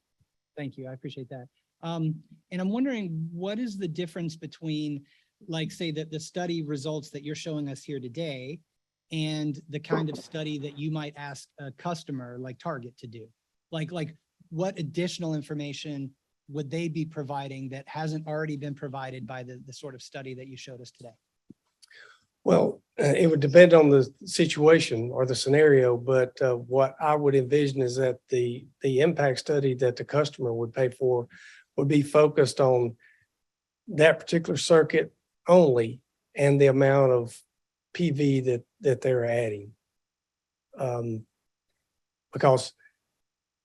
Thank you. I appreciate that. And I'm wondering, what is the difference between, like, say that the study results that you're showing us here today and the kind of study that you might ask a customer like Target to do? Like what additional information would they be providing that hasn't already been provided by the sort of study that you showed us today? Well, it would depend on the situation or the scenario, but what I would envision is that the impact study that the customer would pay for would be focused on that particular circuit only and the amount of PV that they're adding. Because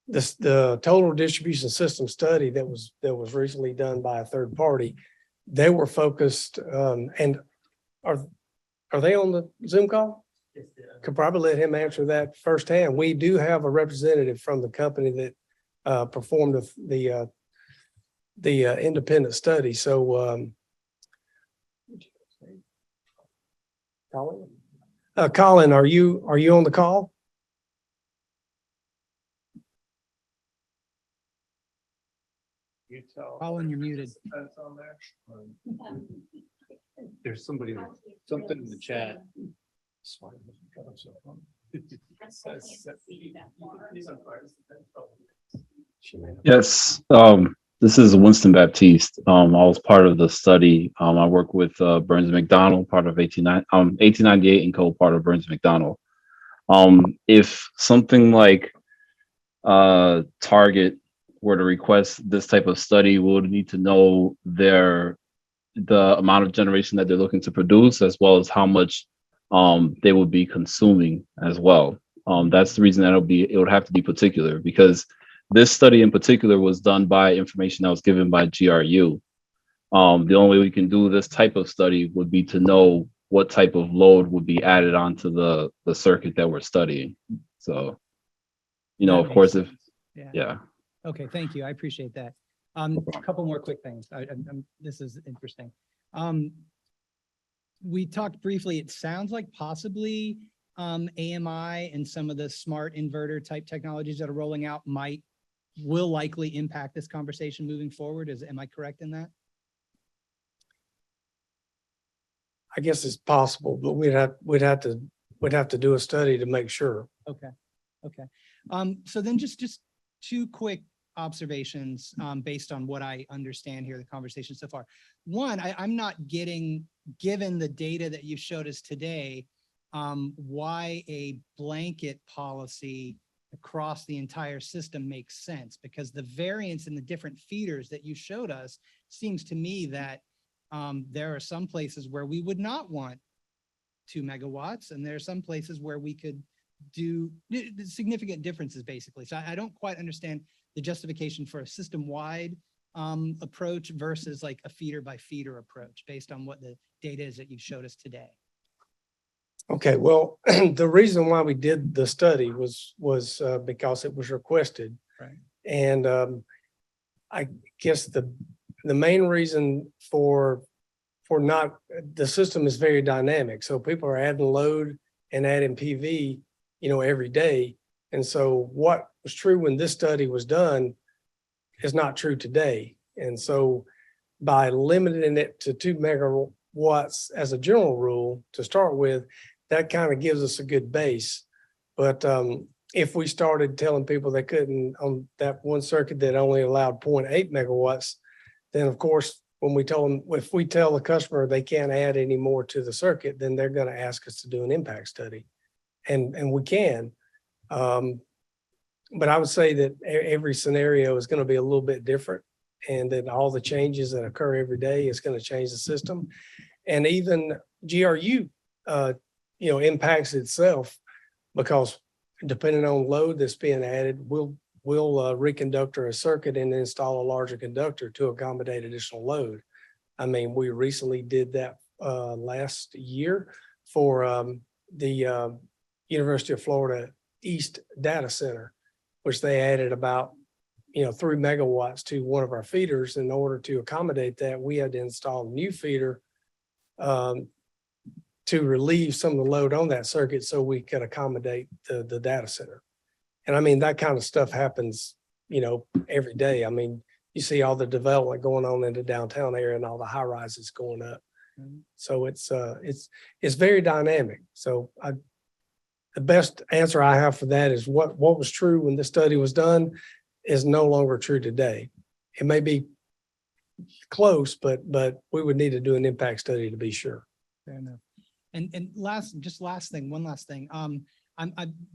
the total distribution system study that was recently done by a third party, they were focused, and are they on the Zoom call? Could probably let him answer that firsthand. We do have a representative from the company that performed the independent study. So, Colin, are you on the call? You tell. Colin, you're muted. That's on there. There's something in the chat. Yes, this is Winston Baptiste. I was part of the study. I work with Burns McDonnell, part of 1898 and co part of Burns McDonnell. If something like Target were to request this type of study, we would need to know the amount of generation that they're looking to produce, as well as how much they would be consuming as well. That's the reason that it would have to be particular, because this study in particular was done by information that was given by GRU. The only way we can do this type of study would be to know what type of load would be added onto the circuit that we're studying. So, of course, if, yeah. Okay, thank you. I appreciate that. A couple more quick things. This is interesting. We talked briefly, it sounds like possibly AMI and some of the smart inverter type technologies that are rolling out will likely impact this conversation moving forward. Am I correct in that? I guess it's possible, but we'd have to do a study to make sure. Okay. So then just two quick observations based on what I understand here, the conversation so far. One, I'm not getting, given the data that you showed us today, why a blanket policy across the entire system makes sense, because the variance in the different feeders that you showed us seems to me that there are some places where we would not want 2 megawatts, and there are some places where we could do significant differences, basically. So I don't quite understand the justification for a system-wide approach versus like a feeder by feeder approach based on what the data is that you showed us today? Okay, well, the reason why we did the study was because it was requested. Right. And I guess the main reason for not, the system is very dynamic. So people are adding load and adding PV, every day. And so what was true when this study was done is not true today. And so by limiting it to 2 megawatts as a general rule to start with, that kind of gives us a good base. But if we started telling people they couldn't on that one circuit that only allowed 0.8 megawatts, then of course, when we tell them, if we tell the customer they can't add any more to the circuit, then they're going to ask us to do an impact study. And we can. But I would say that every scenario is going to be a little bit different, and that all the changes that occur every day is going to change the system. And even GRU, impacts itself, because depending on load that's being added, we'll reconductor a circuit and install a larger conductor to accommodate additional load. I mean, we recently did that last year for the University of Florida East Data Center, which they added about 3 megawatts to one of our feeders. In order to accommodate that, we had to install a new feeder to relieve some of the load on that circuit so we could accommodate the data center. And I mean, that kind of stuff happens, every day. I mean, you see all the development going on in the downtown area and all the high rises going up. So it's very dynamic. So the best answer I have for that is what was true when the study was done is no longer true today. It may be close, but we would need to do an impact study to be sure. Fair enough. And one last thing.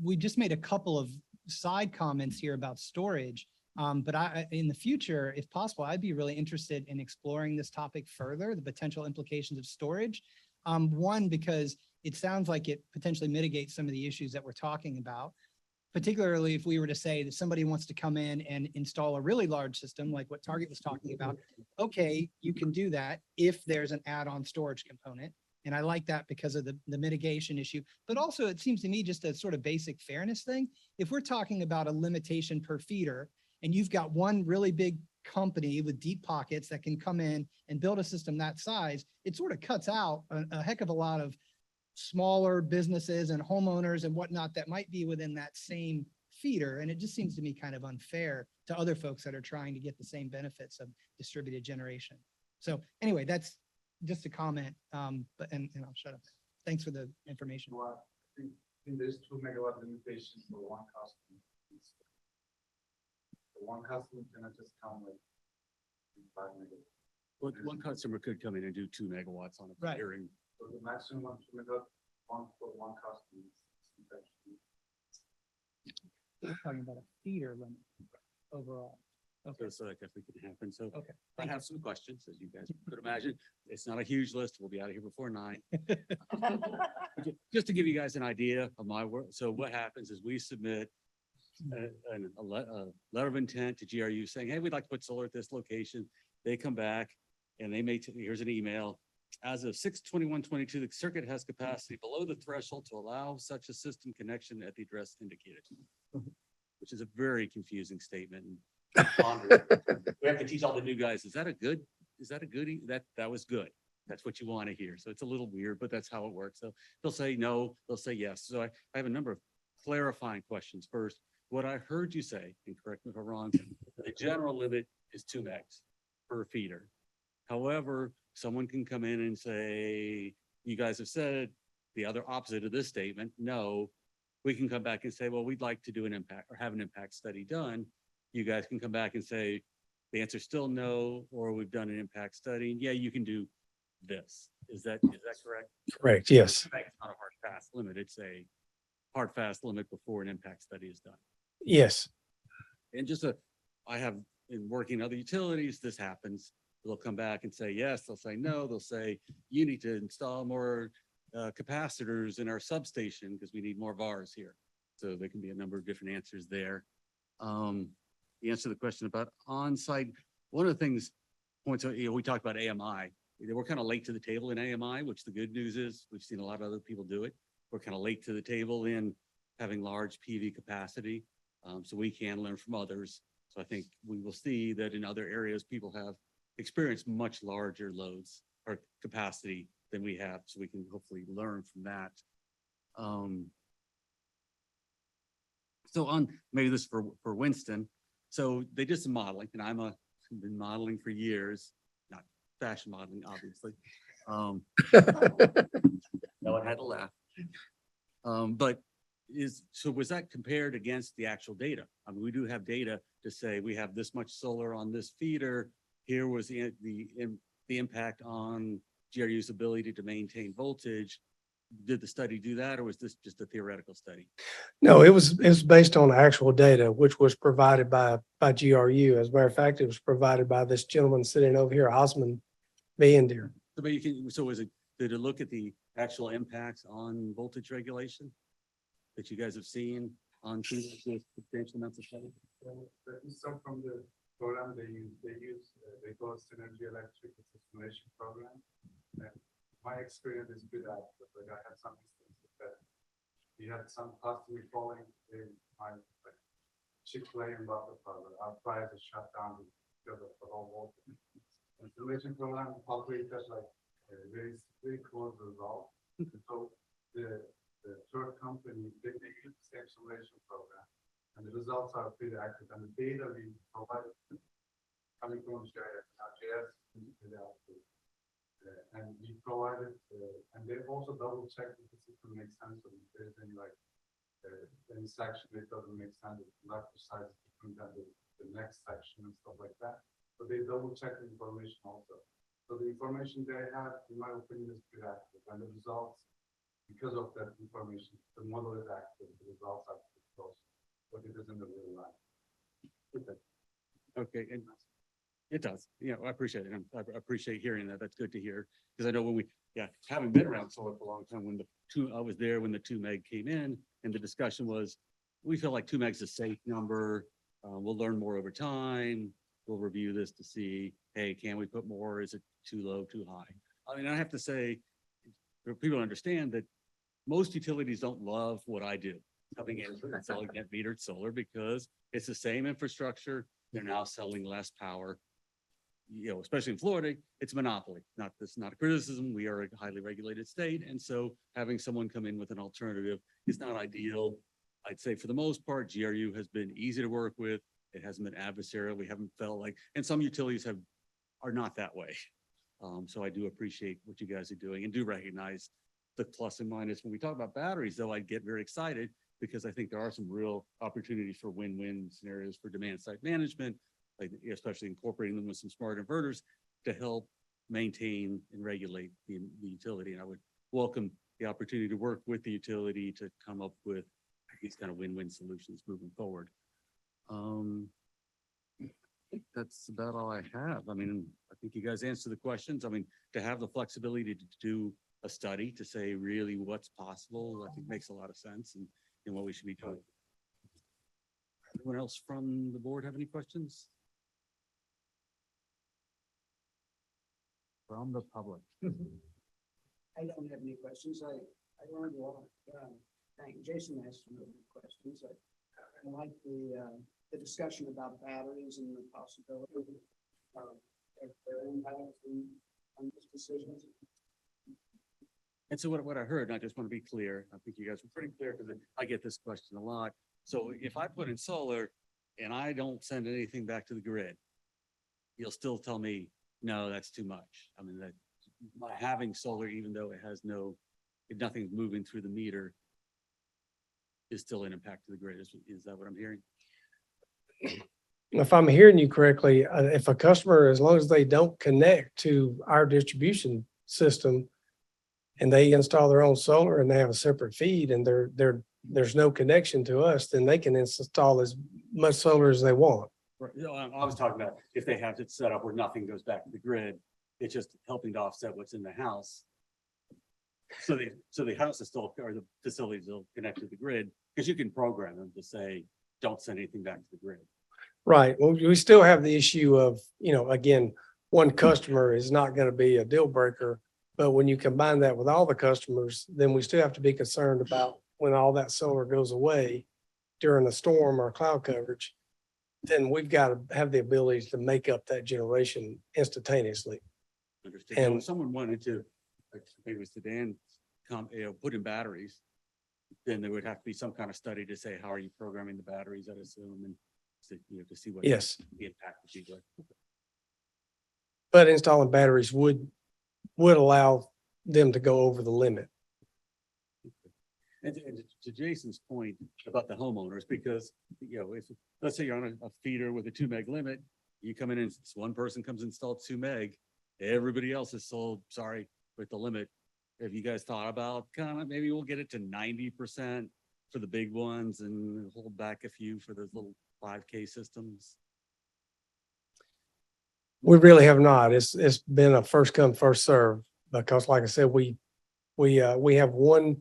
We just made a couple of side comments here about storage. But in the future, if possible, I'd be really interested in exploring this topic further, the potential implications of storage. One, because it sounds like it potentially mitigates some of the issues that we're talking about, particularly if we were to say that somebody wants to come in and install a really large system like what Target was talking about. Okay, you can do that if there's an add-on storage component. And I like that because of the mitigation issue, but also it seems to me just a sort of basic fairness thing. If we're talking about a limitation per feeder and you've got one really big company with deep pockets that can come in and build a system that size, it sort of cuts out a heck of a lot of smaller businesses and homeowners and whatnot that might be within that same feeder. And it just seems to me kind of unfair to other folks that are trying to get the same benefits of distributed generation. So anyway, that's just a comment, but and I'll shut up. Thanks for the information. Well, I think there's 2 megawatt limitations for one customer. The one customer cannot just come with 5 megawatts. Well, one customer could come in and do 2 megawatts on a Right. clearing. So the maximum of 2 megawatt, one for one customer. We're talking about a feeder limit overall. Okay. So that definitely can happen. So Okay. I have some questions, as you guys could imagine. It's not a huge list. We'll be out of here before 9. Just to give you guys an idea of my work. So what happens is we submit a letter of intent to GRU saying, hey, we'd like to put solar at this location. They come back and they may, here's an email. As of 6/21/22, the circuit has capacity below the threshold to allow such a system connection at the address indicated, which is a very confusing statement. We have to teach all the new guys, is that a goodie? That was good. That's what you want to hear. So it's a little weird, but that's how it works. So they'll say no, they'll say yes. So I have a number of clarifying questions. First, what I heard you say, and correct me if I'm wrong, the general limit is 2 megs per feeder. However, someone can come in and say, you guys have said the other opposite of this statement. No, we can come back and say, well, we'd like to do an impact or have an impact study done. You guys can come back and say, the answer is still no, or we've done an impact study. And yeah, you can do this. Is that correct? Correct, yes. It's not a hard fast limit. It's a hard fast limit before an impact study is done. Yes. And I have in working other utilities, this happens. They'll come back and say yes, they'll say no, they'll say you need to install more capacitors in our substation because we need more VARs here. So there can be a number of different answers there. The answer to the question about on-site, one of the things, points out, we talked about AMI. We're kind of late to the table in AMI, which the good news is we've seen a lot of other people do it. We're kind of late to the table in having large PV capacity. So we can learn from others. So I think we will see that in other areas, people have experienced much larger loads or capacity than we have. So we can hopefully learn from that. So on, maybe this for Winston. So they did some modeling, and I've been modeling for years, not fashion modeling, obviously. No one had to laugh. But was that compared against the actual data? I mean, we do have data to say we have this much solar on this feeder. Here was the impact on GRU's ability to maintain voltage. Did the study do that, or was this just a theoretical study? No, it was based on actual data, which was provided by GRU. As a matter of fact, it was provided by this gentleman sitting over here, Osman Bander. So, did it look at the actual impacts on voltage regulation that you guys have seen on substantial amounts of study? So from the program they call it Synergy Electric Simulation Program. And my experience is good at it, but I had some instances that we had some customer calling in my Chick-fil-A and Buffalo, our prior to shut down because of the low voltage. And simulation program calculated like a very close result. So the third company, they use the same simulation program, and the results are pretty accurate. And the data we provided coming from JS, and we provided, and they also double checked if the system makes sense, or if there's any any section that doesn't make sense, it's not precise, different than the next section and stuff like that. So they double check the information also. So the information they have, in my opinion, is pretty accurate, and the results, because of that information, the model is accurate, the results are pretty close, but it isn't the real life. Okay, and it does. I appreciate it. I appreciate hearing that. That's good to hear. Because I know when having been around solar for a long time, I was there when the 2 meg came in, and the discussion was, we feel like 2 meg is a safe number. We'll learn more over time. We'll review this to see, hey, can we put more? Is it too low, too high? I mean, I have to say, for people to understand that most utilities don't love what I do, coming in and selling net metered solar, because it's the same infrastructure. They're now selling less power. Especially in Florida, it's monopoly. This is not a criticism. We are a highly regulated state. And so having someone come in with an alternative is not ideal. I'd say for the most part, GRU has been easy to work with. It hasn't been adversarial. We haven't felt like, and some utilities are not that way. So I do appreciate what you guys are doing and do recognize the plus and minus. When we talk about batteries, though, I get very excited because I think there are some real opportunities for win-win scenarios for demand side management, especially incorporating them with some smart inverters to help maintain and regulate the utility. And I would welcome the opportunity to work with the utility to come up with these kind of win-win solutions moving forward. I think that's about all I have. I mean, I think you guys answered the questions. I mean, to have the flexibility to do a study to say really what's possible, I think makes a lot of sense and what we should be doing. Anyone else from the board have any questions? From the public. I don't have any questions. I learned a lot. Thank Jason asked some good questions. I like the discussion about batteries and the possibility of their impact on these decisions. And so what I heard, and I just want to be clear, I think you guys were pretty clear because I get this question a lot. So if I put in solar and I don't send anything back to the grid, you'll still tell me, no, that's too much. I mean, that by having solar, even though it has nothing's moving through the meter, is still an impact to the grid. Is that what I'm hearing? If I'm hearing you correctly, if a customer, as long as they don't connect to our distribution system and they install their own solar and they have a separate feed and there's no connection to us, then they can install as much solar as they want. Right. I was talking about if they have it set up where nothing goes back to the grid, it's just helping to offset what's in the house. So the house is still, or the facility is still connected to the grid, because you can program them to say, don't send anything back to the grid. Right. Well, we still have the issue of, again, one customer is not going to be a deal breaker. But when you combine that with all the customers, then we still have to be concerned about when all that solar goes away during a storm or cloud coverage, then we've got to have the ability to make up that generation instantaneously. Understood. Now, And- if someone wanted to, like, maybe it was Sedan, put in batteries, then there would have to be some kind of study to say, how are you programming the batteries, I'd assume, and to see what Yes, the impact would be. Like. but installing batteries would allow them to go over the limit. And to Jason's point about the homeowners, because, if, let's say you're on a feeder with a 2 meg limit, you come in and one person comes and installs 2 meg, everybody else is sold, sorry, with the limit. Have you guys thought about maybe we'll get it to 90% for the big ones and hold back a few for those little 5K systems? We really have not. It's been a first come, first serve, because like I said, we have one,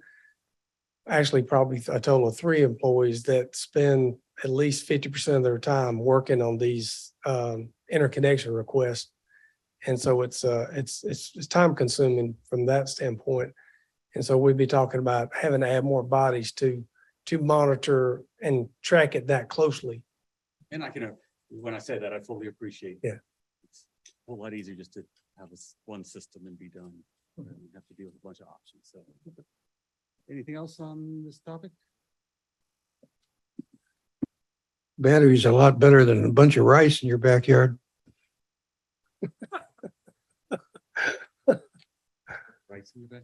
actually probably a total of 3 employees that spend at least 50% of their time working on these interconnection requests. And so it's time consuming from that standpoint. And so we'd be talking about having to add more bodies to monitor and track it that closely. And when I say that, I fully appreciate. Yeah. It's a whole lot easier just to have one system and be done. And have to deal with a bunch of options. So, anything else on this topic? Battery's a lot better than a bunch of rice in your backyard. Right in your back?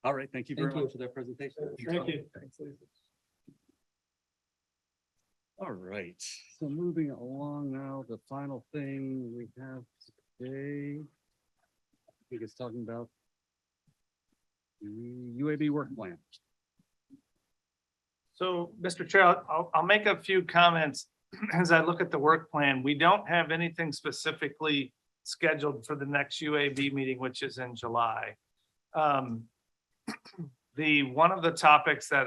All right, thank you very much for that presentation. Thank you. All right, so moving along now, the final thing we have today, I think it's talking about the UAB work plan. So, Mr. Chair, I'll make a few comments as I look at the work plan. We don't have anything specifically scheduled for the next UAB meeting, which is in July. One of the topics that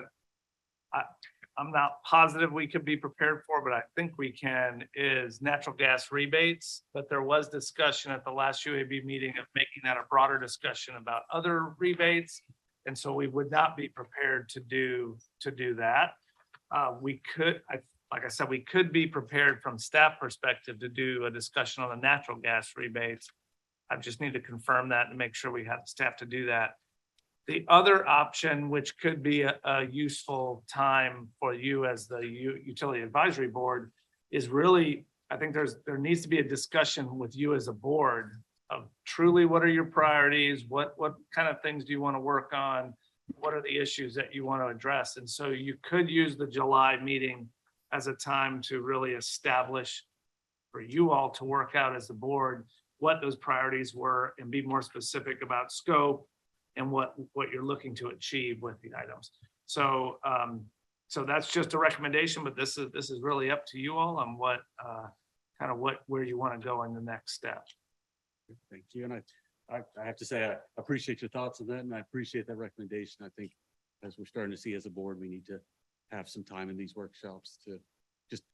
I'm not positive we could be prepared for, but I think we can, is natural gas rebates. But there was discussion at the last UAB meeting of making that a broader discussion about other rebates. And so we would not be prepared to do that. We could, like I said, we could be prepared from staff perspective to do a discussion on the natural gas rebates. I just need to confirm that and make sure we have staff to do that. The other option, which could be a useful time for you as the Utility Advisory Board, is really, I think there needs to be a discussion with you as a board of truly what are your priorities, what kind of things do you want to work on, what are the issues that you want to address. And so you could use the July meeting as a time to really establish for you all to work out as a board what those priorities were and be more specific about scope and what you're looking to achieve with the items. So that's just a recommendation, but this is really up to you all on where you want to go in the next step. Thank you. And I have to say, I appreciate your thoughts on that, and I appreciate that recommendation. I think as we're starting to see as a board, we need to have some time in these workshops to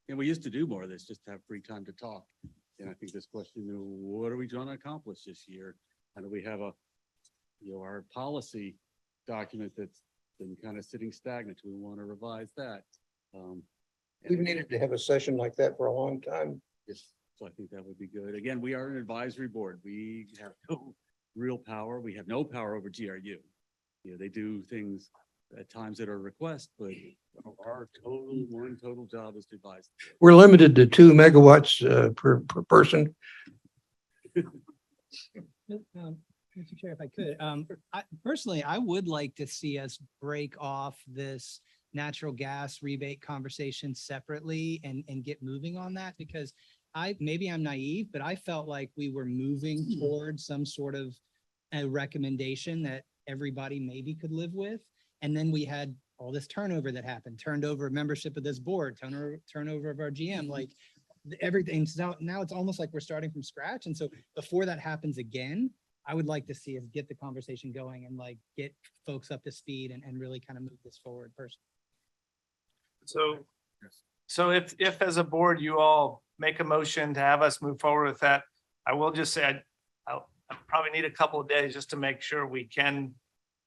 and we used to do more of this, just to have free time to talk. And I think this question, what are we trying to accomplish this year? How do we have our policy document that's been kind of sitting stagnant? We want to revise that. We've needed to have a session like that for a long time. Yes, so I think that would be good. Again, we are an advisory board. We have no real power. We have no power over GRU. They do things at times at our request, but our total job is to advise. We're limited to 2 megawatts per person. Mr. Chair, if I could, personally, I would like to see us break off this natural gas rebate conversation separately and get moving on that, because maybe I'm naive, but I felt like we were moving towards some sort of a recommendation that everybody maybe could live with. And then we had all this turnover that happened, turned over membership of this board, turnover of our GM, like everything. So now it's almost like we're starting from scratch. And so before that happens again, I would like to see us get the conversation going and like get folks up to speed and really kind of move this forward personally. So if as a board, you all make a motion to have us move forward with that, I will just say I probably need a couple of days just to make sure we can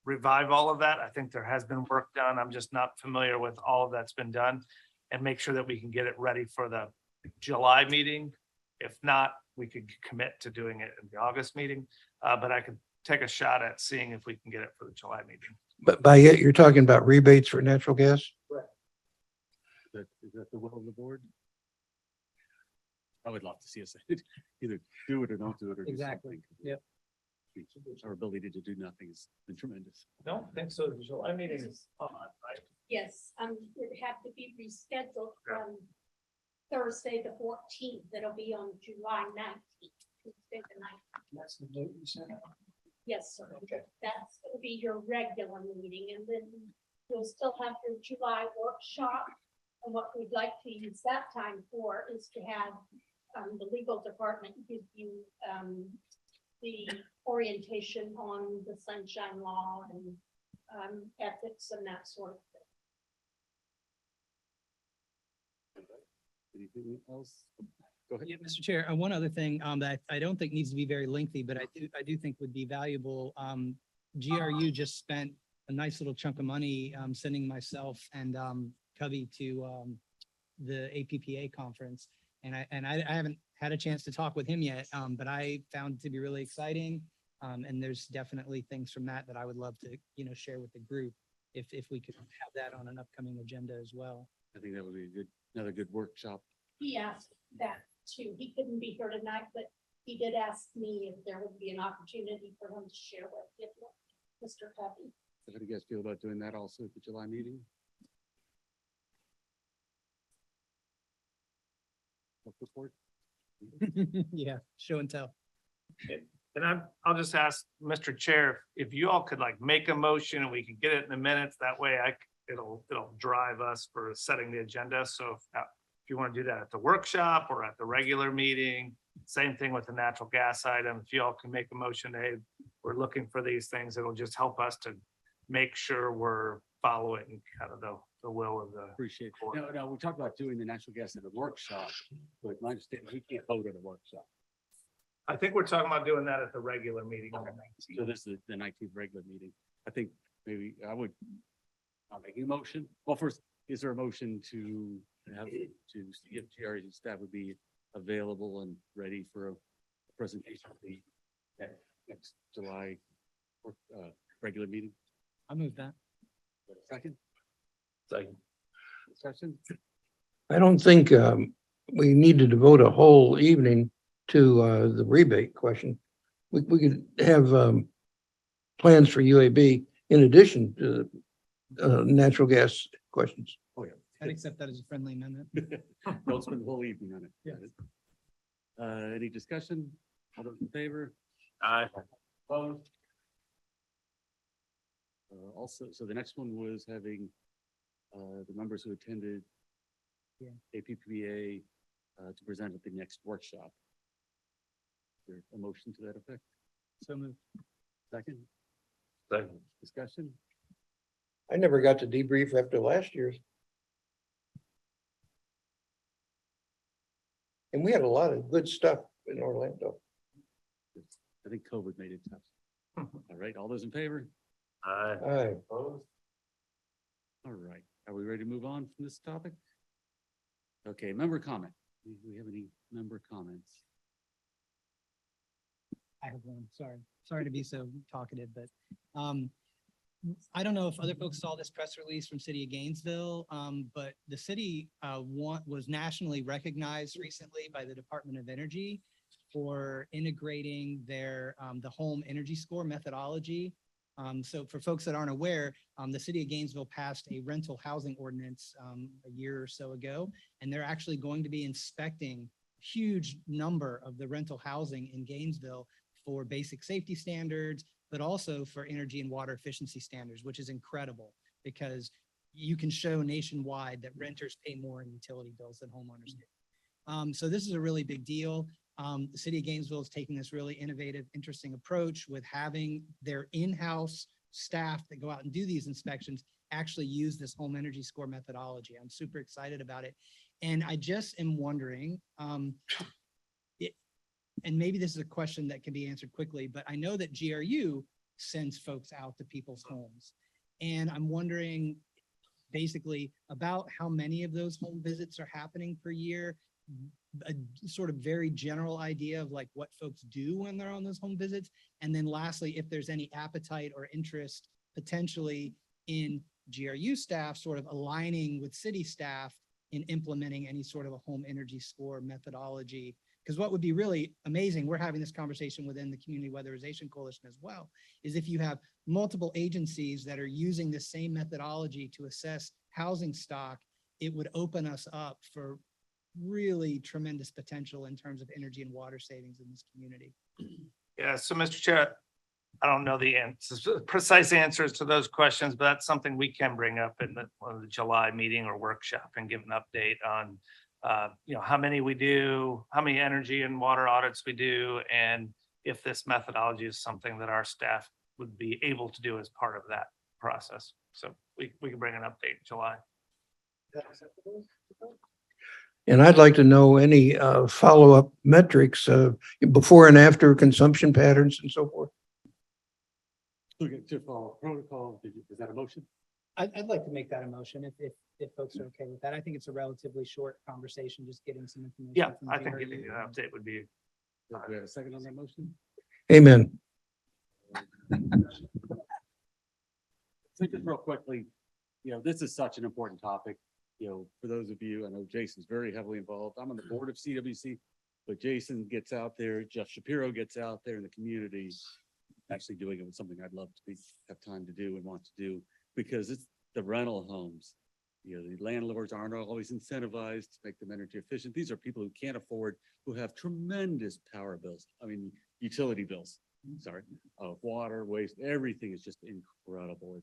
revive all of that. I think there has been work done. I'm just not familiar with all of that's been done, and make sure that we can get it ready for the July meeting. If not, we could commit to doing it in the August meeting, but I could take a shot at seeing if we can get it for the July meeting. But by it, you're talking about rebates for natural gas? Is that the will of the board? I would love to see us either do it or don't do it or do Exactly. something. Yep. Our ability to do nothing has been tremendous. Don't think so. The July meeting is on, right? Yes, it had to be rescheduled from Thursday, the 14th. It'll be on July 19th, Tuesday the 19th. That's the date you sent out. Yes, sir. That's gonna be your regular meeting, and then you'll still have your July workshop. And what we'd like to use that time for is to have the legal department give you the orientation on the sunshine law and ethics and that sort of thing. Anything else? Go ahead. Yeah, Mr. Chair, one other thing that I don't think needs to be very lengthy, but I do think would be valuable. GRU just spent a nice little chunk of money sending myself and Cubby to the APPA conference. And I haven't had a chance to talk with him yet, but I found it to be really exciting. And there's definitely things from that I would love to, share with the group if we could have that on an upcoming agenda as well. I think that would be another good workshop. He asked that too. He couldn't be here tonight, but he did ask me if there would be an opportunity for him to share with Mr. Covey. How do you guys feel about doing that also at the July meeting? Report? Yeah, show and tell. And I'll just ask Mr. Chair, if you all could like make a motion and we can get it in the minutes, that way it'll drive us for setting the agenda. So if you want to do that at the workshop or at the regular meeting, same thing with the natural gas item. If you all can make a motion, hey, we're looking for these things, it'll just help us to make sure we're following kind of the will of the. Appreciate board. it. No, we talked about doing the natural gas at a workshop, but my understanding, we can't vote at a workshop. I think we're talking about doing that at the regular meeting. on the 19th. So this is the 19th regular meeting. I think maybe I'll make a motion. Well, first, is there a motion to give Jerry and staff would be available and ready for a presentation of the next July regular meeting? I'll move that. Second? Second. Discussion? I don't think we need to devote a whole evening to the rebate question. We could have plans for UAB in addition to natural gas questions. Oh, yeah. I'd accept that as a friendly amendment. Don't spend the whole evening on it. Yeah. Any discussion? All those in favor? Aye. Opposed? Also, so the next one was having the members who attended APPA to present at the next workshop. Is there a motion to that effect? So moved. Second? Second. Discussion? I never got to debrief after last year's. And we had a lot of good stuff in Orlando. I think COVID made it tough. All right, all those in favor? Aye. Aye. Opposed? All right, are we ready to move on from this topic? Okay, member comment. Do we have any member comments? I have one, sorry to be so talkative, but I don't know if other folks saw this press release from City of Gainesville, but the city was nationally recognized recently by the Department of Energy for integrating their the home energy score methodology. So for folks that aren't aware, the City of Gainesville passed a rental housing ordinance a year or so ago, and they're actually going to be inspecting a huge number of the rental housing in Gainesville for basic safety standards, but also for energy and water efficiency standards, which is incredible because you can show nationwide that renters pay more in utility bills than homeowners do. So this is a really big deal. The city of Gainesville is taking this really innovative, interesting approach with having their in-house staff that go out and do these inspections actually use this home energy score methodology. I'm super excited about it. And I just am wondering, and maybe this is a question that can be answered quickly, but I know that GRU sends folks out to people's homes. And I'm wondering basically about how many of those home visits are happening per year, a sort of very general idea of like what folks do when they're on those home visits. And then lastly, if there's any appetite or interest potentially in GRU staff sort of aligning with city staff in implementing any sort of a home energy score methodology. Because what would be really amazing, we're having this conversation within the Community Weatherization Coalition as well, is if you have multiple agencies that are using the same methodology to assess housing stock, it would open us up for really tremendous potential in terms of energy and water savings in this community. Yeah, so Mr. Chair, I don't know the answers, precise answers to those questions, but that's something we can bring up in one of the July meeting or workshop and give an update on, how many we do, how many energy and water audits we do, and if this methodology is something that our staff would be able to do as part of that process. So we can bring an update in July. And I'd like to know any follow-up metrics before and after consumption patterns and so forth. To follow protocol, is that a motion? I'd like to make that a motion if folks are okay with that. I think it's a relatively short conversation, just getting some information. Yeah, from I think GRU. giving an update would be. Do we have a second on that motion? Amen. So just real quickly, this is such an important topic. For those of you, I know Jason's very heavily involved. I'm on the board of CWC, but Jason gets out there, Jeff Shapiro gets out there in the community, actually doing it with something I'd love to have time to do and want to do, because it's the rental homes. The landlords aren't always incentivized to make them energy efficient. These are people who can't afford, who have tremendous power bills. I mean, utility bills, sorry, water, waste, everything is just incredible.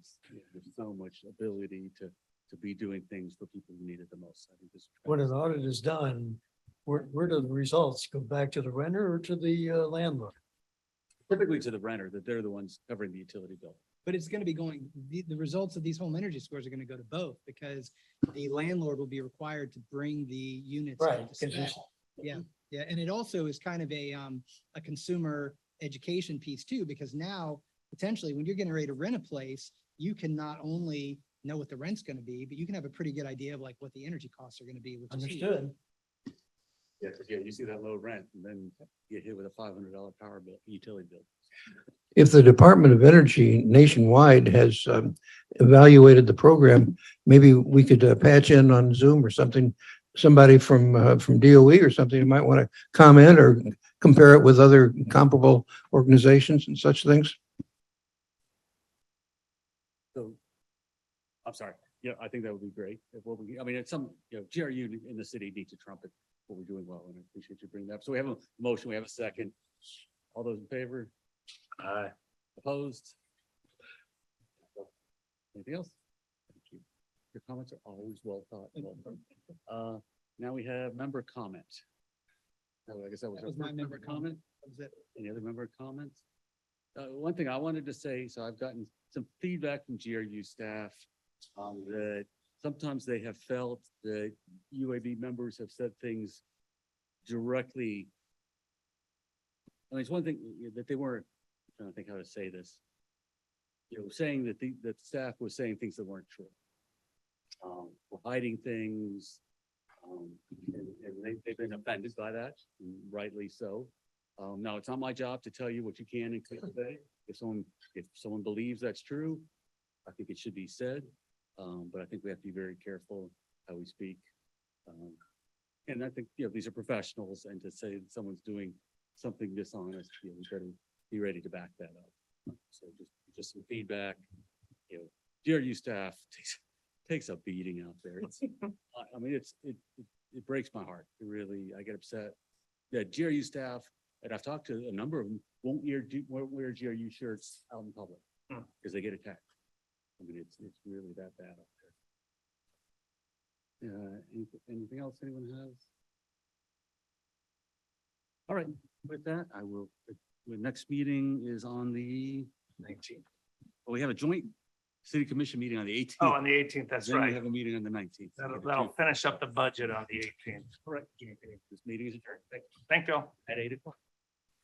There's so much ability to be doing things for people who need it the most. I think this. When an audit is done, where do the results go back to the renter or to the landlord? Typically to the renter, that they're the ones covering the utility bill. But it's going to be going, the results of these home energy scores are going to go to both because the landlord will be required to bring the units. Right, up to spec. Yeah, yeah. And it also is kind of a consumer education piece too, because now potentially when you're getting ready to rent a place, you can not only know what the rent's going to be, but you can have a pretty good idea of like what the energy costs are going to be. Which is huge. Understood. Yeah, you see that low rent and then get hit with a $500 power bill, utility bill. If the Department of Energy nationwide has evaluated the program, maybe we could patch in on Zoom or something, somebody from DOE or something who might want to comment or compare it with other comparable organizations and such things. So, I'm sorry. Yeah, I think that would be great. It's some, GRU in the city needs to trumpet what we're doing well, and I appreciate you bringing that up. So we have a motion, we have a second. All those in favor? Aye. Opposed? Anything else? Thank you. Your comments are always well thought. Now we have member comment. I guess that was my our member comment. That was it. Any other member comments? One thing I wanted to say, so I've gotten some feedback from GRU staff that sometimes they have felt that UAB members have said things directly. I mean, it's one thing that they weren't, I'm trying to think how to say this, saying that that staff was saying things that weren't true. Or hiding things, and they've been offended by that, and rightly so. Now, it's not my job to tell you what you can and can't say. If someone believes that's true, I think it should be said. But I think we have to be very careful how we speak. And I think, these are professionals, and to say that someone's doing something dishonest, we better be ready to back that up. So just some feedback. GRU staff takes a beating out there. It breaks my heart. It really, I get upset that GRU staff, and I've talked to a number of them, won't wear GRU shirts out in public because they get attacked. It's really that bad out there. Anything else anyone has? All All right, with that, I will, the next meeting is on the 19th. we have a joint city commission meeting on the 18th. Oh, on the 18th, that's Then we right. have a meeting on the 19th. That'll finish up the budget on the 18th. Correct. This meeting is adjourned. Thank you. At 8 o'clock.